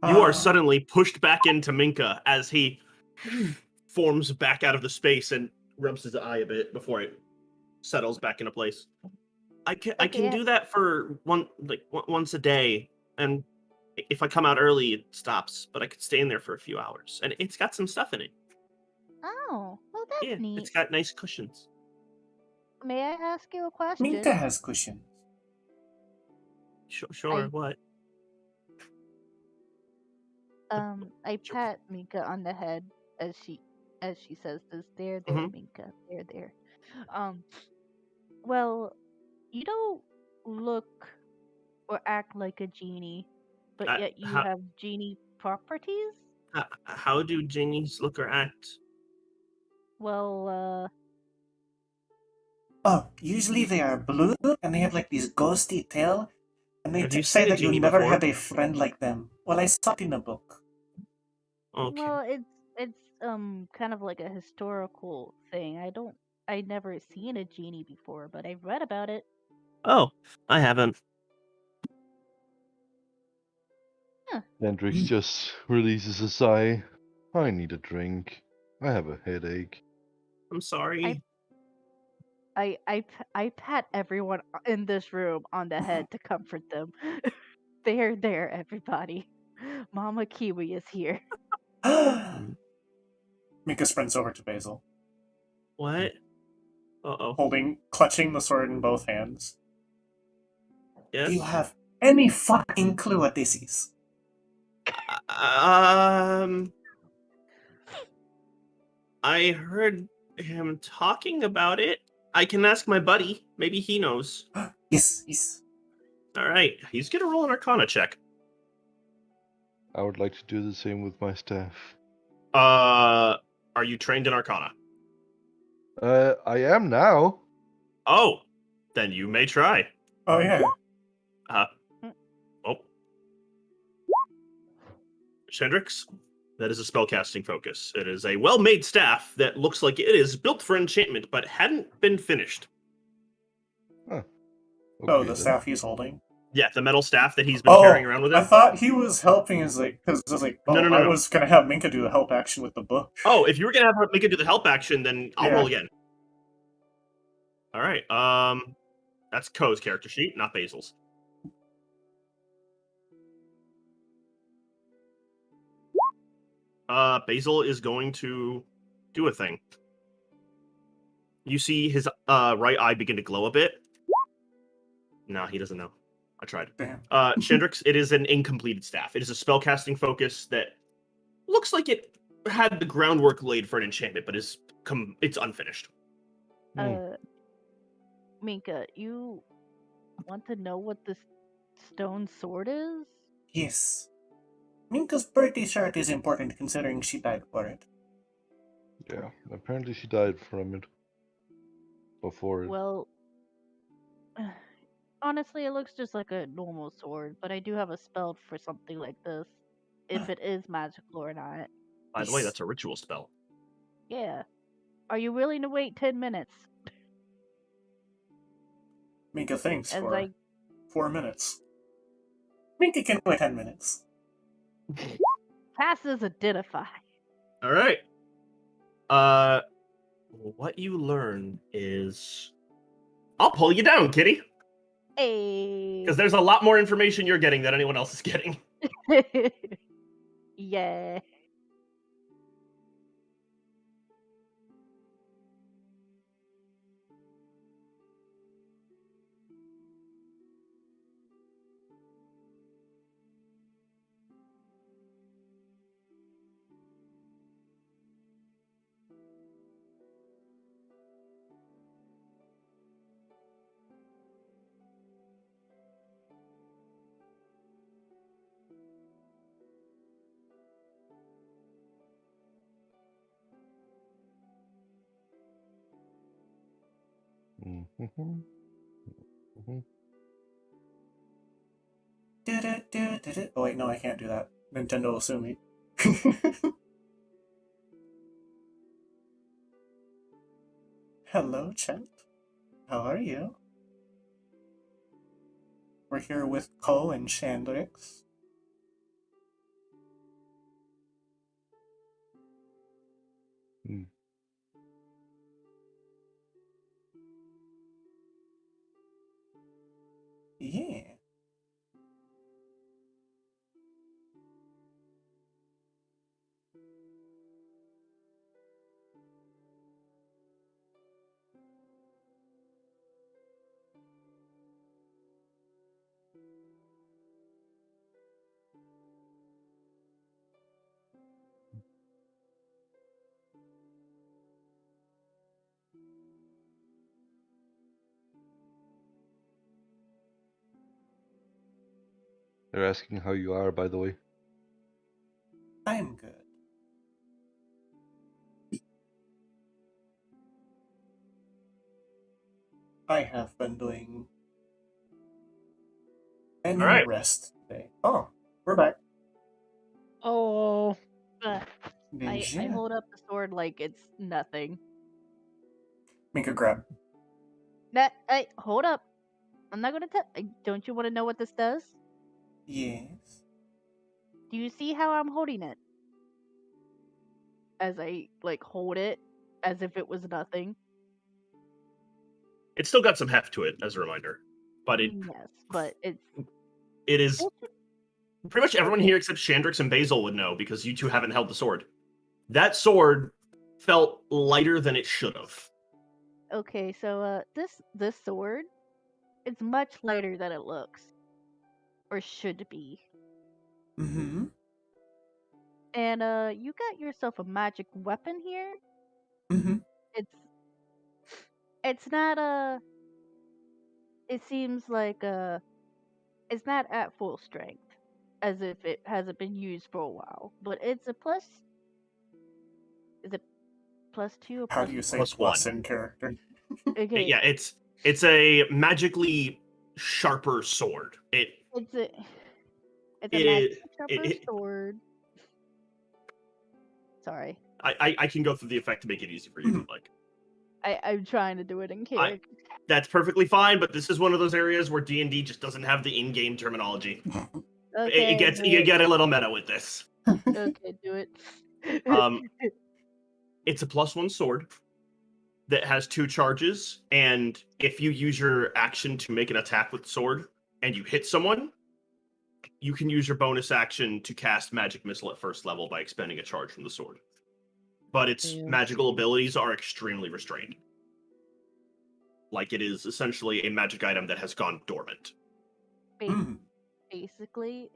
You are suddenly pushed back into Minka as he forms back out of the space and rubs his eye a bit before it settles back into place. I can Okay. do that for once a day, and if I come out early, it stops. But I could stay in there for a few hours, and it's got some stuff in it. Oh, well, that's Yeah, neat. it's got nice cushions. May I ask you a question? Minka has cushions. Sure. What? I pat Minka on the head as she says this. There, Minka. There. Well, you don't look or act like a genie, but yet you have genie properties? How do genies look or act? Well, Usually they are blue and they have like this ghosty tail, and they Have you say seen a that you genie never before? had a friend like them. Well, I saw it in a book. Okay. well, it's kind of like a historical thing. I never seen a genie before, but I've read about it. Oh, I haven't. Hendrix just releases a sigh. I need a drink. I have a headache. I'm sorry. I pat everyone in this room on the head to comfort them. There, everybody. Mama Kiwi is here. Minka sprints over to Basil. What? Uh-oh. Clutching the sword in both hands. Yes? Do you have any fucking clue what this is? I heard him talking about it. I can ask my buddy. Maybe he knows. Yes. All right, he's gonna roll an Arcana check. I would like to do the same with my staff. Are you trained in Arcana? I am now. Oh, then you may try. Oh, yeah. Oh. Shendrix, that is a spellcasting focus. It is a well-made staff that looks like it is built for enchantment, but hadn't been finished. Huh. Oh, Okay, the then. staff he's holding? Yeah, the metal staff that he's been carrying around with him. I thought he was helping because I was like, No. I was going to have Minka do the help action with the book. Oh, if you were going to have Minka do the help action, then I'll Yeah. roll again. All right, that's Ko's character sheet, not Basil's. Basil is going to do a thing. You see his right eye begin to glow a bit. No, he doesn't know. I tried. Damn. Shendrix, it is an incompleted staff. It is a spellcasting focus that looks like it had the groundwork laid for an enchantment, but it's unfinished. Minka, you want to know what this stone sword is? Yes. Minka's pretty sure it is important considering she died for it. Yeah, apparently she died from it. Before it. Well, honestly, it looks just like a normal sword, but I do have a spell for something like this, if it is magical or not. By the way, that's a ritual spell. Yeah. Are you willing to wait 10 minutes? Minka thinks As for I 4 minutes. Minka can wait 10 minutes. pass as identify. All right. What you learn is, I'll pull you down, kitty. Hey. Because there's a lot more information you're getting than anyone else is getting. Yeah. Mm-hmm. Mm-hmm. Oh wait, no, I can't do that. Nintendo will sue me. Hello, chat. How are you? We're here with Ko and Shandrix. Hmm. Yeah. They're asking how you are, by the way. I'm good. I have been doing any All right. rest today. Oh, we're back. Oh, I Ninja. hold up the sword like it's nothing. Minka grab. Hold up. I'm not gonna tell. Don't you want to know what this does? Yes. Do you see how I'm holding it? As I hold it as if it was nothing. It's still got some heft to it, as a reminder. But Yes, but it is pretty much everyone here except Shandrix and Basil would know, because you two haven't held the sword. That sword felt lighter than it should have. Okay, so this sword, it's much lighter than it looks, or should be. Mm-hmm. And you got yourself a magic weapon here. Mm-hmm. It's it's not it seems like it's not at full strength, as if it hasn't been used for a while. But it's a plus. Is it +2 or How do you say Plus plus one. in character? Okay, Yeah, it's a magically sharper sword. it's a It magic it, sharper it sword. Sorry, I can go through the effect to make it easy for you if you'd like. I'm trying to do it in I- character. That's perfectly fine, but this is one of those areas where D&D just doesn't have the in-game terminology. Okay, You get a little meta with this. okay, do it. Um, it's a +1 sword that has 2 charges, and if you use your action to make an attack with the sword and you hit someone, you can use your bonus action to cast Magic Missile at first level by expending a charge from the sword. But its magical Fancy. abilities are extremely restrained. Like it is essentially a magic item that has gone dormant. Mm. Basically,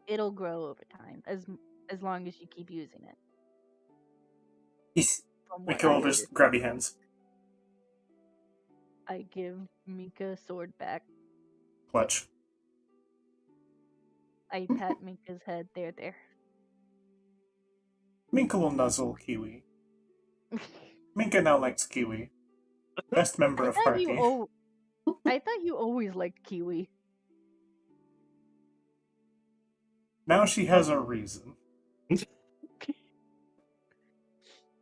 it'll grow over time as long as you keep using it. Yes. From what Minka I will just grab your hands. I give Minka sword back. Clutch. I pat Minka's head. There. Minka will nuzzle Kiwi. Minka now likes Kiwi. Best member of party. I thought you always liked Kiwi. Now she has a reason.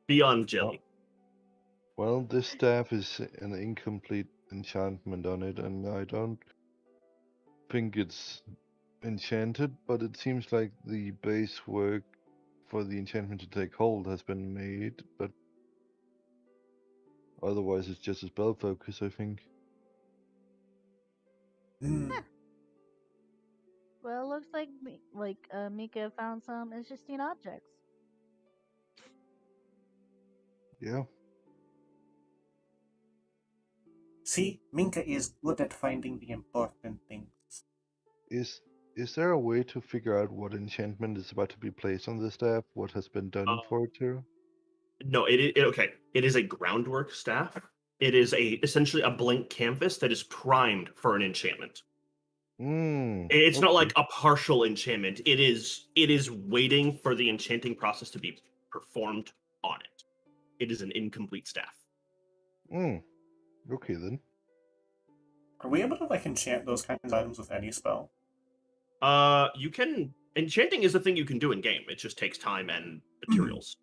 Beyond jelly. Well, this staff is an incomplete enchantment on it, and I don't think it's enchanted, but it seems like the base work for the enchantment to take hold has been made, but otherwise it's just a spell focus, I think. Mm. Well, looks like Mika found some interesting objects. Yeah. See, Minka is good at finding the important things. Is there a way to figure out what enchantment is about to be placed on the staff? What has been done for it to? No, okay. It is a groundwork staff. It is essentially a blank canvas that is primed for an enchantment. It's not like a partial enchantment. It is waiting for the enchanting process to be performed on it. It is an incomplete staff. Okay then. Are we able to enchant those kinds of items with any spell? You can enchanting is a thing you can do in game. It just takes time and materials.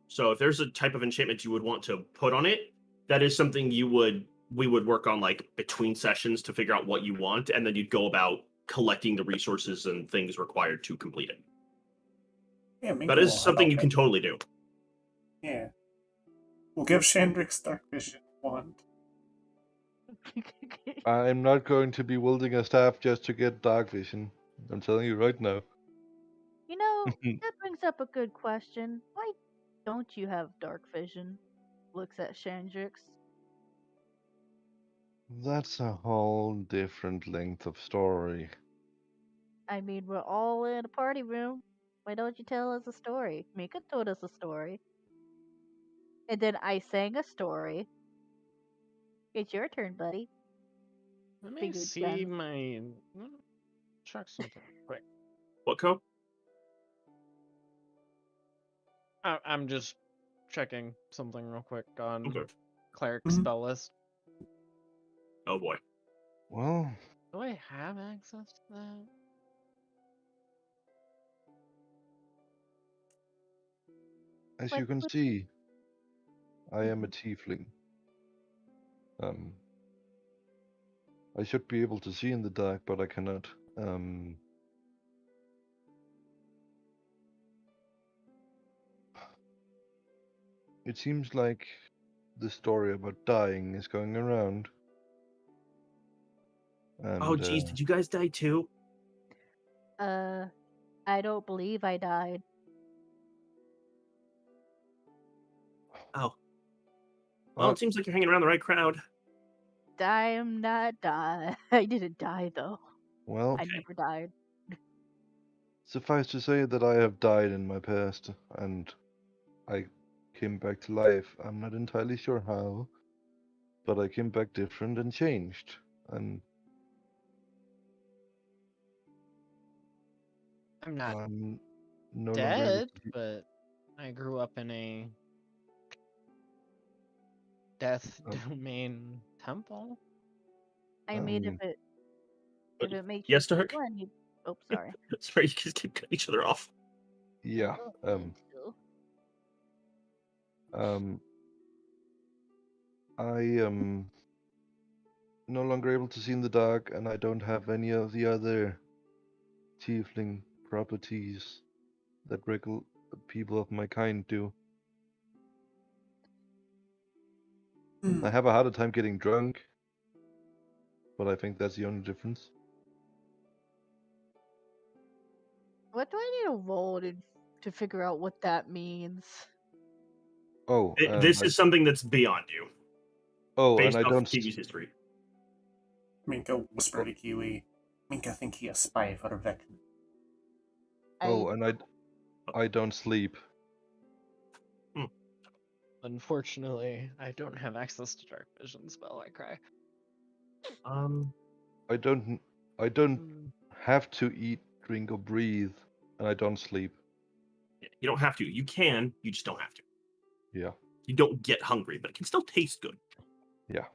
So if there's a type of enchantment you would want to put on it, that is something we would work on between sessions to figure out what you want, and then you'd go about collecting the resources and things required to complete it. Yeah, Minka that is will something help you can totally do. Yeah. We'll give Shandrix Dark Vision wand. I'm not going to be wielding a staff just to get dark vision. I'm telling you right now. You know, that brings up a good question. Why don't you have dark vision? Looks at Shandrix. That's a whole different length of story. I mean, we're all in a party room. Why don't you tell us a story? Mika told us a story. And then I sang a story. It's your turn, buddy. Let me Figured see then. my. Check something quick. What, Co? I'm just checking something real quick on Okay. cleric Mhm. spell list. Oh boy. Well, Do I have access to that? as What you can would- see, I am a tiefling. I should be able to see in the dark, but I cannot. It seems like the story about dying is going around. And, Oh geez, did you guys die too? I don't believe I died. Oh. Well, it seems like you're hanging around the right crowd. I'm not die. I didn't die though. Well, I never died. suffice to say that I have died in my past, and I came back to life. I'm not entirely sure how, but I came back different and changed. And I'm not I'm no longer able dead, to. but I grew up in a death Oh. domain temple. I mean, if Um, it makes Yes, you Dirk? feel any. Oh, sorry. Sorry, you guys keep cutting each other off. Yeah. Oh, still. I am no longer able to see in the dark, and I don't have any of the other tiefling properties that regular people of my kind do. I have a harder time getting drunk, but I think that's the only difference. What do I need to roll to figure out what that means? Oh, This is something that's beyond you, based and I off don't. TV's history. Minka whispered to Kiwi. Minka think he a spy for Vecna. And I don't sleep. Unfortunately, I don't have access to dark vision spell. I cry. I don't have to eat, drink, or breathe, and I don't sleep. You don't have to. You can. You just don't have to. Yeah. You don't get hungry, but it can still taste good. Yeah.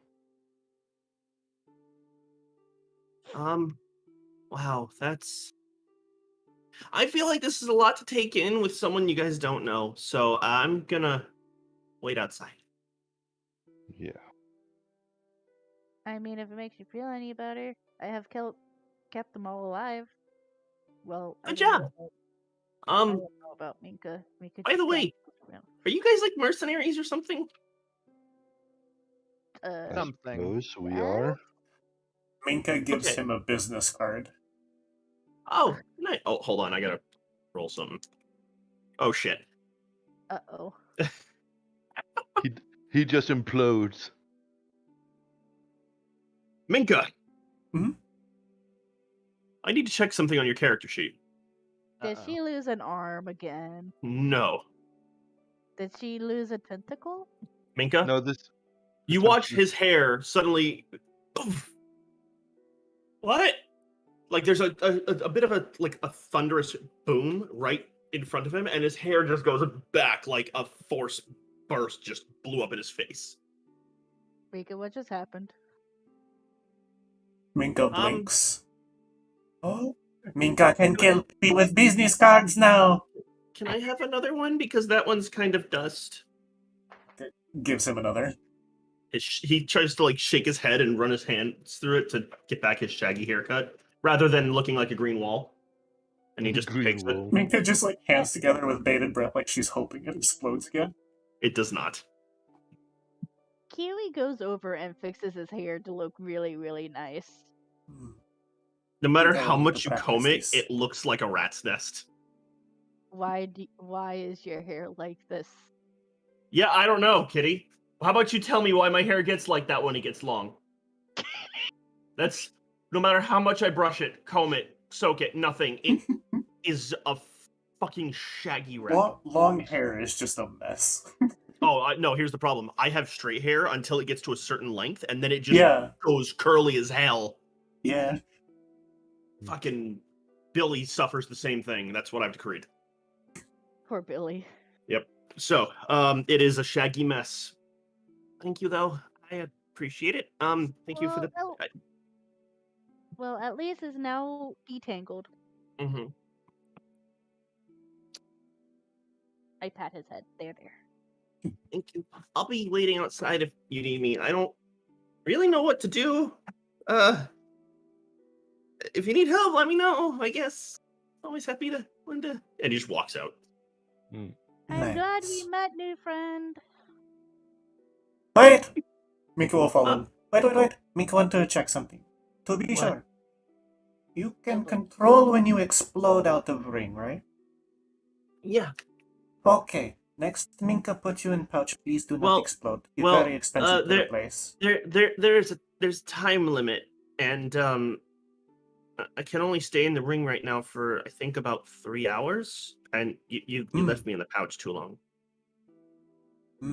Wow, that's. I feel like this is a lot to take in with someone you guys don't know, so I'm gonna wait outside. Yeah. I mean, if it makes you feel any better, I have kept them all alive. Well, Good I don't job. know- I Um, don't know about Minka. Minka by the just way, got- are you guys like mercenaries or something? I Something. suppose we yeah? are. Minka gives Okay. him a business card. Oh, nice. Oh, hold on, I gotta roll something. Oh shit. Uh-oh. He just implodes. Minka. Mhm. I need to check something on your character sheet. Did she lose an arm again? No. Did she lose a tentacle? Minka? No, this. You time watch she- his hair suddenly. Poof. What? Like there's a bit of a thunderous boom right in front of him, and his hair just goes back like a force burst just blew up in his face. Minka, what just happened? Minka blinks. Oh, Minka can kill people with business cards now. Can I have another one? Because that one's kind of dust. Gives him another. He tries to like shake his head and run his hands through it to get back his shaggy haircut, rather than looking like a green wall. And he just Green takes wall. Minka just like hands together with bated breath, like she's hoping it explodes again. it. It does not. Kiwi goes over and fixes his hair to look really, really nice. No matter Okay, how we need much to you comb it, practice this. it looks like a rat's nest. Why is your hair like this? Yeah, I don't know, Kitty. How about you tell me why my hair gets like that when it gets long? That's no matter how much I brush it, comb it, soak it, nothing. It is a fucking shaggy rat. Long hair is just a mess. No, here's the problem. I have straight hair until it gets to a certain length, and then it just Yeah, goes curly as hell. yeah. Fucking Billy suffers the same thing. That's what I've decreed. Poor Billy. Yep. So, it is a shaggy mess. Thank you, though. I appreciate it. Thank you for the. Well, at least it's now detangled. Mm-hmm. I pat his head. There. Thank you. I'll be waiting outside if you need me. I don't really know what to do. If you need help, let me know. I guess. Always happy to lend a. And he just walks out. I'm glad we met, new friend. Wait! Minka will fall in. Wait. Minka want to check something. To be sure. You can control when you explode out of ring, right? Yeah. Okay. Next Minka put you in pouch, please do not Well- explode. It's well, very expensive to there- replace. There's time limit, and I can only stay in the ring right now for I think about 3 hours, and you left me in the pouch too long.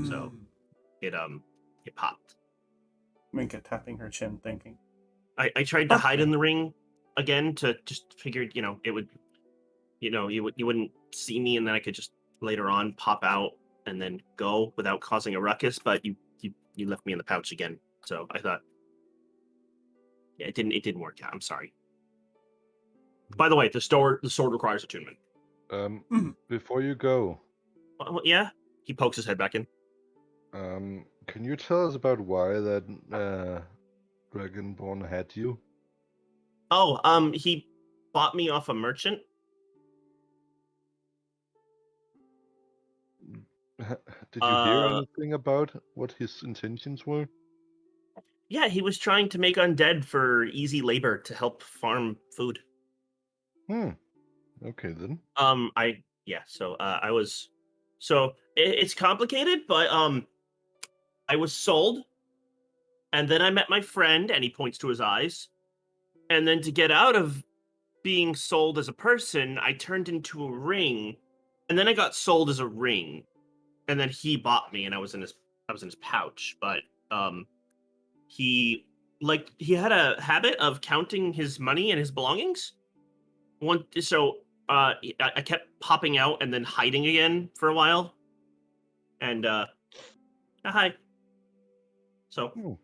So- It popped. Minka tapping her chin, thinking. I tried to hide Okay. in the ring again to just figured it would you wouldn't see me, and then I could just later on pop out and then go without causing a ruckus. But you left me in the pouch again, so I thought, yeah, it didn't work out. I'm sorry. By the way, the sword requires attunement. Before you go, Well, yeah, he pokes his head back in. can you tell us about why that Dragonborn had you? Oh, he bought me off a merchant. Did you hear anything about what his intentions were? Yeah, he was trying to make undead for easy labor to help farm food. Okay then. It's complicated, but I was sold, and then I met my friend, and he points to his eyes, and then to get out of being sold as a person, I turned into a ring, and then I got sold as a ring, and then he bought me, and I was in his pouch, but he had a habit of counting his money and his belongings. I kept popping out and then hiding again for a while. And hi. So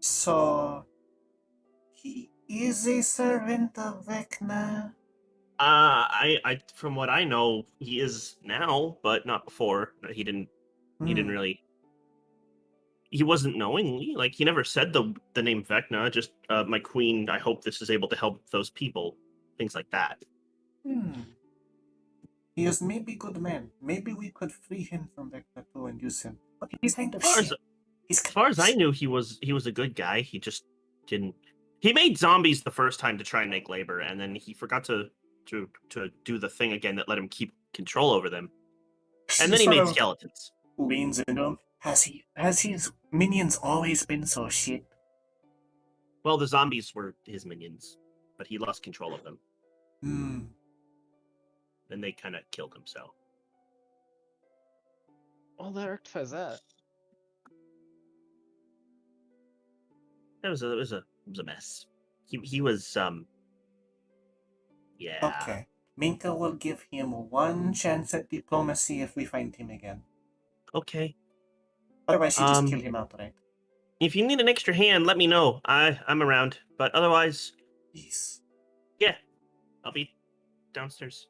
So he is a servant of Vecna. I from what I know, he is now, but not before. He didn't really. He wasn't knowingly, like he never said the name Vecna. Just my queen. I hope this is able to help those people. Things like that. He is maybe good man. Maybe we could free him from Vecna too and use him. But he's kind of shit. As far as I knew, he was a good guy. He just didn't. He made zombies the first time to try and make labor, and then he forgot to do the thing again that let him keep control over them. And then he made skeletons. Leans into him. Has his minions always been so shit? Well, the zombies were his minions, but he lost control of them. Then they kind of killed him. So. Well, that worked for that. It was a mess. He was yeah. Okay. Minka will give him one chance at diplomacy if we find him again. Okay. Otherwise, she just kill him outright. If you need an extra hand, let me know. I'm around. But otherwise, Yes. yeah, I'll be downstairs.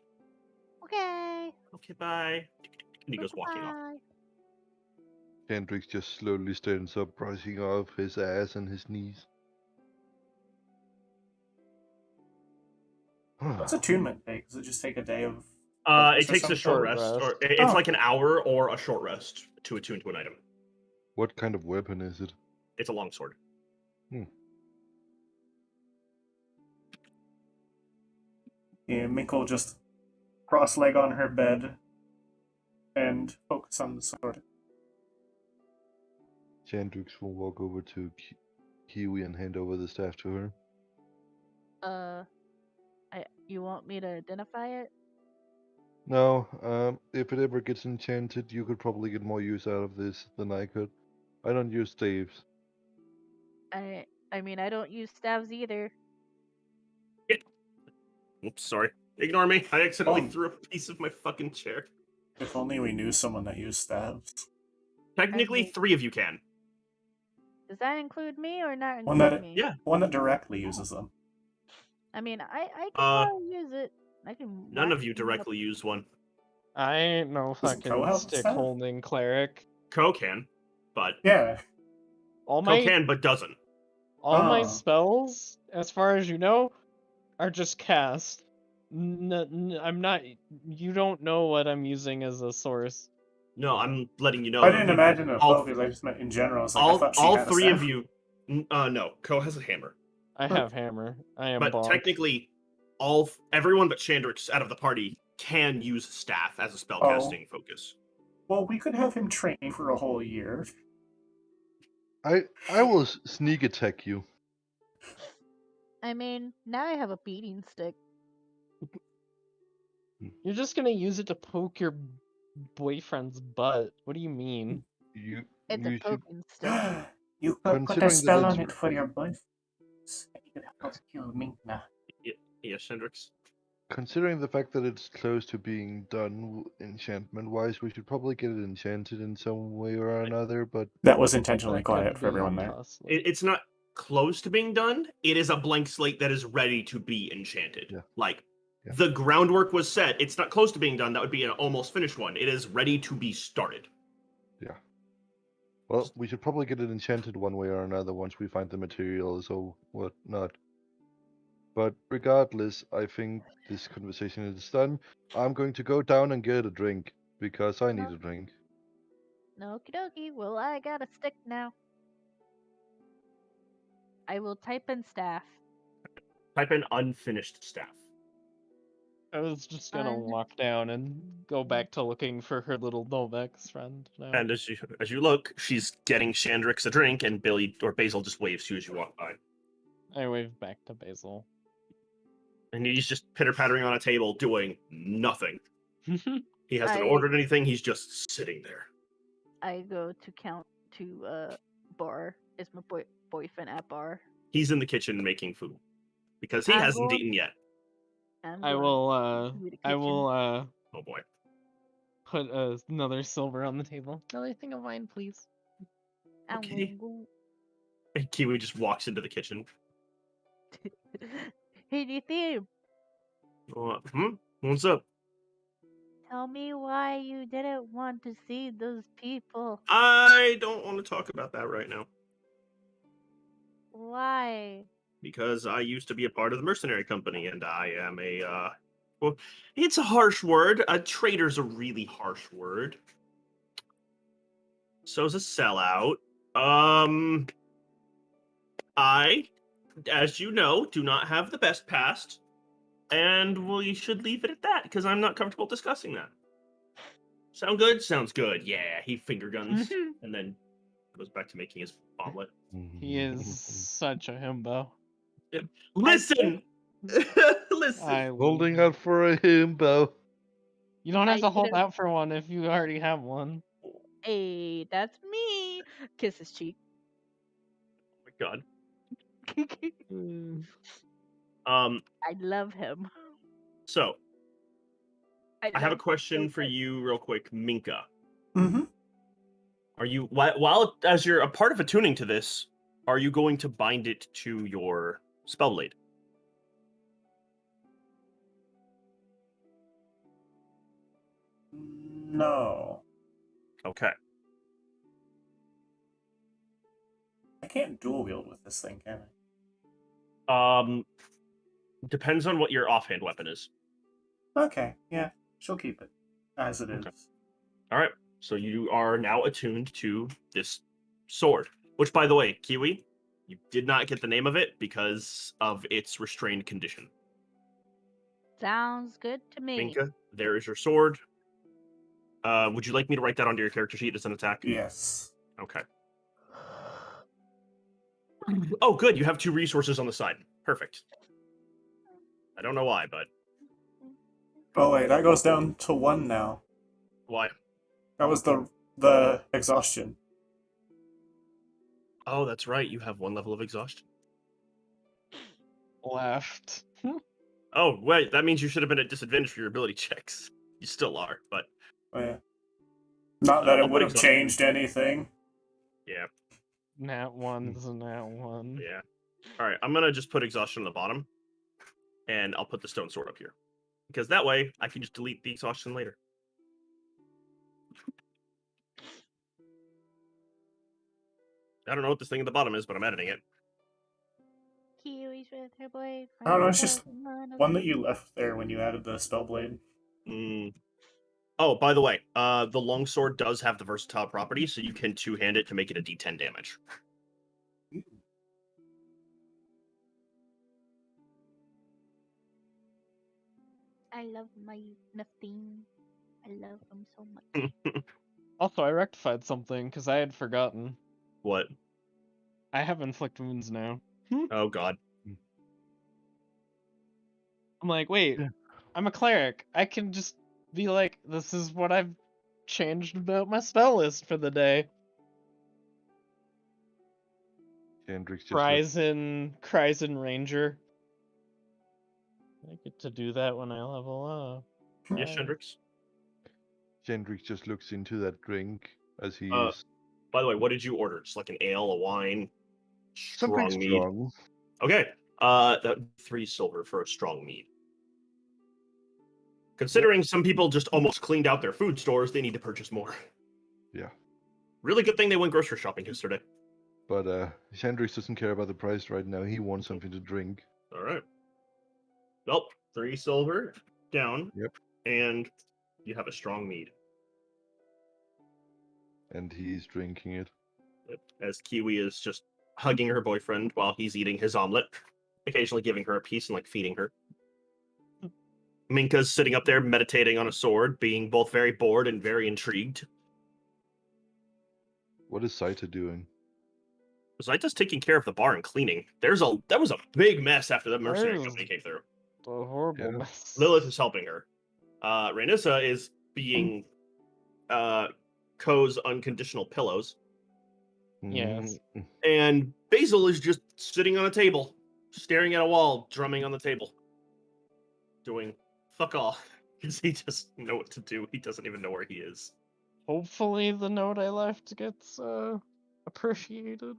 Okay. Okay, bye. And he goes walking off. Bye. Kendrick just slowly stands up, brushing off his ass and his knees. What's attunement take? Does it just take a day of? It takes a short rest, or it's like an hour or a short rest to attune to an item. What kind of weapon is it? It's a longsword. Yeah, Minka will just cross-leg on her bed and focus on the sword. Chandrix will walk over to Kiwi and hand over the staff to her. You want me to identify it? No, if it ever gets enchanted, you could probably get more use out of this than I could. I don't use staves. I mean, I don't use staves either. Oops, sorry. Ignore me. I accidentally threw a piece of my fucking chair. If only we knew someone that used staves. Technically, 3 of you can. Does that include me or not One include that me? Yeah. one that directly uses them. I mean, I can probably use it. I can. None whack of you someone up. directly use one. I ain't no Doesn't Ko fucking have stick stuff? holding cleric. Ko can, but Yeah. All Ko my can, but doesn't. my Oh. spells, as far as you know, are just cast. I'm not. You don't know what I'm using as a source. No, I'm letting you know. I didn't imagine it all, focus. I just meant in general. It's like I thought she all had a 3 of staff. you. No, Ko has a hammer. I have hammer. I am But bonked. technically, everyone but Chandrix out of the party can use staff as a Oh. spellcasting focus. Well, we could have him train for a whole year. I will sneak attack you. I mean, now I have a beating stick. You're just gonna use it to poke your boyfriend's butt. What do you mean? You It's you a should poking stick. You could put a Considering that spell it's- on it for your boyfriend. You could help kill Minka. Yes, Hendrix. considering the fact that it's close to being done enchantment wise, we should probably get it enchanted in some way or another, but That was intentionally That quiet could for everyone be there. costly. It's not close to being done. It is a blank slate that is ready to be enchanted. Yeah. Like, Yeah. the groundwork was set. It's not close to being done. That would be an almost finished one. It is ready to be started. well, we should probably get it enchanted one way or another once we find the materials or whatnot. But regardless, I think this conversation is done. I'm going to go down and get a drink because I need a drink. Okie dokie. Well, I got a stick now. I will type in staff. Type in unfinished staff. I was just gonna Un- walk down and go back to looking for her little Novex friend now. And as you look, she's getting Chandrix a drink, and Billy or Basil just waves to you as you walk by. I wave back to Basil. And he's just pitter-pattering on a table, doing nothing. He hasn't I- ordered anything, he's just sitting there. I go to count to bar. Is my boyfriend at bar? He's in the kitchen making food. Because he I'm hasn't going- eaten yet. I'm I going will to the I will Oh boy. put another silver on the table. Another thing of wine, please. I'm Okay. gonna go. And Kiwi just walks into the kitchen. Hey, Nathan, What's up? tell me why you didn't want to see those people. I don't want to talk about that right now. Why? Because I used to be a part of the mercenary company, and I am well, it's a harsh word. A traitor's a really harsh word. So's a sellout. I, as you know, do not have the best past, and we should leave it at that, because I'm not comfortable discussing that. Sound good? Sounds good. Yeah, he finger guns, and then goes back to making his omelet. He is such a himbo. Listen! Listen! I Holding out for a himbo. You don't have I to hold didn't- out for one if you already have one. Hey, that's me. Kiss his cheek. Oh my god. I love him. So, I have a love question him for so you real quick, Minka. Mm-hmm. Are you, while as you're a part of attuning to this, are you going to bind it to your spellblade? No. Okay. I can't dual wield with this thing, can Depends on what your offhand weapon is. I? Okay, yeah. She'll keep it as it is. Okay. All right. So you are now attuned to this sword, which, by the way, Kiwi, you did not get the name of it because of its restrained condition. Sounds good to me. Minka, there is your sword. Would you like me to write that onto your character sheet as an attack? Yes. Okay. Oh, good. You have 2 resources on the side. Perfect. I don't know why, but Oh wait, that goes down to 1 now. why? That was the exhaustion. Oh, that's right. You have 1 level of exhaustion. Left. Oh, wait. That means you should have been at disadvantage for your ability checks. You still are, but Oh, yeah. Not that I'll it put would have exhaustion. changed anything. yeah. Nat 1's a nat 1. Yeah. All right. I'm going to just put exhaustion on the bottom, and I'll put the stone sword up here. Because that way, I can just delete the exhaustion later. I don't know what this thing at the bottom is, but I'm editing it. Kiwis with her boyfriend. I don't know, it's just doesn't wanna one that leave. you left there when you added the spellblade. Oh, by the way, the longsword does have the versatile property, so you can two-hand it to make it a D10 damage. I love my Nafteen. I love him so much. Also, I rectified something because I had forgotten. What? I have inflict wounds now. Oh God. I'm like, wait, Yeah. I'm a cleric. I can just be like, this is what I've changed about my spell list for the day. Hendrix just Cryzen Ranger. I get to do that when I level up. Yes, Right. Hendrix. Hendrix just looks into that drink as he Uh, is By the way, what did you order? Just like an ale, a wine, something strong mead. strong. Okay. That 3 silver for a strong mead. Considering some people just almost cleaned out their food stores, they need to purchase more. Yeah. Really good thing they went grocery shopping yesterday. But Hendrix doesn't care about the price right now. He wants something to drink. All right. Well, 3 silver down. Yep. And you have a strong mead. And he's drinking it. As Kiwi is just hugging her boyfriend while he's eating his omelet, occasionally giving her a piece and like feeding her. Minka's sitting up there meditating on a sword, being both very bored and very intrigued. What is Saita doing? Zaita's taking care of the bar and cleaning. That was a big mess after the mercenary There's- company came through. The horrible Yeah. mess. Lilith is helping her. Rhaenissa is being Ko's unconditional pillows. Yes. Mm, And Basil is just sitting on a table, staring at a wall, drumming on the table. Doing fuck all. Because he doesn't know what to do. He doesn't even know where he is. Hopefully the note I left gets appreciated.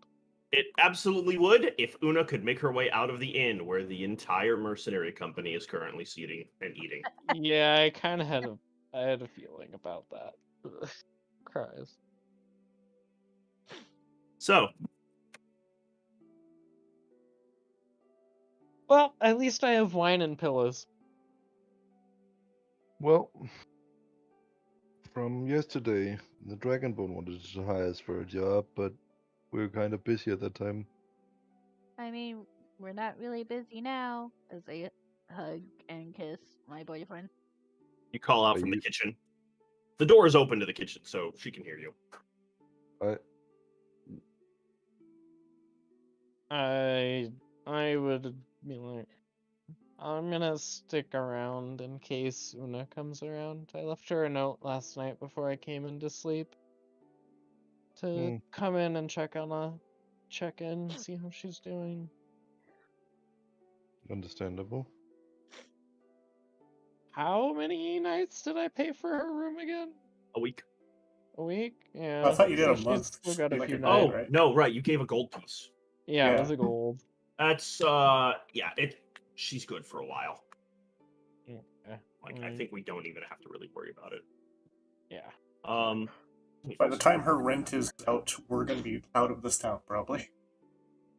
It absolutely would if Una could make her way out of the inn where the entire mercenary company is currently seating and eating. Yeah, I kind of had a feeling about that. Cries. So, Well, at least I have wine and pillows. Well, from yesterday, the Dragonborn wanted to hire us for a job, but we were kind of busy at that time. I mean, we're not really busy now. As I hug and kiss my boyfriend. you call out Are from the you- kitchen. The door is open to the kitchen, so she can hear you. I would be like, I'm gonna stick around in case Una comes around. I left her a note last night before I came into sleep to come in and check in, see how she's doing. Understandable. How many nights did I pay for her room again? A week. A week? Yeah. I thought you did so a she's month. still got a Like few a nights. Oh, right? no, right. You gave a gold piece. Yeah, it Yeah. was a gold. That's, she's good for a while. Okay. Like, I think we don't even have to really worry about it. Yeah. By the time her rent is out, we're gonna be out of this town, probably.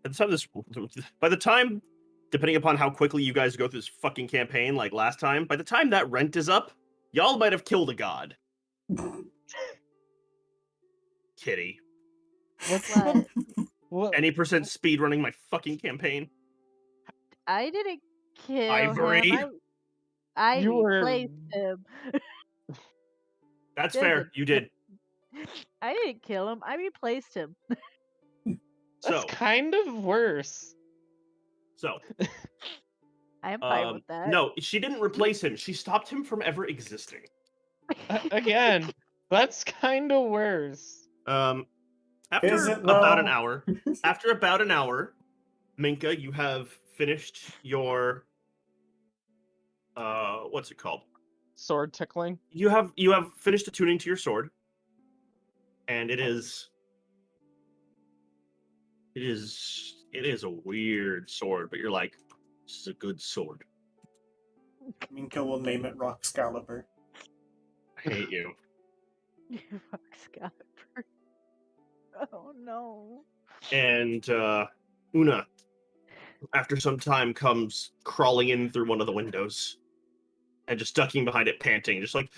By the time, depending upon how quickly you guys go through this fucking campaign, like last time, by the time that rent is up, y'all might have killed a god. Kitty. What? What? Any percent speed running my fucking campaign? I didn't kill Ivory. him. I You were- replaced him. That's There's fair. a- You did. I didn't kill him. I replaced him. That's So, kind of worse. so I am fine with that. no, she didn't replace him. She stopped him from ever existing. Again, that's kind of worse. After Is it, about an though? hour, Minka, you have finished your what's it called? Sword tickling. You have finished attuning to your sword, and it is a weird sword, but you're like, this is a good sword. Minka will name it Roxcalibur. I hate you. Excalibur. Oh no. And Una, after some time, comes crawling in through one of the windows and just ducking behind it, panting, just like,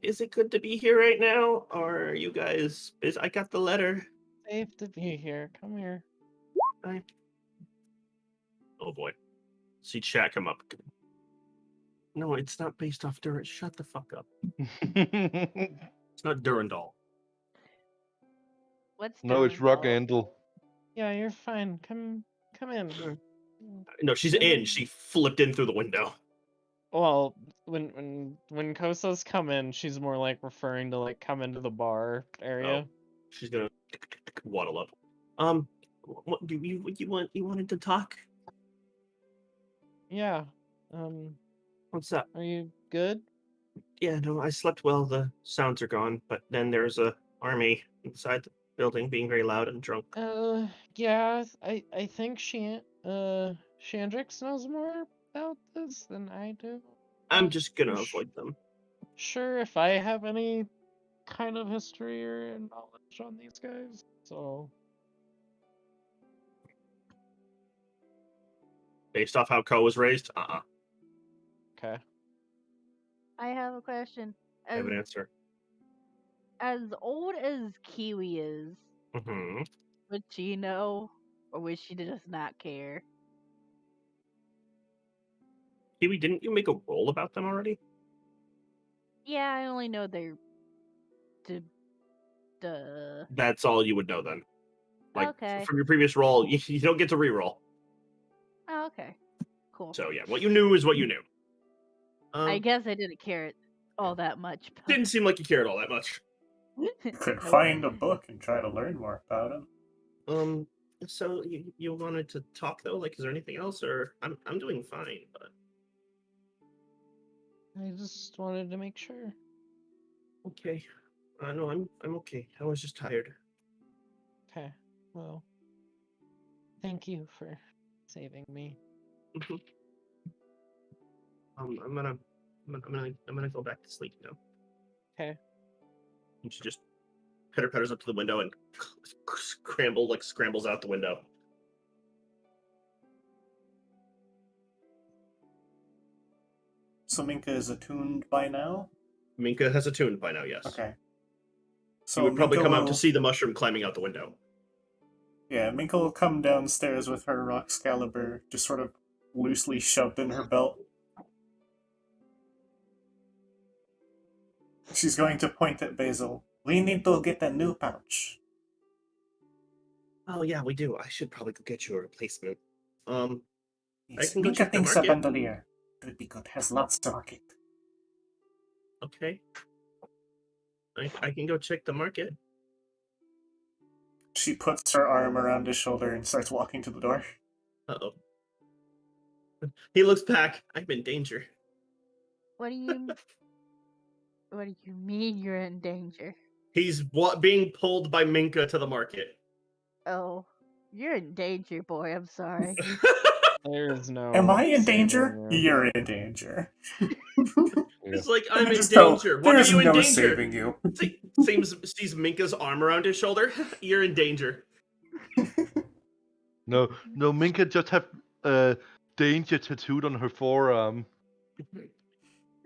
is it good to be here right now? Or are you guys? I got the letter. Safe to be here. Come here. Oh boy. See chat come up. No, it's not based off Durant. Shut the fuck up. It's not Durandal. What's No, it's Rock Durandal? Handle. Yeah, you're fine. Come in. No, she's in. She flipped in through the window. Well, when Kosa's come in, she's more like referring to like come into the bar area. She's gonna waddle up. What do you wanted to talk? Yeah. What's up? Are you good? Yeah, no, I slept well. The sounds are gone, but then there's a army inside the building being very loud and drunk. Yeah. I think Shandrix knows more about this than I do. I'm just gonna Sh- avoid them. Sure, if I have any kind of history or knowledge on these guys, so Based off how Ko was raised, okay. I have a question. I have an answer. As old as Kiwi is, Mm-hmm. would she know, or would she just not care? Kiwi, didn't you make a roll about them already? Yeah, I only know they're duh. That's all you would know then. Like Okay. from your previous roll, you don't get to re-roll. Oh, okay. Cool. So yeah, what you knew is what you knew. I guess I didn't care all that much. But... Didn't seem like you cared all that much. You could Nope. find a book and try to learn more about him. So you wanted to talk though? Like, is there anything else, or I'm doing fine, but I just wanted to make sure. okay. No, I'm okay. I was just tired. Okay. Well, thank you for saving me. I'm gonna go back to sleep now. Okay. And she just pitter-patters up to the window and scrambles out the window. So Minka is attuned by now? Minka has attuned by now, yes. Okay. So would probably Minka come out will- to see the mushroom climbing out the window. Yeah, Minka will come downstairs with her Roxcalibur just sort of loosely shoved in her belt. She's going to point at Basil. We need to get a new pouch. Oh yeah, we do. I should probably go get you a replacement. Yes, can go Minka check the thinks a market. bandolier would be good. Has lots to market. Okay. I can go check the market. She puts her arm around his shoulder and starts walking to the door. Uh-oh. He looks back. I'm in danger. What do you mean you're in danger? He's being pulled by Minka to the market. Oh, you're in danger, boy. I'm sorry. There is no. Am I in saving danger? you. You're in danger. It's like, I'm in Just tell, danger. What are there's you in no danger? saving you. Sees Minka's arm around his shoulder. You're in danger. No, Minka just have danger tattooed on her forearm.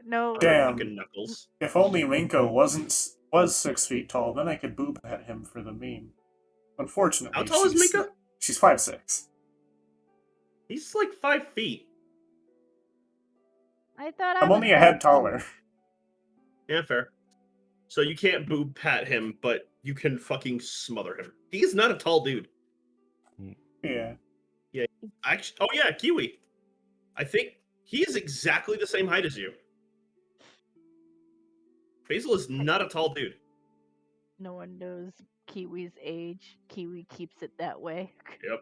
No. Damn. Fucking knuckles. If only Minka was 6 feet tall, then I could boob at him for the meme. Unfortunately, How tall is Minka? She's 5'6". He's like 5 feet. I thought I'm was only a head 5'2". taller. Yeah, fair. So you can't boob pat him, but you can fucking smother him. He's not a tall dude. Yeah. Actually, oh yeah, Kiwi. I think he is exactly the same height as you. Basil is not a tall dude. No one knows Kiwi's age. Kiwi keeps it that way. Yep.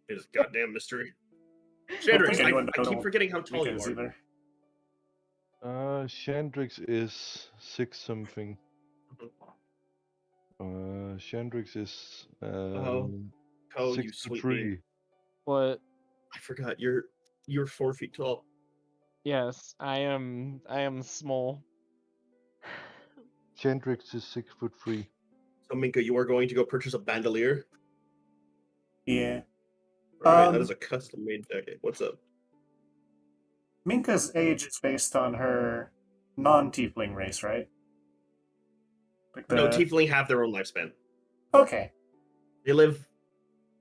It is a goddamn mystery. I don't Shandrix, think anyone I knows keep forgetting how tall Minka you is are. either. Shandrix is 6 something. Shandrix is Oh, you 6'3". sweet bean. What? I forgot you're 4 feet tall. Yes, I am small. Shandrix is 6'3". So Minka, you are going to go purchase a bandolier? Yeah. Alright, that is a custom made deck. What's up? Minka's age is based on her non-tiefling race, right? Like No, tiefling have their own lifespan. Okay. They live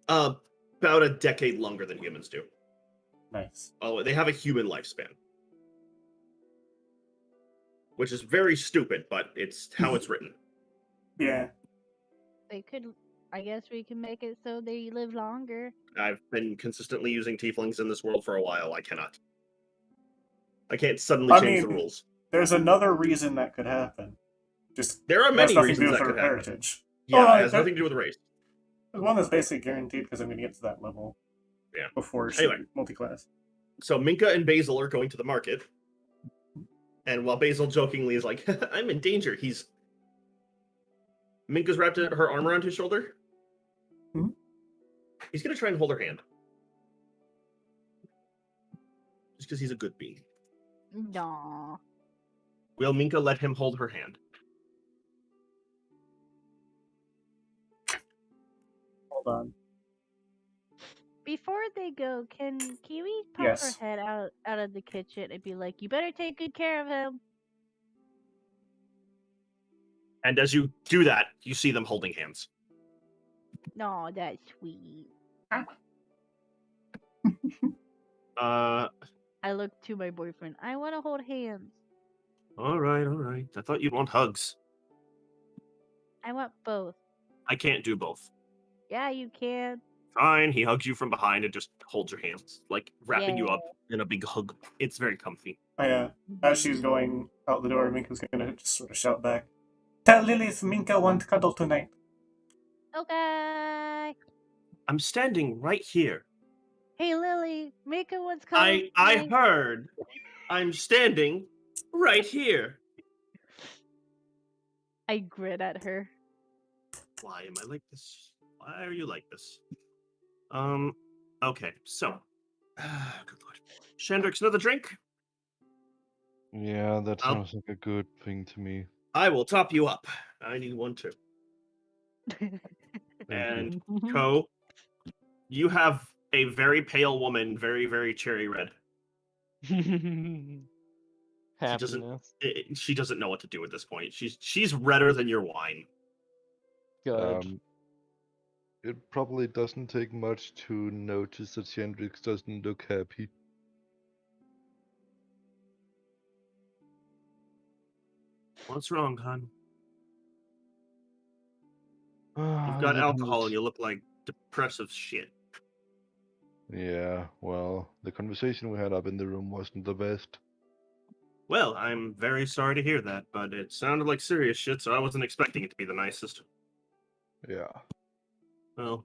about a decade longer than humans do. Nice. Oh, they have a human lifespan. which is very stupid, but it's how it's written. Yeah. They could. I guess we can make it so they live longer. I've been consistently using tieflings in this world for a while. I cannot. I can't suddenly I change the mean, rules. There's another reason that could happen. Just There are has many nothing to do reasons with that her could happen. heritage. Yeah, Oh, it has nothing to do with race. There's one that's basically guaranteed because I'm going to get to that level. Yeah. Before she Anyway. multi-class. So Minka and Basil are going to the market. And while Basil jokingly is like, I'm in danger, Minka's wrapped her arm around his shoulder. Hmm? He's going to try and hold her hand. Just because he's a good being. Nah. Will Minka let him hold her hand? Hold on. Before they go, can Kiwi pop Yes. her head out of the kitchen and be like, "You better take good care of him." And as you do that, you see them holding hands. No, that's sweet. I look to my boyfriend. I want to hold hands. All right. I thought you'd want hugs. I want both. I can't do both. Yeah, you can. Fine, he hugs you from behind and just holds your hands, like wrapping you Yeah. up in a big hug. It's very comfy. As she's going out the door, Minka's gonna just sort of shout back, "Tell Lilith Minka won't cuddle tonight." Okay. I'm standing right here. Hey, Lily, Minka wants cuddles. I heard. I'm standing right here. I grin at her. Why am I like this? Why are you like this? Okay, so. Good lord. Shandrix, another drink? Yeah, that sounds like a good thing to me. I will top you up. I need one too. Thank And you. Ko, you have a very pale woman, very, very cherry red. Happiness. She doesn't know what to do at this point. She's redder than your wine. Good. It probably doesn't take much to notice that Shandrix doesn't look happy. What's wrong, hon? Ah, You've got the alcohol and you look like depressive shit. Yeah, well, the conversation we had up in the room wasn't the best. Well, I'm very sorry to hear that, but it sounded like serious shit, so I wasn't expecting it to be the nicest. Yeah. Well.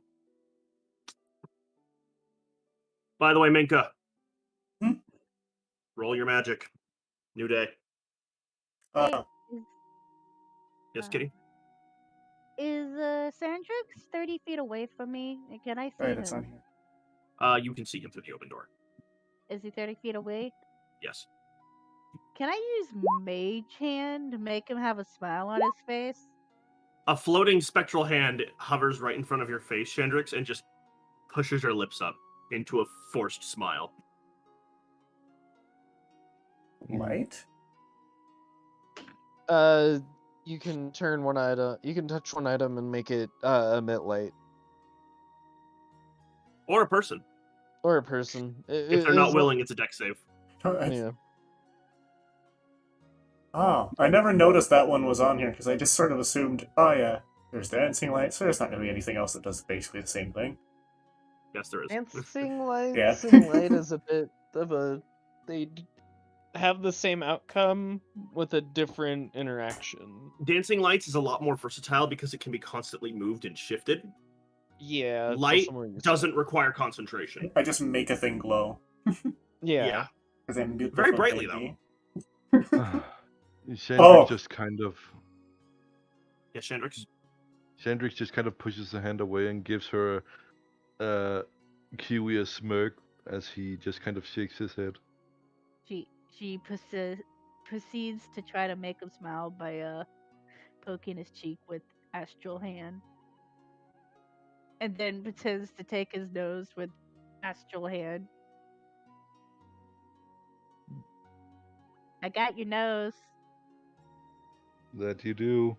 By the way, Minka. Hmm? Roll your magic. New day. Hey, Yes, kitty? Is Sandrix 30 feet away from me? Can I see Alright, it's him? on here. You can see him through the open door. Is he 30 feet away? Yes. Can I use Mage Hand to make him have a smile on his face? A floating spectral hand hovers right in front of your face, Shandrix, and just pushes your lips up into a forced smile. Might? You can turn one item. You can touch one item and make it emit light, Or a person. or a person. If they're not willing, it's a dex save. Yeah. Oh, I never noticed that one was on here because I just sort of assumed, oh yeah, there's dancing light, so there's not going to be anything else that does basically the same thing. Yes, there is. Dancing light. Yeah. Dancing light is a bit of a. They have the same outcome with a different interaction. Dancing lights is a lot more versatile because it can be constantly moved and shifted. Yeah. It's Light also more useful. doesn't require concentration. I just make a thing glow. Yeah. Because I'm beautiful. Very brightly, baby. Shandrix just kind of. Yes, Shandrix? Shandrix just kind of pushes the hand away and gives her Kiwi a smirk as he just kind of shakes his head. She proceeds to try to make him smile by poking his cheek with Astral Hand. And then pretends to take his nose with Astral Hand. I got your nose. That you do.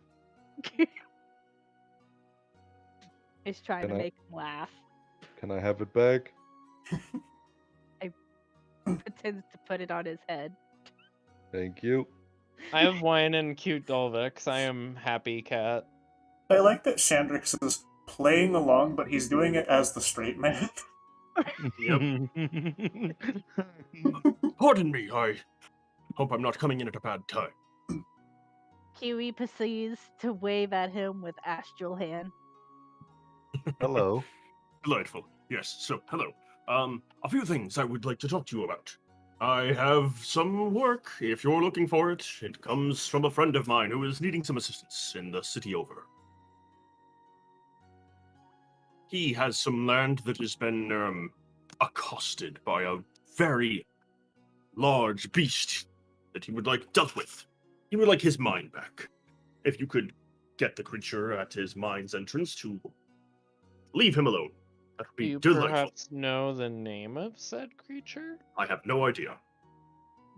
He's trying to make him laugh. Can I have it back? Pretends to put it on his head. Thank you. I have wine and cute Dulvix. I am happy cat. I like that Shandrix is playing along, but he's doing it as the straight man. Yep. Pardon me, I hope I'm not coming in at a bad time. Kiwi proceeds to wave at him with astral hand. Hello. Delightful. Yes, so, hello. A few things I would like to talk to you about. I have some work, if you're looking for it. It comes from a friend of mine who is needing some assistance in the city over. He has some land that has been, accosted by a very large beast that he would like dealt with. He would like his mine back. If you could get the creature at his mine's entrance to leave him alone, that would Do be you delightful. perhaps know the name of said creature? I have no idea.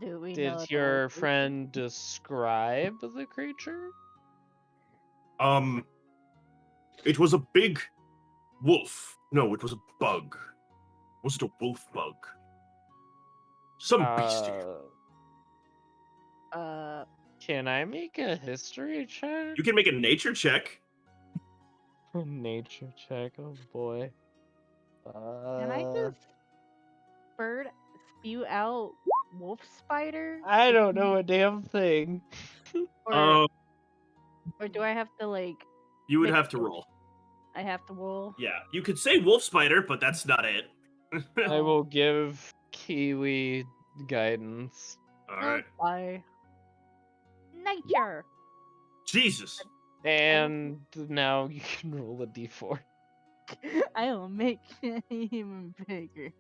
Do we know Did the your location? friend describe the creature? It was a big wolf. No, it was a bug. Was it a wolf bug? Some beastie. Can I make a history check? You can make a nature check. Nature check, oh boy. Can I just spew out wolf spider? I don't know a damn thing. Or do I have to like? You would make have to a- roll. I have to roll. Yeah, you could say wolf spider, but that's not it. I will give Kiwi guidance. All right. Bye. Nature. Jesus. And now you can roll a d4. I will make it even bigger.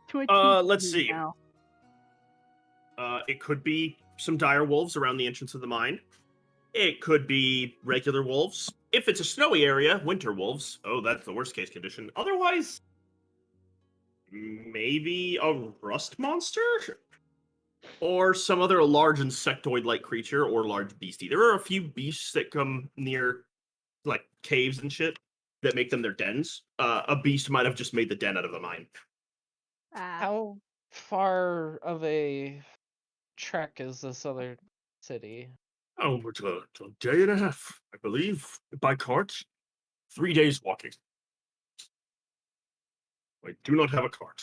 20 Let's see. now. It could be some dire wolves around the entrance of the mine. It could be regular wolves. If it's a snowy area, winter wolves. Oh, that's the worst case condition. Otherwise, maybe a rust monster? Or some other large insectoid-like creature or large beastie. There are a few beasts that come near, like, caves and shit that make them their dens. A beast might have just made the den out of the mine. How far of a trek is this other city? Oh, it's a day and a half, I believe, by cart. 3 days walking. I do not have a cart.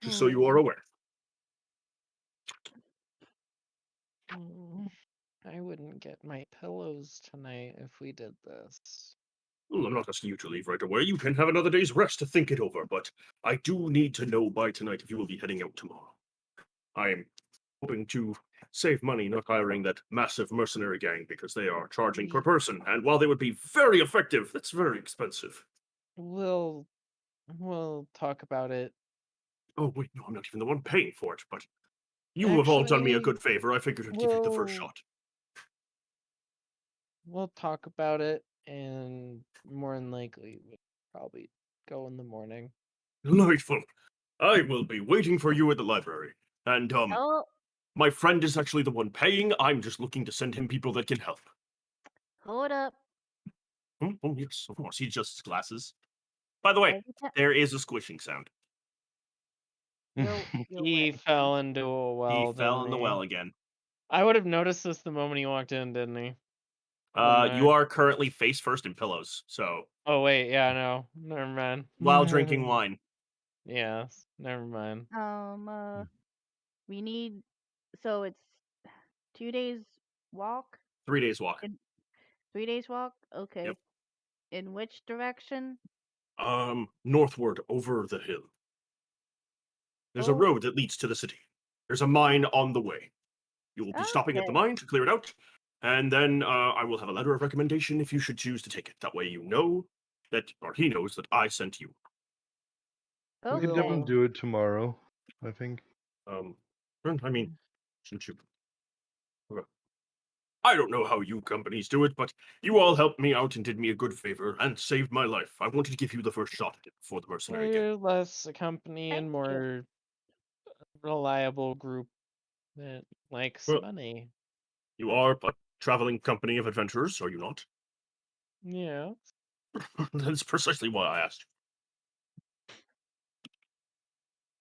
Just so you are aware. I wouldn't get my pillows tonight if we did this. Well, I'm not asking you to leave right away. You can have another day's rest to think it over, but I do need to know by tonight if you will be heading out tomorrow. I am hoping to save money not hiring that massive mercenary gang because they are charging per person, and while they would be very effective, that's very expensive. We'll talk about it. Oh, wait, no, I'm not even the one paying for it, but you have all done me a Actually, good favor. I figured I'd give you the first we'll- shot. We'll talk about it, and more than likely, we'll probably go in the morning. Delightful. I will be waiting for you at the library. And, Oh, my friend is actually the one paying. I'm just looking to send him people that can help. hold up. Oh, yes, of course. He adjusts his glasses. By the way, there is a squishing sound. He fell into a well. He fell in the didn't he? well again. I would have noticed this the moment he walked in, didn't he? You are currently face first in pillows, so Oh wait, yeah, no, never mind. while drinking wine. Yes, never mind. We need. So it's 2 days walk. 3 days walk. 3 days walk. Okay. Yep. In which direction? Northward over the hill. There's a Oh. road that leads to the city. There's a mine on the way. You will be stopping at the Okay. mine to clear it out, and then I will have a letter of recommendation if you should choose to take it. That way you know that, or he knows that I sent you. We can definitely do it tomorrow, I think. I mean, since you... I don't know how you companies do it, but you all helped me out and did me a good favor and saved my life. I wanted to give you the first shot at it before the mercenary gang. We're less a company and more reliable group that likes Well- money. You are a traveling company of adventurers, are you not? Yeah. That's precisely why I asked.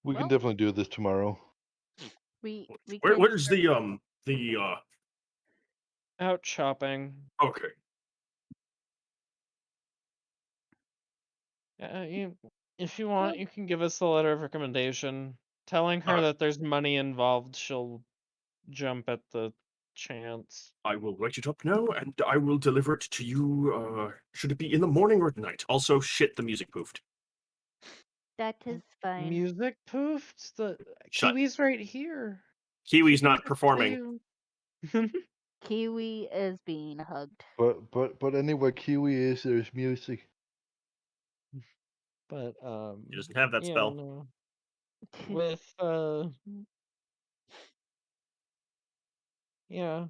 We can Well- definitely do this tomorrow. We Where's start- Out shopping. okay. If you want, you can give us the letter of recommendation. Telling her that there's money involved, she'll jump at the chance. I will write it up now, and I will deliver it to you. Should it be in the morning or at night? Also, shit, the music poofed. That is fine. Music poofed? The Shut. Kiwi's right here. Kiwi's She can not give it to performing. you. Kiwi is being hugged. But anywhere Kiwi is, there's music. But He doesn't have that yeah, spell. no. With yeah,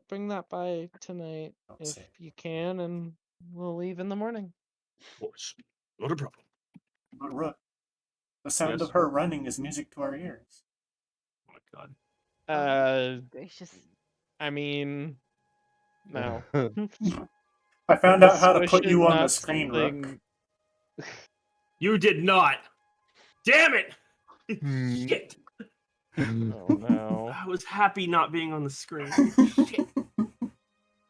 bring that by tonight Don't if say it. you can, and we'll leave in the morning. Of course. Not a problem. But Rook, the sound Yes. of her running is music to our ears. Oh my god. Gracious. I mean, no. I found The out how to swish put is you on the not screen, something- Rook. You did not! Damn it! Hmm. Shit! Oh no. I was happy not being on the screen. Shit.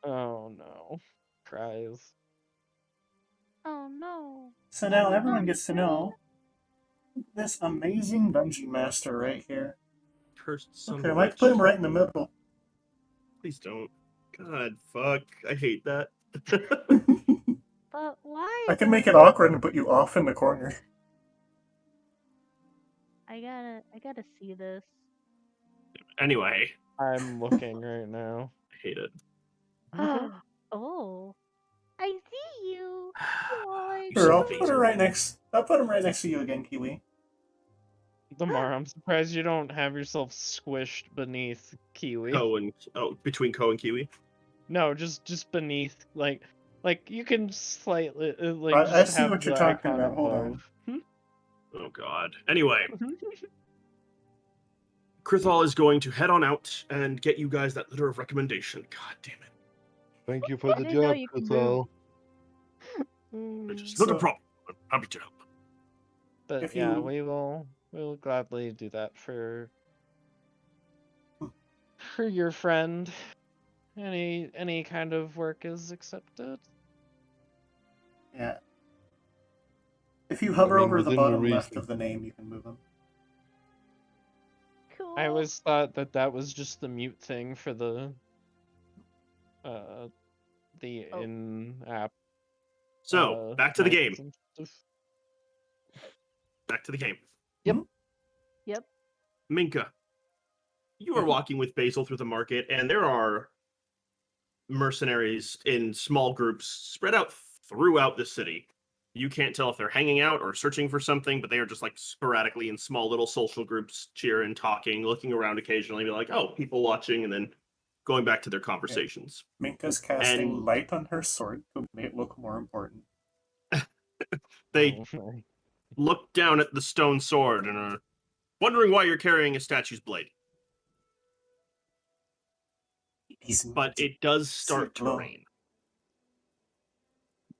Oh no. Cries. Oh no. So now everyone gets to know this amazing dungeon master right here. Cursed son Okay, of I a might put him bitch. right in the middle. Please don't. God, fuck. I hate that. But why? I can make it awkward and put you off in the corner. I gotta see this. Anyway, I'm looking right now. I hate it. Oh, I see you. Boy. You Sure, son I'll of a put her right next. I'll put him right next to you again, Kiwi. Damar, I'm surprised you don't have yourself squished beneath Kiwi. Ko and between Ko and Kiwi. No, just beneath, like you can slightly like I just see have what you're the talking icon about. Hold on. above. Oh god. Anyway, Krithal is going to head on out and get you guys that letter of recommendation. God damn it. Thank you for I the didn't know job, you could Krithal. It's not a So- problem. I'm happy to help. But If yeah, you- we'll gladly do that for your friend. Any kind of work is accepted. Yeah. If you hover mean, over the within bottom left reason. of the name, you can move him. Cool. I always thought that was just the mute thing for the Oh. in-app. So, back to the game. messages and stuff. Back to the game. Yep. Minka, you are walking with Basil through the market, and there are mercenaries in small groups spread out throughout the city. You can't tell if they're hanging out or searching for something, but they are just like sporadically in small little social groups, cheering, talking, looking around occasionally, be like, oh, people watching, and then going back to their conversations. Minka's casting And- light on her sword to make it look more important. They Oh, my. look down at the stone sword and are wondering why you're carrying a statue's blade. But it does start to glow. rain.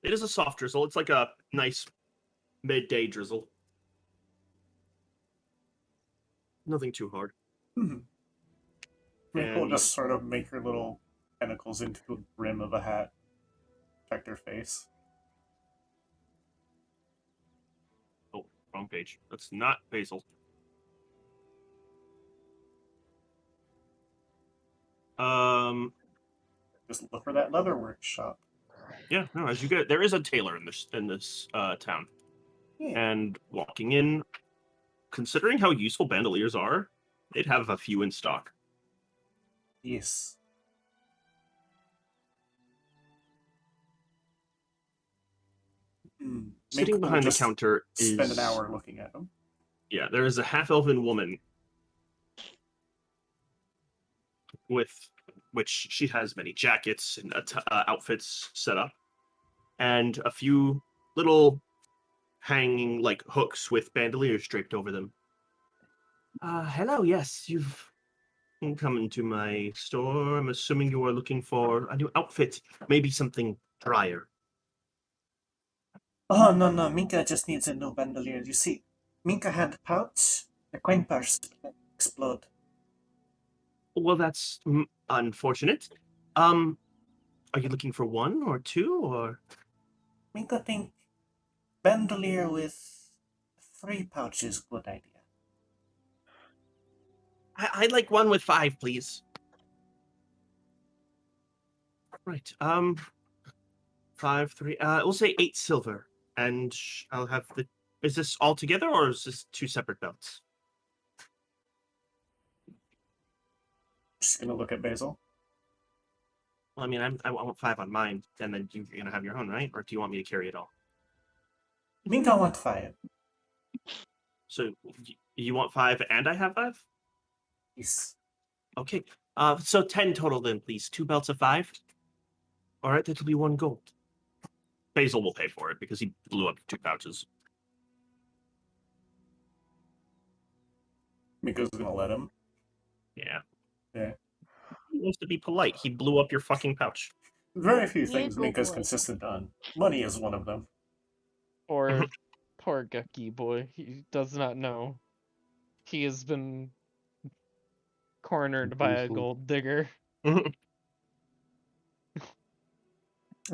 It is a soft drizzle. It's like a nice midday drizzle. Nothing too hard. Minka will And- just sort of make her little tentacles into the brim of a hat. Protect her face. Oh, wrong page. That's not Basil. Just look for that leather workshop. Yeah, no, as you get, there is a tailor in this town. Yeah. And walking in, considering how useful bandoliers are, they'd have a few in stock. Yes. Sitting Minka will behind the just counter is spend an hour looking at them. Yeah, there is a half-elven woman with which she has many jackets and outfits set up, and a few little hanging like hooks with bandoliers draped over them. Hello, yes, you've come into my store. I'm assuming you are looking for a new outfit, maybe something drier. Oh, no, Minka just needs a new bandolier. You see, Minka had the pouch, The coin purse explode. Well, that's unfortunate. Are you looking for one or two or? Minka think bandolier with 3 pouches good idea. I'd like one with 5, please. Right. 5, 3. We'll say 8 silver, and I'll have the. Is this all together or is this 2 separate belts? Just gonna look at Basil. Well, I mean, I want 5 on mine, and then you're gonna have your own, right? Or do you want me to carry it all? Minka want 5. So you want 5, and I have 5? Yes. Okay. So 10 total then, please. 2 belts of 5. All right, that'll be 1 gold. Basil will pay for it because he blew up 2 pouches. Minka's gonna let him. Yeah. Yeah. He wants to be polite. He blew up your fucking pouch. Very few Yeah, things go Minka's for it. consistent on. Money is one of them. Or poor Gucky boy. He does not know. He has been cornered by a Basil. gold digger. Or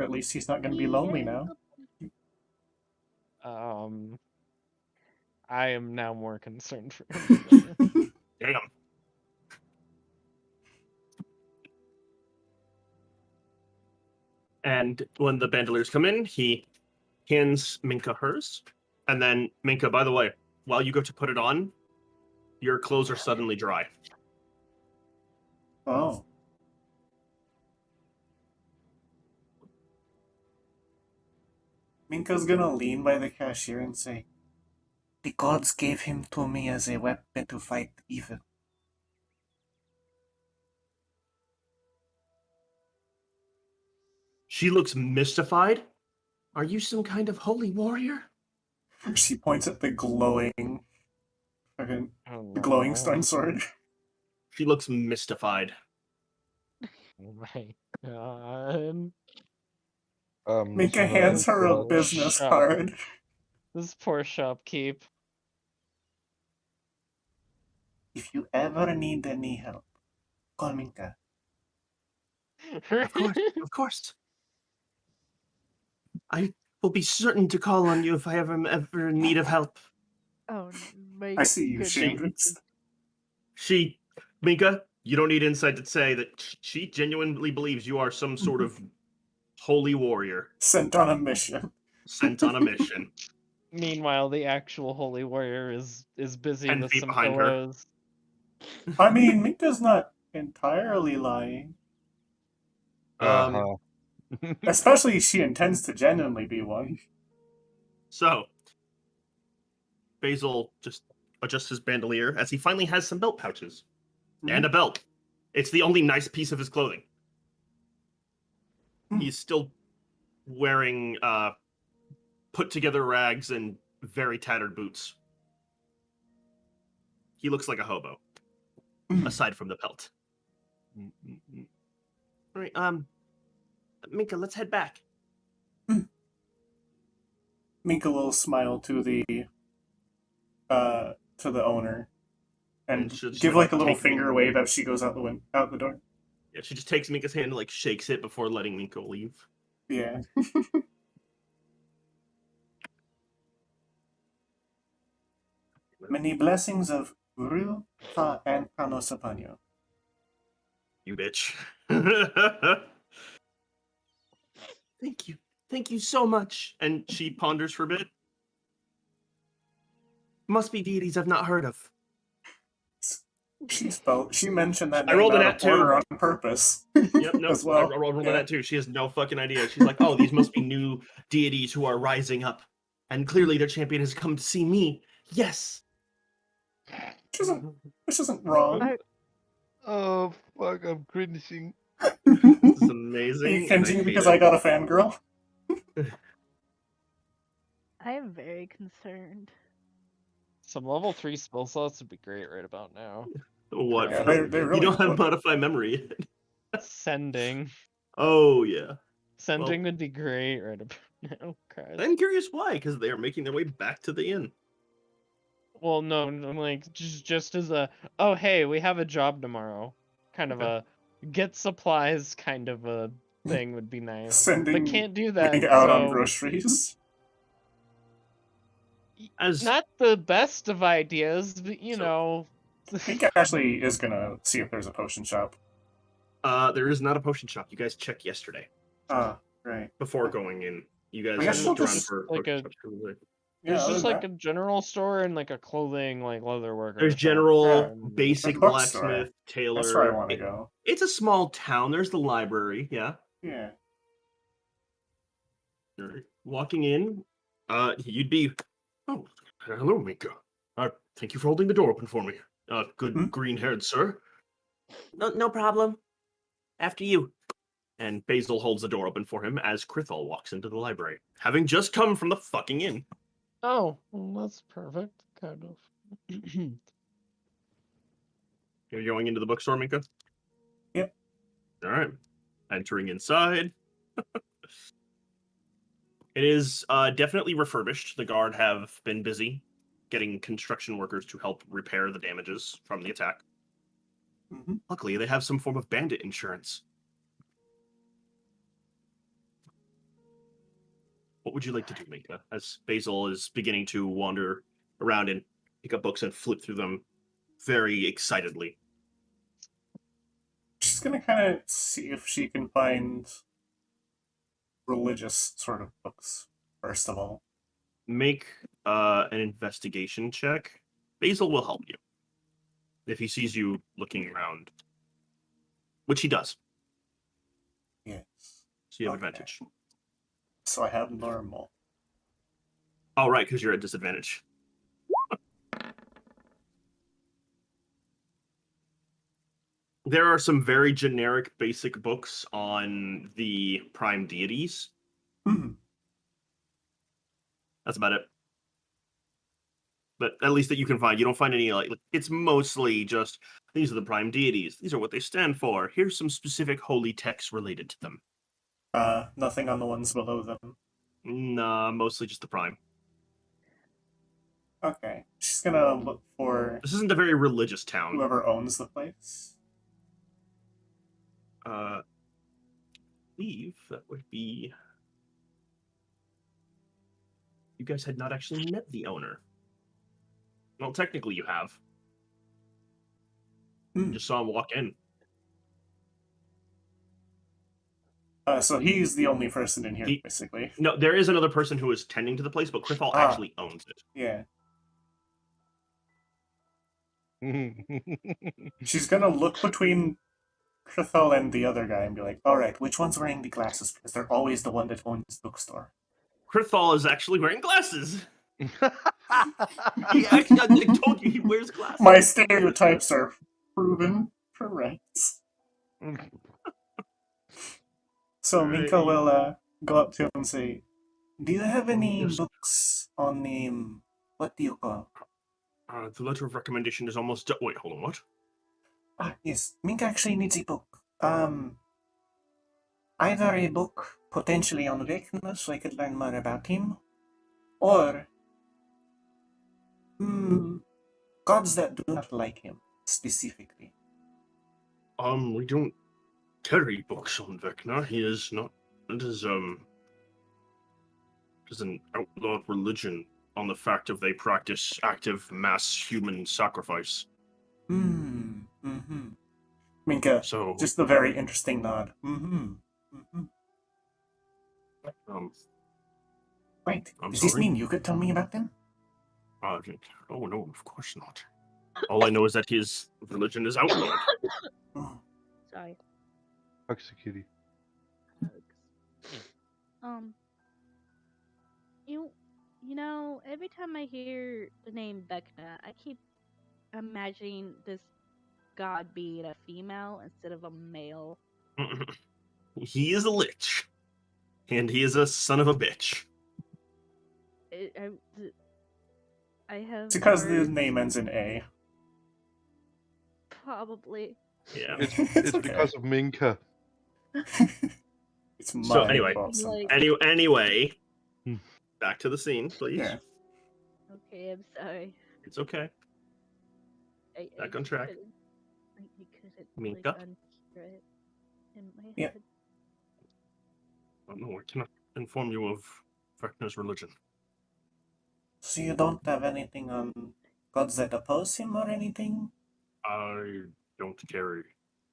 at least he's not gonna be lonely now. I am now more concerned for him. Damn. And when the bandoliers come in, he hands Minka hers. And then, Minka, by the way, while you go to put it on, your clothes are suddenly dry. Oh. Minka's gonna lean by the cashier and say, "The gods gave him to me as a weapon to fight evil." She looks mystified. Are you some kind of holy warrior? She points at the glowing, fucking, Oh, the glowing no. stone sword. She looks mystified. Oh my god. Minka Shall I hands her a draw- business Shut. card. This poor shopkeep. If you ever need any help, call Minka. Of course, of course. I will be certain to call on you if I ever in need of help. Oh my I see you, goodness. Shane. Minka, you don't need insight to say that she genuinely believes you are some sort of holy warrior Sent on a mission. sent on a mission. Meanwhile, the actual holy warrior is busy 10 with feet some behind her. pillows. I mean, Minka's not entirely lying. Uh-huh. Especially she intends to genuinely be one. So, Basil just adjusts his bandolier as he finally has some belt pouches and a belt. It's the only nice piece of his clothing. He's still wearing put together rags and very tattered boots. He looks like a hobo, aside from the pelt. All right, Minka, let's head back. Minka will smile to the owner and she'll just, give like a little take finger wave as she goes out the door. Yeah, she just takes Minka's hand and like shakes it before letting Minka leave. Yeah. Many blessings of Uru, Ta, and Panos upon you. You bitch. Thank you. Thank you so much. And she ponders for a bit. Must be deities I've not heard of. She mentioned that I name rolled an out of at 2. order on purpose. Yep, no, as well. I rolled Yeah. that too. She has no fucking idea. She's like, oh, these must be new deities who are rising up. And clearly their champion has come to see me. Yes. Which isn't wrong. Oh, fuck, I'm cringing. This is amazing. Are you and cringing hate because it. I got a fangirl? I am very concerned. Some level 3 spell slots would be great right about now. What? Yeah, Crap. they You really don't have would. modify memory yet. Sending. Oh, yeah. Sending would be great right about now. Christ. I'm curious why, because they are making their way back to the inn. Well, no, I'm like just as a oh hey, we have a job tomorrow, kind of Okay. a get supplies kind of a thing would be nice. Sending But can't do that. Minka out on So groceries. As not the best of ideas, but you So- know. Minka actually is gonna see if there's a potion shop. there is not a potion shop. You guys checked yesterday Ah, right. before going in. You guys I guess looked we'll around just- for like potion a- shops. Probably. Yeah, There's other just than like that- a general store and like a clothing, like leather worker. There's shop. general, Yeah. basic Like a bookstore. blacksmith, tailor. That's where I want to go. It's a small town. There's the library. Yeah. Yeah. Alright. Walking in, you'd be. Oh, hello, Minka. Thank you for holding the door open for me. Good Hmm? green-haired sir. No problem. After you. And Basil holds the door open for him as Krithal walks into the library, having just come from the fucking inn. Oh, well, that's perfect, kind of. You're going into the bookstore, Minka? Yep. All right. Entering inside. It is definitely refurbished. The guard have been busy getting construction workers to help repair the damages from the attack. Hmm. Luckily, they have some form of bandit insurance. What would you like to do, Minka? As Basil is beginning to wander around and pick up books and flip through them very excitedly. She's gonna kind of see if she can find religious sort of books, first of all. Make an investigation check. Basil will help you if he sees you looking around, which he does. Yes. So you have Okay. advantage. So I have normal. Oh, right, because you're at disadvantage. There are some very generic, basic books on the prime deities. Hmm. That's about it. But at least that you can find. You don't find any, like it's mostly just, these are the prime deities. These are what they stand for. Here's some specific holy texts related to them. Nothing on the ones below them. Nah, mostly just the prime. Okay. She's gonna look for This isn't a very religious town. whoever owns the place. I believe that would be. You guys had not actually met the owner. Well, technically you have. Hmm. Just saw him walk in. So he's the only person in here, He- basically. No, there is another person who is tending to the place, but Krithal Ah. actually owns it. Yeah. She's gonna look between Krithal and the other guy and be like, alright, which one's wearing the glasses? Because they're always the one that owns the bookstore. Krithal is actually wearing glasses. He actually, I told you he wears glasses. My stereotypes are proven correct. So Minka will go up to him and say, do you have any Yes. books on the, what do you call? The letter of recommendation is almost done. Wait, hold on, what? Ah, yes, Minka actually needs a book. Either a book potentially on Vecna so I could learn more about him, or gods that do not like him specifically. We don't carry books on Vecna. He is not. It is an outlawed religion on the fact of they practice active mass human sacrifice. Minka, So, just a very interesting nod. Wait, I'm does this sorry? mean you could tell me about them? Oh no, of course not. All I know is that his religion is outlawed. Oh, Sorry. Executed. You know, every time I hear the name Vecna, I keep imagining this god being a female instead of a male. He is a lich. And he is a son of a bitch. I have. it's because the heard- name ends in A. Probably. Yeah. It's okay. because of Minka. It's my So, anyway. fault somehow. Like- Anyway, Hmm. back to the scene, please. Yeah. Okay, I'm sorry. It's okay. Back on track. couldn't Minka? unhear it in my Yeah. head. Oh, no, I cannot inform you of Vecna's religion. So you don't have anything on gods that oppose him or anything? I don't carry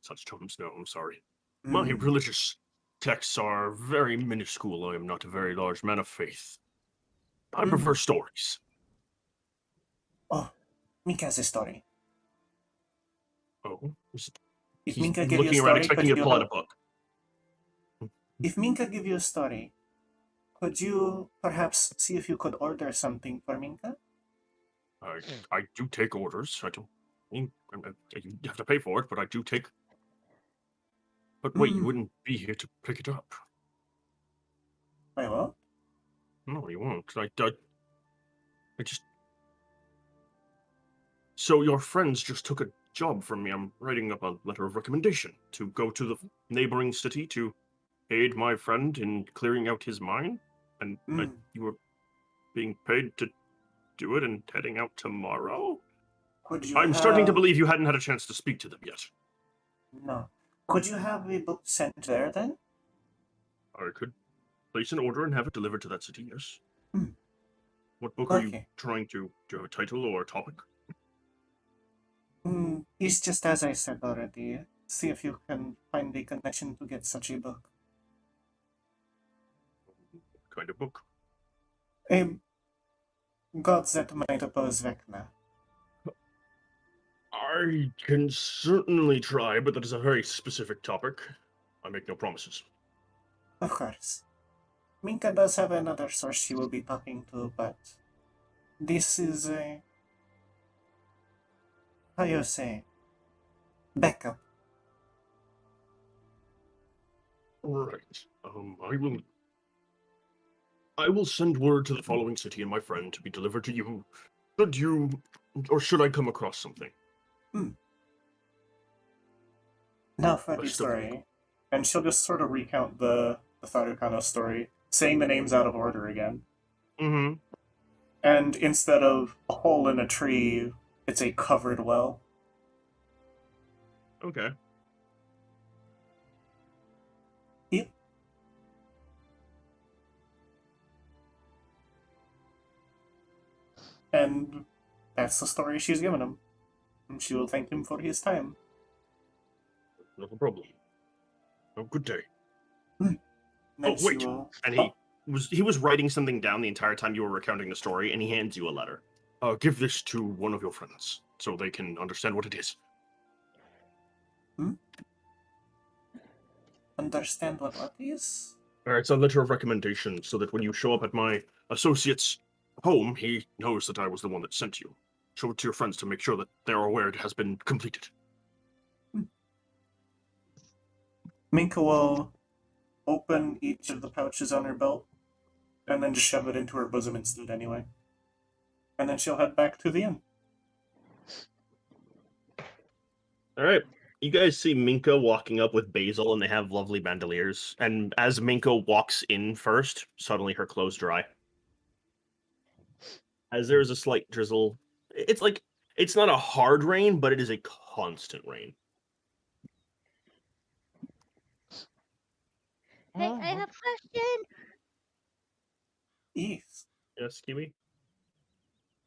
such tomes, no, I'm sorry. My Hmm. religious texts are very minuscule. I am not a very large man of faith. I prefer stories. Oh, Minka has a story. Oh, If he's Minka give you a looking around story, expecting could you to you pull out a help? book. If Minka give you a story, could you perhaps see if you could order something for Minka? I do take orders. I don't. You have to pay for it, but I do take. But wait, you wouldn't be here to pick it up. I will. No, you won't. I just. So your friends just took a job from me. I'm writing up a letter of recommendation to go to the neighboring city to aid my friend in clearing out his mine, and you were being paid to do it and heading out tomorrow. Could you I'm starting to have- believe you hadn't had a chance to speak to them yet. No. Could you have a book sent there then? I could place an order and have it delivered to that city, yes. Hmm. What book are you Okay. trying to... Do you have a title or a topic? It's just as I said already. See if you can find a connection to get such a book. What kind of book? A gods that might oppose Vecna. I can certainly try, but that is a very specific topic. I make no promises. Of course. Minka does have another source she will be talking to, but this is a, how you say, backup. Right. I will send word to the following city and my friend to be delivered to you. Should you... Or should I come across something? Now for the Best of luck. story. And she'll just sort of recount the Farukano story, saying the names out of order again. Mm-hmm. And instead of a hole in a tree, it's a covered well. Okay. Yep. And that's the story she's given him. And she will thank him for his time. Not a problem. Oh, good day. Then Oh, she wait. will... And he was writing something down the entire time you were recounting the story, and he hands you a letter. Give this to one of your friends, so they can understand what it is. Understand what is? It's a letter of recommendation, so that when you show up at my associate's home, he knows that I was the one that sent you. Show it to your friends to make sure that they're aware it has been completed. Minka will open each of the pouches on her belt, and then just shove it into her bosom instead anyway. And then she'll head back to the inn. All right. You guys see Minka walking up with Basil, and they have lovely bandoliers. And as Minka walks in first, suddenly her clothes dry. As there is a slight drizzle. It's not a hard rain, but it is a constant rain. Hey, I have a question. Yes. Yes, Kiwi?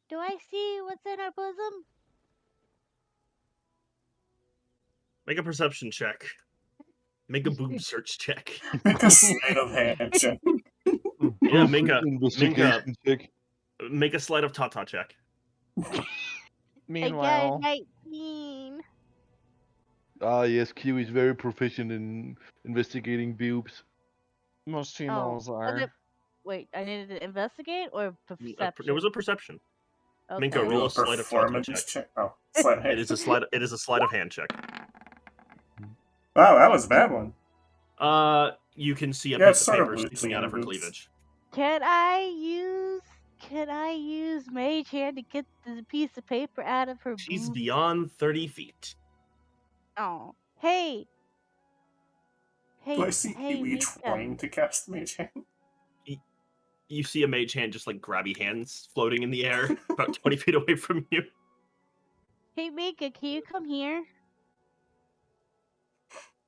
Do I see what's in our bosom? Make a perception check. Make a boob search check. Make a sleight of hand check. Yeah, make a investigation check. Make a sleight of Tata check. Meanwhile, I got a 19. Ah, yes, Q is very proficient in investigating boobs. most females Was are. it- Wait, I needed to investigate or perception? It was a perception. Okay. Minka, Do roll a a sleight of Tata performance check. check. Oh, sleight of hand. It is a sleight of hand check. Wow, that was a bad one. You can see a Yeah, it's piece of sort of paper loosely sticking out in of her boobs. cleavage. Can I use Mage Hand to get the piece of paper out of her She's boob? beyond 30 feet. Oh, hey. Do I see hey, Kiwi Minka. trying to cast Mage Hand? you see a mage hand just like grabby hands floating in the air about 20 feet away from you. Hey, Minka, can you come here?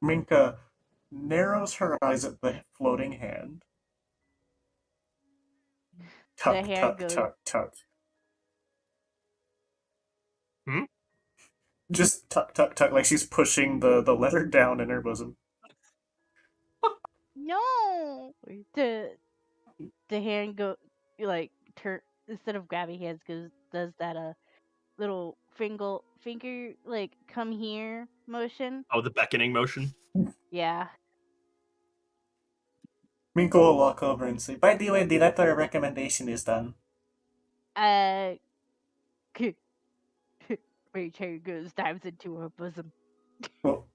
Minka narrows her eyes at the floating hand. The Tuck, hand tuck, goes. tuck, tuck. Hmm? Just tuck, tuck, tuck, like she's pushing the letter down in her bosom. No. The hand go like turn instead of grabbing hands does that little finger like come here motion. Oh, the beckoning motion. Yeah. Minka will walk over and say, by the way, the letter of recommendation is done. Mage hand goes dives into her bosom. Well,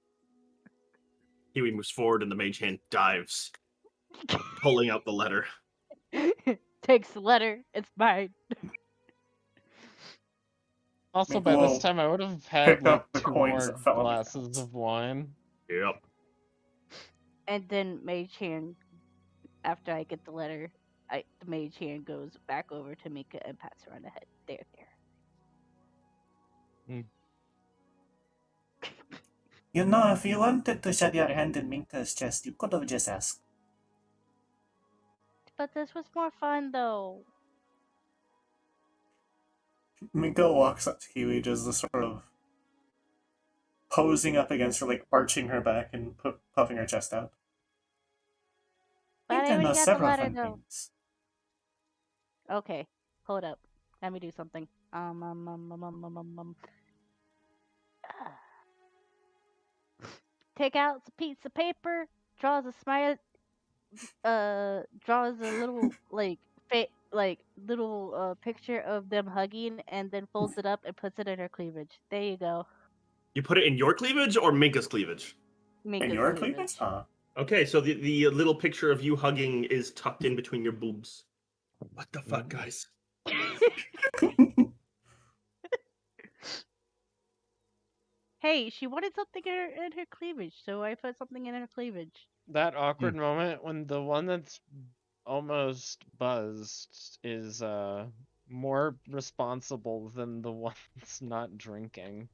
Kiwi moves forward and the mage hand dives, pulling out the letter. Takes the letter. It's mine. Also, Maybe by this we'll time, I would have had pick like up the 2 coins more that fell on the glasses ground. of wine. Yep. And then mage hand, after I get the letter, the mage hand goes back over to Minka and pats her on the head. There. You know, if you wanted to shove your hand in Minka's chest, you could have just asked. But this was more fun though. Minka walks up to Kiwi, just sort of posing up against her, like arching her back and puffing her chest out. But I Minka already knows got the several letter fun though. things. Okay, hold up. Let me do something. Take out a piece of paper, draws a smile, draws a little little picture of them hugging, and then folds it up and puts it in her cleavage. There you go. You put it in your cleavage or Minka's cleavage? Minka's In your cleavage? Okay, so the little picture of you hugging is tucked in between your boobs. What the fuck, guys? Hey, she wanted something in her cleavage, so I put something in her cleavage. That awkward moment when the one that's almost buzzed is more responsible than the one that's not drinking.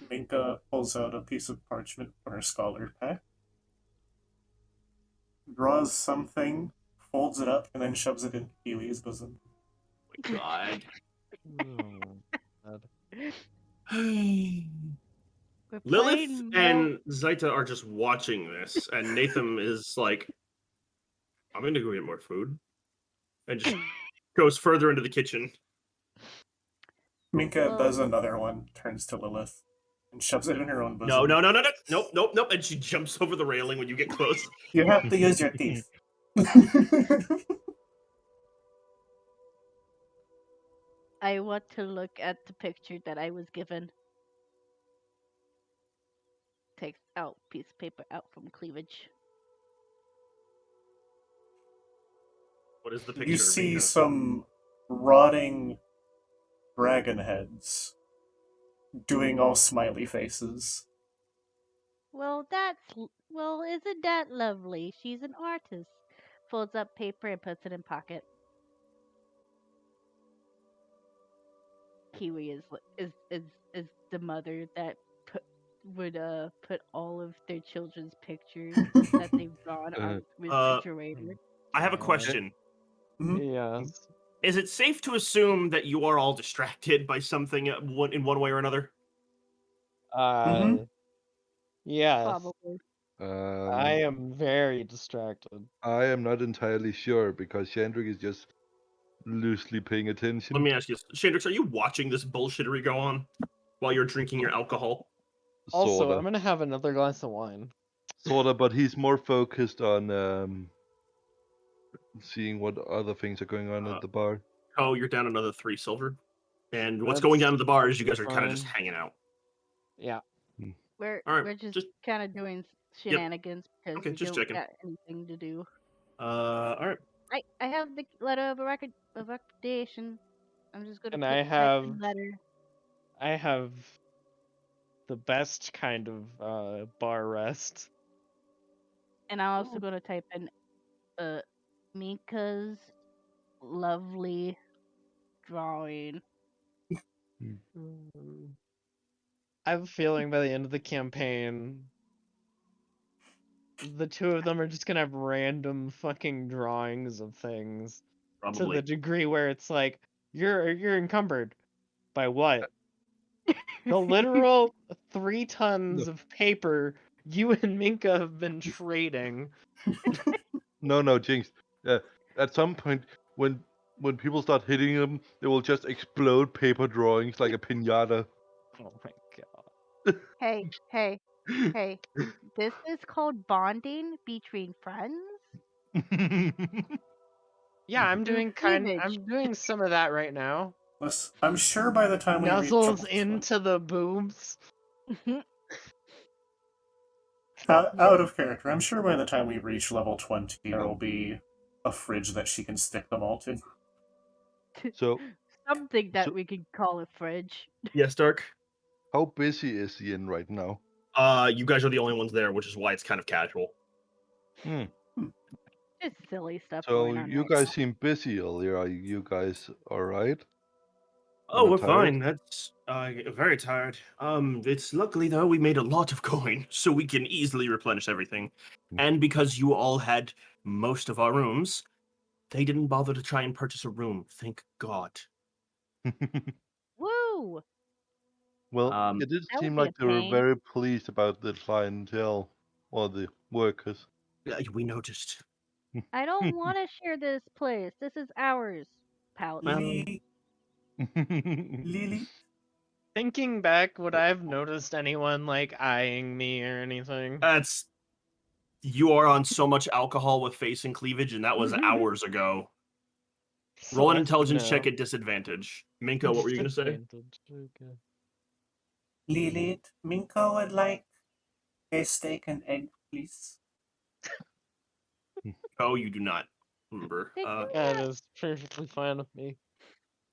Minka pulls out a piece of parchment from her scholar pack, draws something, folds it up, and then shoves it in Kiwi's bosom. Oh my God. We're Lilith playing and Zaita are just watching this, and Nathan is like, I'm gonna go get more food. And just goes further into the kitchen. Minka Well- does another one, turns to Lilith, and shoves it in her own bosom. Nope. And she jumps over the railing when you get close. You have to use your teeth. I want to look at the picture that I was given. Takes out piece of paper out from cleavage. What is the picture? You see Minka? some rotting dragon heads doing all smiley faces. Well, isn't that lovely? She's an artist. Folds up paper and puts it in pocket. Kiwi is the mother that would put all of their children's pictures that they've drawn on refrigerator. I have a question. Yes. Is it safe to assume that you are all distracted by something in one way or another? Yes. Probably. I am very distracted. I am not entirely sure because Shandrick is just loosely paying attention. Let me ask you, Shandrix, are you watching this bullshittery go on while you're drinking your alcohol? Also, Sorta. I'm gonna have another glass of wine. Sorta, but he's more focused on seeing what other things are going on at the bar. Oh, you're down another 3 silver. And what's That's going down at the bar is you guys are kind of just fine. hanging out. Yeah. We're All right, we're just just- kind of doing shenanigans because Okay, we just don't checking. got anything to do. All right. I have the letter of recommendation. I'm just gonna And type I the have letter. I have the best kind of bar rest. And I'm also gonna type in Minka's lovely drawing. I have a feeling by the end of the campaign, the two of them are just gonna have random fucking drawings of things to Probably. the degree where it's like you're encumbered by what? The literal 3 tons of paper you and Minka have been trading. No, Jinx. At some point, when people start hitting them, they will just explode paper drawings like a pinata. Oh my god. Hey, hey, hey. This is called bonding between friends. Yeah, I'm Through doing cleavage. I'm doing some of that right now. Listen, I'm sure by the time we reach Nuzzles level into the boobs. out of character, I'm sure by the time we reach level 20, there will be a fridge that she can stick them all to. So, Something that So- we can call a fridge. Yes, Dark. how busy is the inn right now? You guys are the only ones there, which is why it's kind of casual. Just silly stuff So going on. you right guys now. seem busy earlier. Are you guys all right? Oh, not we're tired? fine. That's very tired. It's luckily though we made a lot of coin, so we can easily replenish everything. And because you all had most of our rooms, they didn't bother to try and purchase a room. Thank God. Woo! Well, it did That would seem be a like they were pain. very pleased about the clientele or the workers. We noticed. I don't want to share this place. This is ours. Pout. Well, Lily, Thinking back, would I have noticed anyone like eyeing me or anything? That's you are on so much alcohol with face and cleavage, and that was hours ago. So Roll an that's intelligence no. check at disadvantage. Minka, what were you gonna say? Disadvantage, okay. Lilith, Minka would like a steak and egg, please. Oh, you do not remember. They do That not- is perfectly fine with me.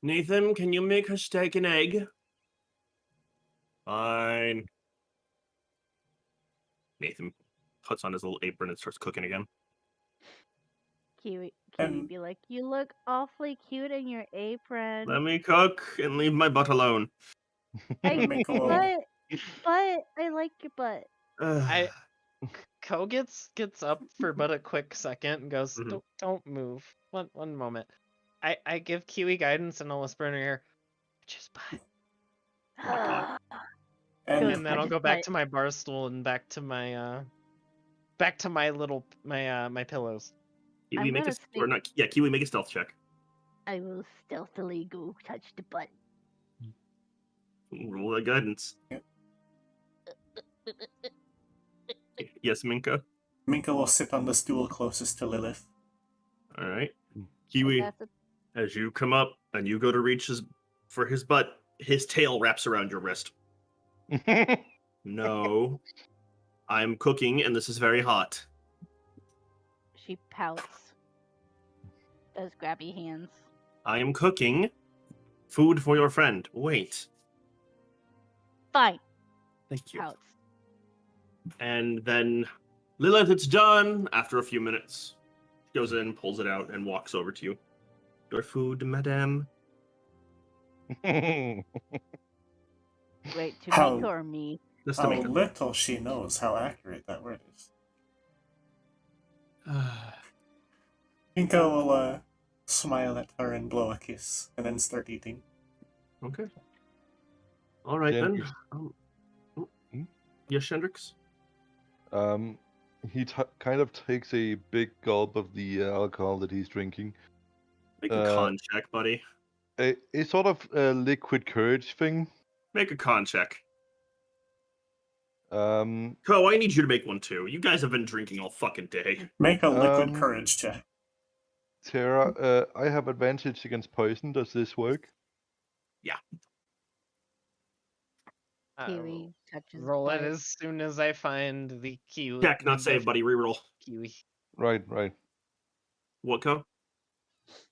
Nathan, can you make her steak and egg? Fine. Nathan puts on his little apron and starts cooking again. Kiwi And- be like, you look awfully cute in your apron. Let me cook and leave my butt alone. Minka will But I like your butt. I Ko gets up for but a quick second and goes, Mhm. Don't move. One moment. I give Kiwi guidance and I'll whisper in her ear, just butt. Oh my God. and And then I'll go back to my bar stool and back to my little my pillows. Kiwi, I'm make a gonna or not? Yeah, Kiwi, make a stealth check. I will stealthily go touch the butt. Roll that guidance. Yes, Minka. Minka will sit on the stool closest to Lilith. All right, Kiwi. That's a- As you come up and you go to reach for his butt, his tail wraps around your wrist. No, I'm cooking and this is very hot. She pouts. Does grabby hands. I am cooking food for your friend. Wait, Fine. thank you. Pouts. And then Lilith, it's done. After a few minutes, she goes in, pulls it out, and walks over to you. Your food, madame. Wait, to How- Minka or me? Just to How make little she knows how accurate that word is. Minka will smile at her and blow a kiss, and then start eating. Okay. All right then. Shendrix. Yes, Shendrix? He kind of takes a big gulp of the alcohol that he's drinking. Make a con check, buddy. A sort of liquid courage thing. Make a con check. Um, Co, I need you to make one too. You guys have been drinking all fucking day. Make a liquid Um, courage check. Tara, I have advantage against poison. Does this work? Kiwi touches Roll it butt. as soon as I find the Kiwi. Check, not save, buddy. Reroll. Kiwi. Right. What, Co?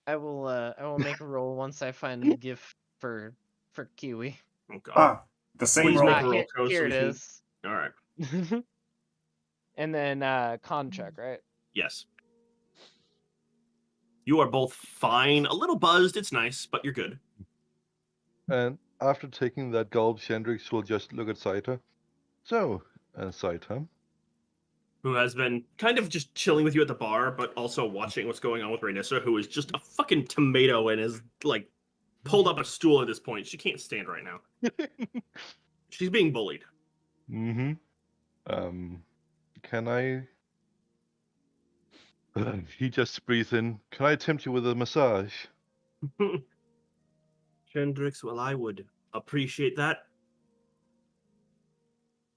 I will make a roll once I find the gift for Kiwi. Oh, God. Ah, the same Please roll. make a roll, Co, so Here we it can- is. All right. And then con check, right? Yes. You are both fine. A little buzzed. It's nice, but you're good. And after taking that gulp, Shendrix will just look at Saita. So, Saita, Who has been kind of just chilling with you at the bar, but also watching what's going on with Rainissa, who is just a fucking tomato and is, like, pulled up a stool at this point. She can't stand right now. She's being bullied. mm-hmm. Can I... he just breathes in. Can I tempt you with a massage? Shendrix, well, I would appreciate that.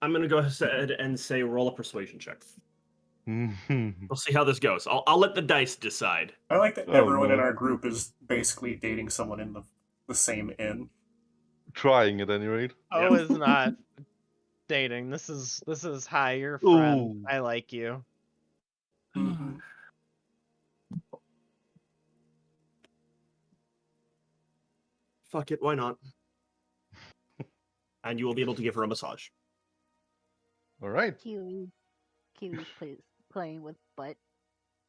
I'm going to go ahead and say roll a persuasion check. Mm-hmm. We'll see how this goes. I'll let the dice decide. I like that Oh, everyone in no. our group is basically dating someone in the same inn. Trying at any rate. Oh, is not dating. This is hi, you're a friend. Ooh. I like you. Mhm. Fuck it, why not? And you will be able to give her a massage. All right. Kiwi plays playing with butt.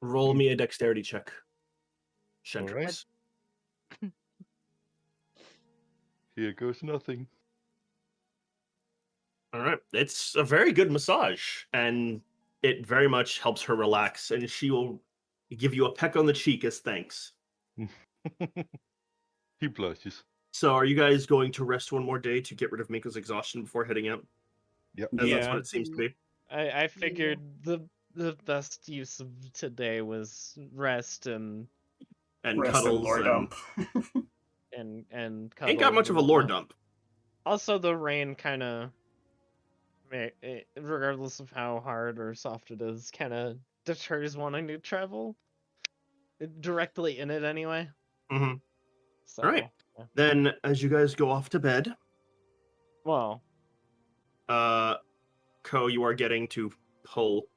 Roll me a dexterity check. Shendrix. Here goes nothing. All right. It's a very good massage, and it very much helps her relax, and she will give you a peck on the cheek as thanks. He blushes. So are you guys going to rest one more day to get rid of Minka's exhaustion before heading out? Yep. As that's Yeah. what it seems to be. I figured the best use of today was rest and And Rest and cuddles. lore dump. and Ain't got cuddles much of a and lore whatnot. dump. Also, the rain kind of, regardless of how hard or soft it is, kind of deters wanting to travel directly in it anyway. Mm-hmm. So, All right. yeah. Then, as you guys go off to bed, Well, Ko, you are getting to pull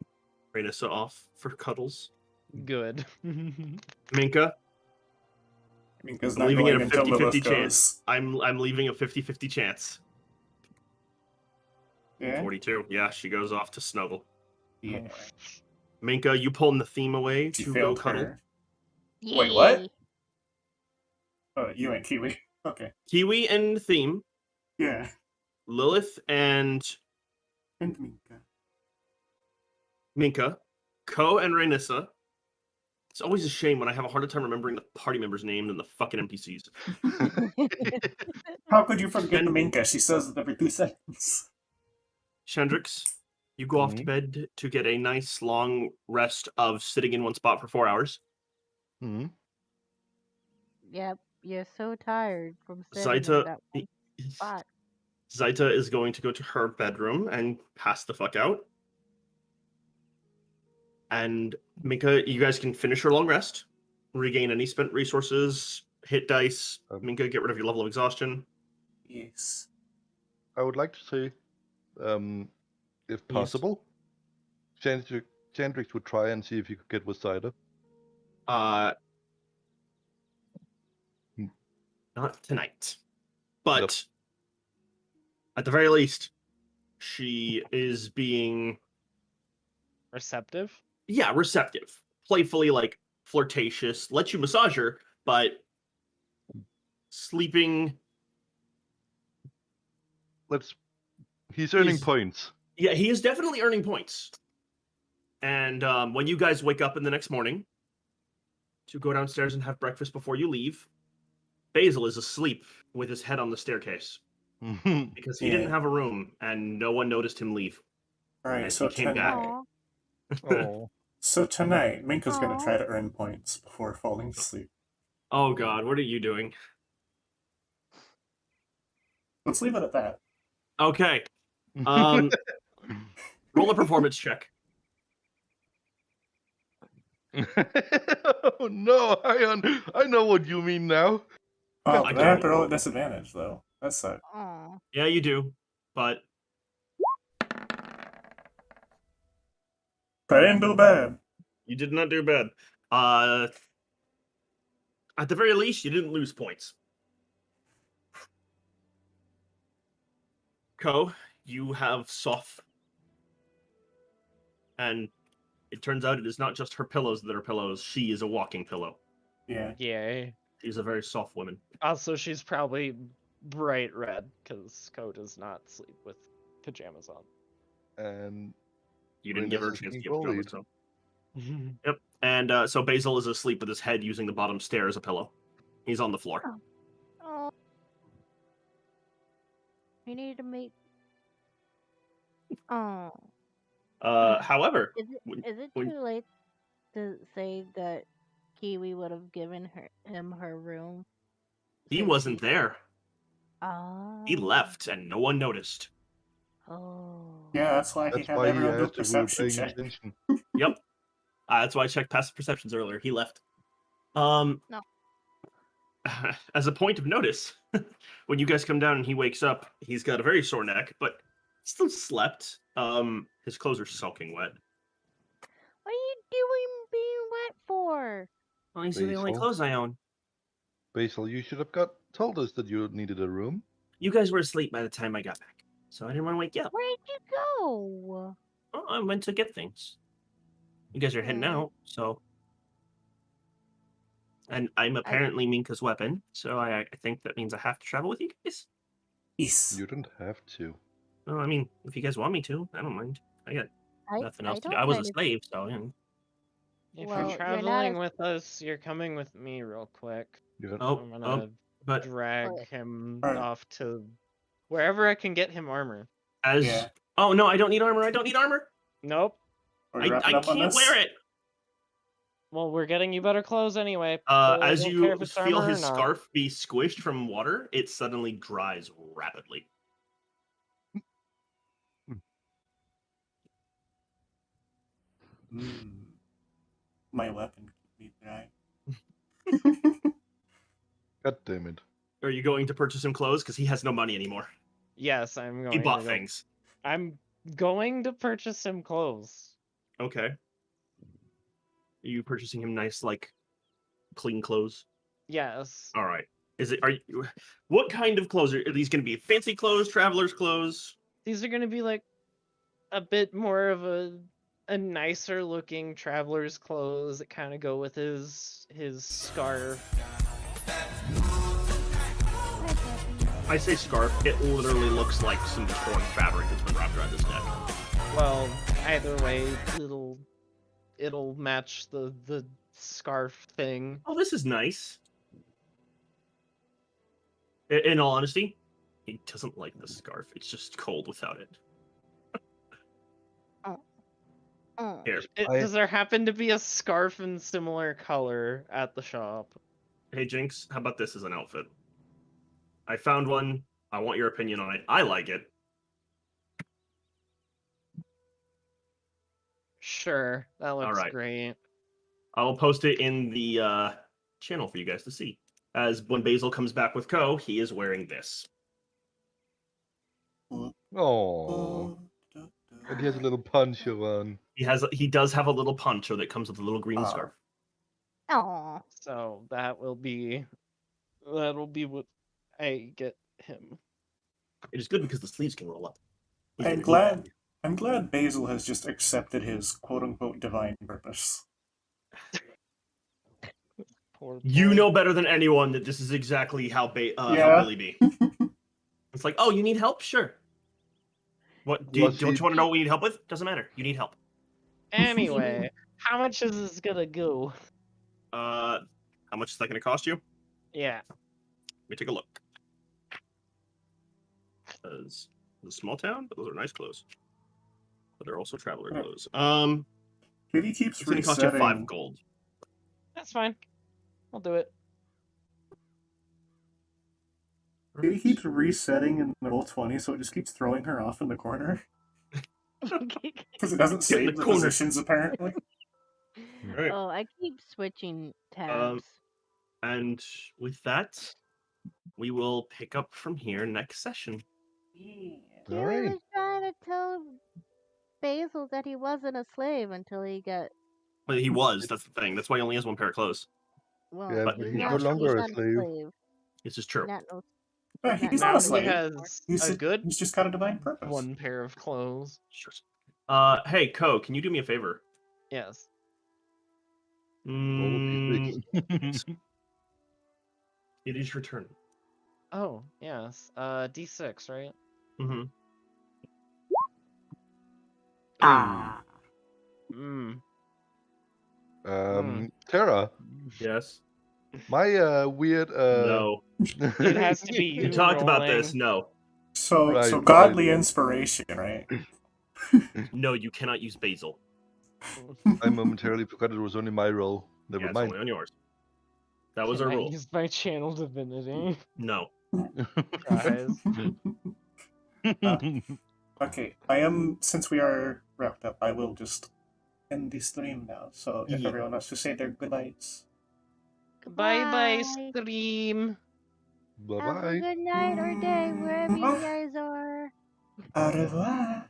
Rainissa off for cuddles. good. Minka, Minka's I'm not leaving it going a until 50-50 Lilith chance. goes. I'm leaving a 50-50 chance. Yeah? 42. Yeah, she goes off to snuggle. Yeah. Minka, you pulling the theme away She to go failed cuddle. her. Wait, what? Yay. Oh, you and Kiwi. Okay. Kiwi and theme, Yeah. Lilith and And Minka. Minka, Ko and Rainissa. It's always a shame when I have a harder time remembering the party members' name than the fucking NPCs. How could you forget the And- Minka? She says it every 2 seconds. Shendrix, you go off to bed to get a nice long rest of sitting in one spot for 4 hours. Hmm. Yep, you're so tired from sitting Zaita, in that one spot. Zaita is going to go to her bedroom and pass the fuck out. And Minka, you guys can finish your long rest, regain any spent resources, hit dice. Minka, get rid of your level of exhaustion. Yes. I would like to say, if possible, Chandrix would try and see if he could get with Saita. Not tonight. But Yep. at the very least, she is being Receptive. receptive, playfully like flirtatious, let you massage her, but sleeping. He's earning He's- points. Yeah, he is definitely earning points. And when you guys wake up in the next morning to go downstairs and have breakfast before you leave, Basil is asleep with his head on the staircase because he didn't Yeah. have a room and no one noticed him leave. Alright, As so he came back. tonight. Aw. Oh. So tonight, Minka's gonna Aw. try to earn points before falling asleep. Oh God, what are you doing? Let's leave it at that. Okay. Roll a performance check. Oh no, I know what you mean now. Oh, I but I have don't. to roll at disadvantage, though. That sucks. Aw. Yeah, you do. But But I didn't do bad. you did not do bad. At the very least, you didn't lose points. Ko, you have Soph. And it turns out it is not just her pillows that are pillows. She is a walking pillow. Yeah. Yay. She's a very soft woman. Also, she's probably bright red, because Ko does not sleep with pajamas on. And You didn't give her a Renes's chance to being get pajamas, bullied. so. Yep. And so Basil is asleep with his head using the bottom stair as a pillow. He's on the floor. Oh. You need to make. Oh. However, Is when- it when- too late to say that Kiwi would have given him her room? he since wasn't there. Ah. He left, and no one noticed. Oh. Yeah, that's why he That's had why he everyone do a asked if we were perception paying check. attention. Yep. That's why I checked passive perceptions earlier. He left. No. As a point of notice, when you guys come down and he wakes up, he's got a very sore neck, but still slept. His clothes are soaking wet. What are you doing being wet for? Well, these are the only Basil? clothes I own. Basil, you should have told us that you needed a room. You guys were asleep by the time I got back, so I didn't want to wake you up. Where'd you go? Well, I went to get things. You guys are heading out, so. And I'm apparently Minka's weapon, so I think that means I have to travel with you guys. Yes. You don't have to. Well, I mean, if you guys want me to, I don't mind. I got nothing else to do. don't I was a mind if- slave, so yeah. If Well, you're you're not traveling a- with us, you're coming with me real quick. You don't- Oh, I'm gonna but drag Alright. him Alright. off to wherever I can get him armor. as Yeah. oh no, I don't need armor. I don't need armor. Nope. Are I you wrapping up on can't this? wear it. Well, we're getting you better clothes anyway. so I As don't care you if it's feel armor or his not. scarf be squished from water, it suddenly dries rapidly. My weapon can be dry. God damn it. Are you going to purchase him clothes? Because he has no money anymore. Yes, I'm going He bought to go. things. I'm going to purchase him clothes. Okay. Are you purchasing him nice, like, clean clothes? Yes. All right. What kind of clothes are these going to be? Fancy clothes, traveler's clothes? These are going to be like a bit more of a nicer looking traveler's clothes that kind of go with his scarf. I say scarf, it literally looks like some torn fabric that's been wrapped around his neck. Well, either way, it'll match the scarf thing. Oh, this is nice. In all honesty, he doesn't like the scarf. It's just cold without it. Oh. Here. Does there happen to be a scarf in similar color at the shop? Hey, Jinx, how about this as an outfit? I found one. I want your opinion on it. I like it. Sure, that looks Alright. great. I'll post it in the channel for you guys to see. As when Basil comes back with Ko, he is wearing this. Oh. And he has a little poncho on. He does have a little poncho that comes with a little green scarf. Oh. So that'll be what I get him. It is good because the sleeves can roll up. He's I'm gonna need I'm glad Basil has just accepted his quote-unquote divine purpose. Poor You boy. know better than anyone that this is exactly how how Yeah. Billy be. It's like, oh, you need help? Sure. What Well, don't you want to know what we need help with? Doesn't matter. You need help. Anyway, how much is this gonna go? How much is that going to cost you? Yeah. Let me take a look. Because it's a small town, but those are nice clothes. But they're also traveler Yeah. clothes. Kitty keeps It's going to cost you resetting. 5 gold. That's fine. I'll do it. Kitty keeps resetting in the roll 20, so it just keeps throwing her off in the corner. Because it doesn't Get in save the the corner. positions, apparently. Right. Oh, I keep switching tabs. And with that, we will pick up from here next session. Kiwi Alright. was trying to tell Basil that he wasn't a slave until he got. But he was. That's the thing. That's why he only has 1 pair of clothes. Well, Yeah, but but he's he's no not, longer a not slave. This is true. Not no, He's Now not a he slave. has He's a good He's just got a divine purpose. one pair of clothes. Sure. Hey, Ko, can you do me a favor? Yes. Roll a Mm, d6. it is your turn. Oh, yes. D6, right? Mm-hmm. Ah. Mm. Tara, Yes. my weird No. It has to be You you talked about rolling. this. No. So Right, godly right. inspiration, right? No, you cannot use basil. I momentarily forgot it was only my roll. Never Yeah, it's mind. only on yours. That was Can our I rule. use my channel divinity? No. Tries. Okay, since we are wrapped up, I will just end the stream now. So if Yeah. everyone wants to say their goodnights. Bye bye, Goodbye. stream. Bye Have a bye. good night or day wherever you Oh, guys are. au revoir.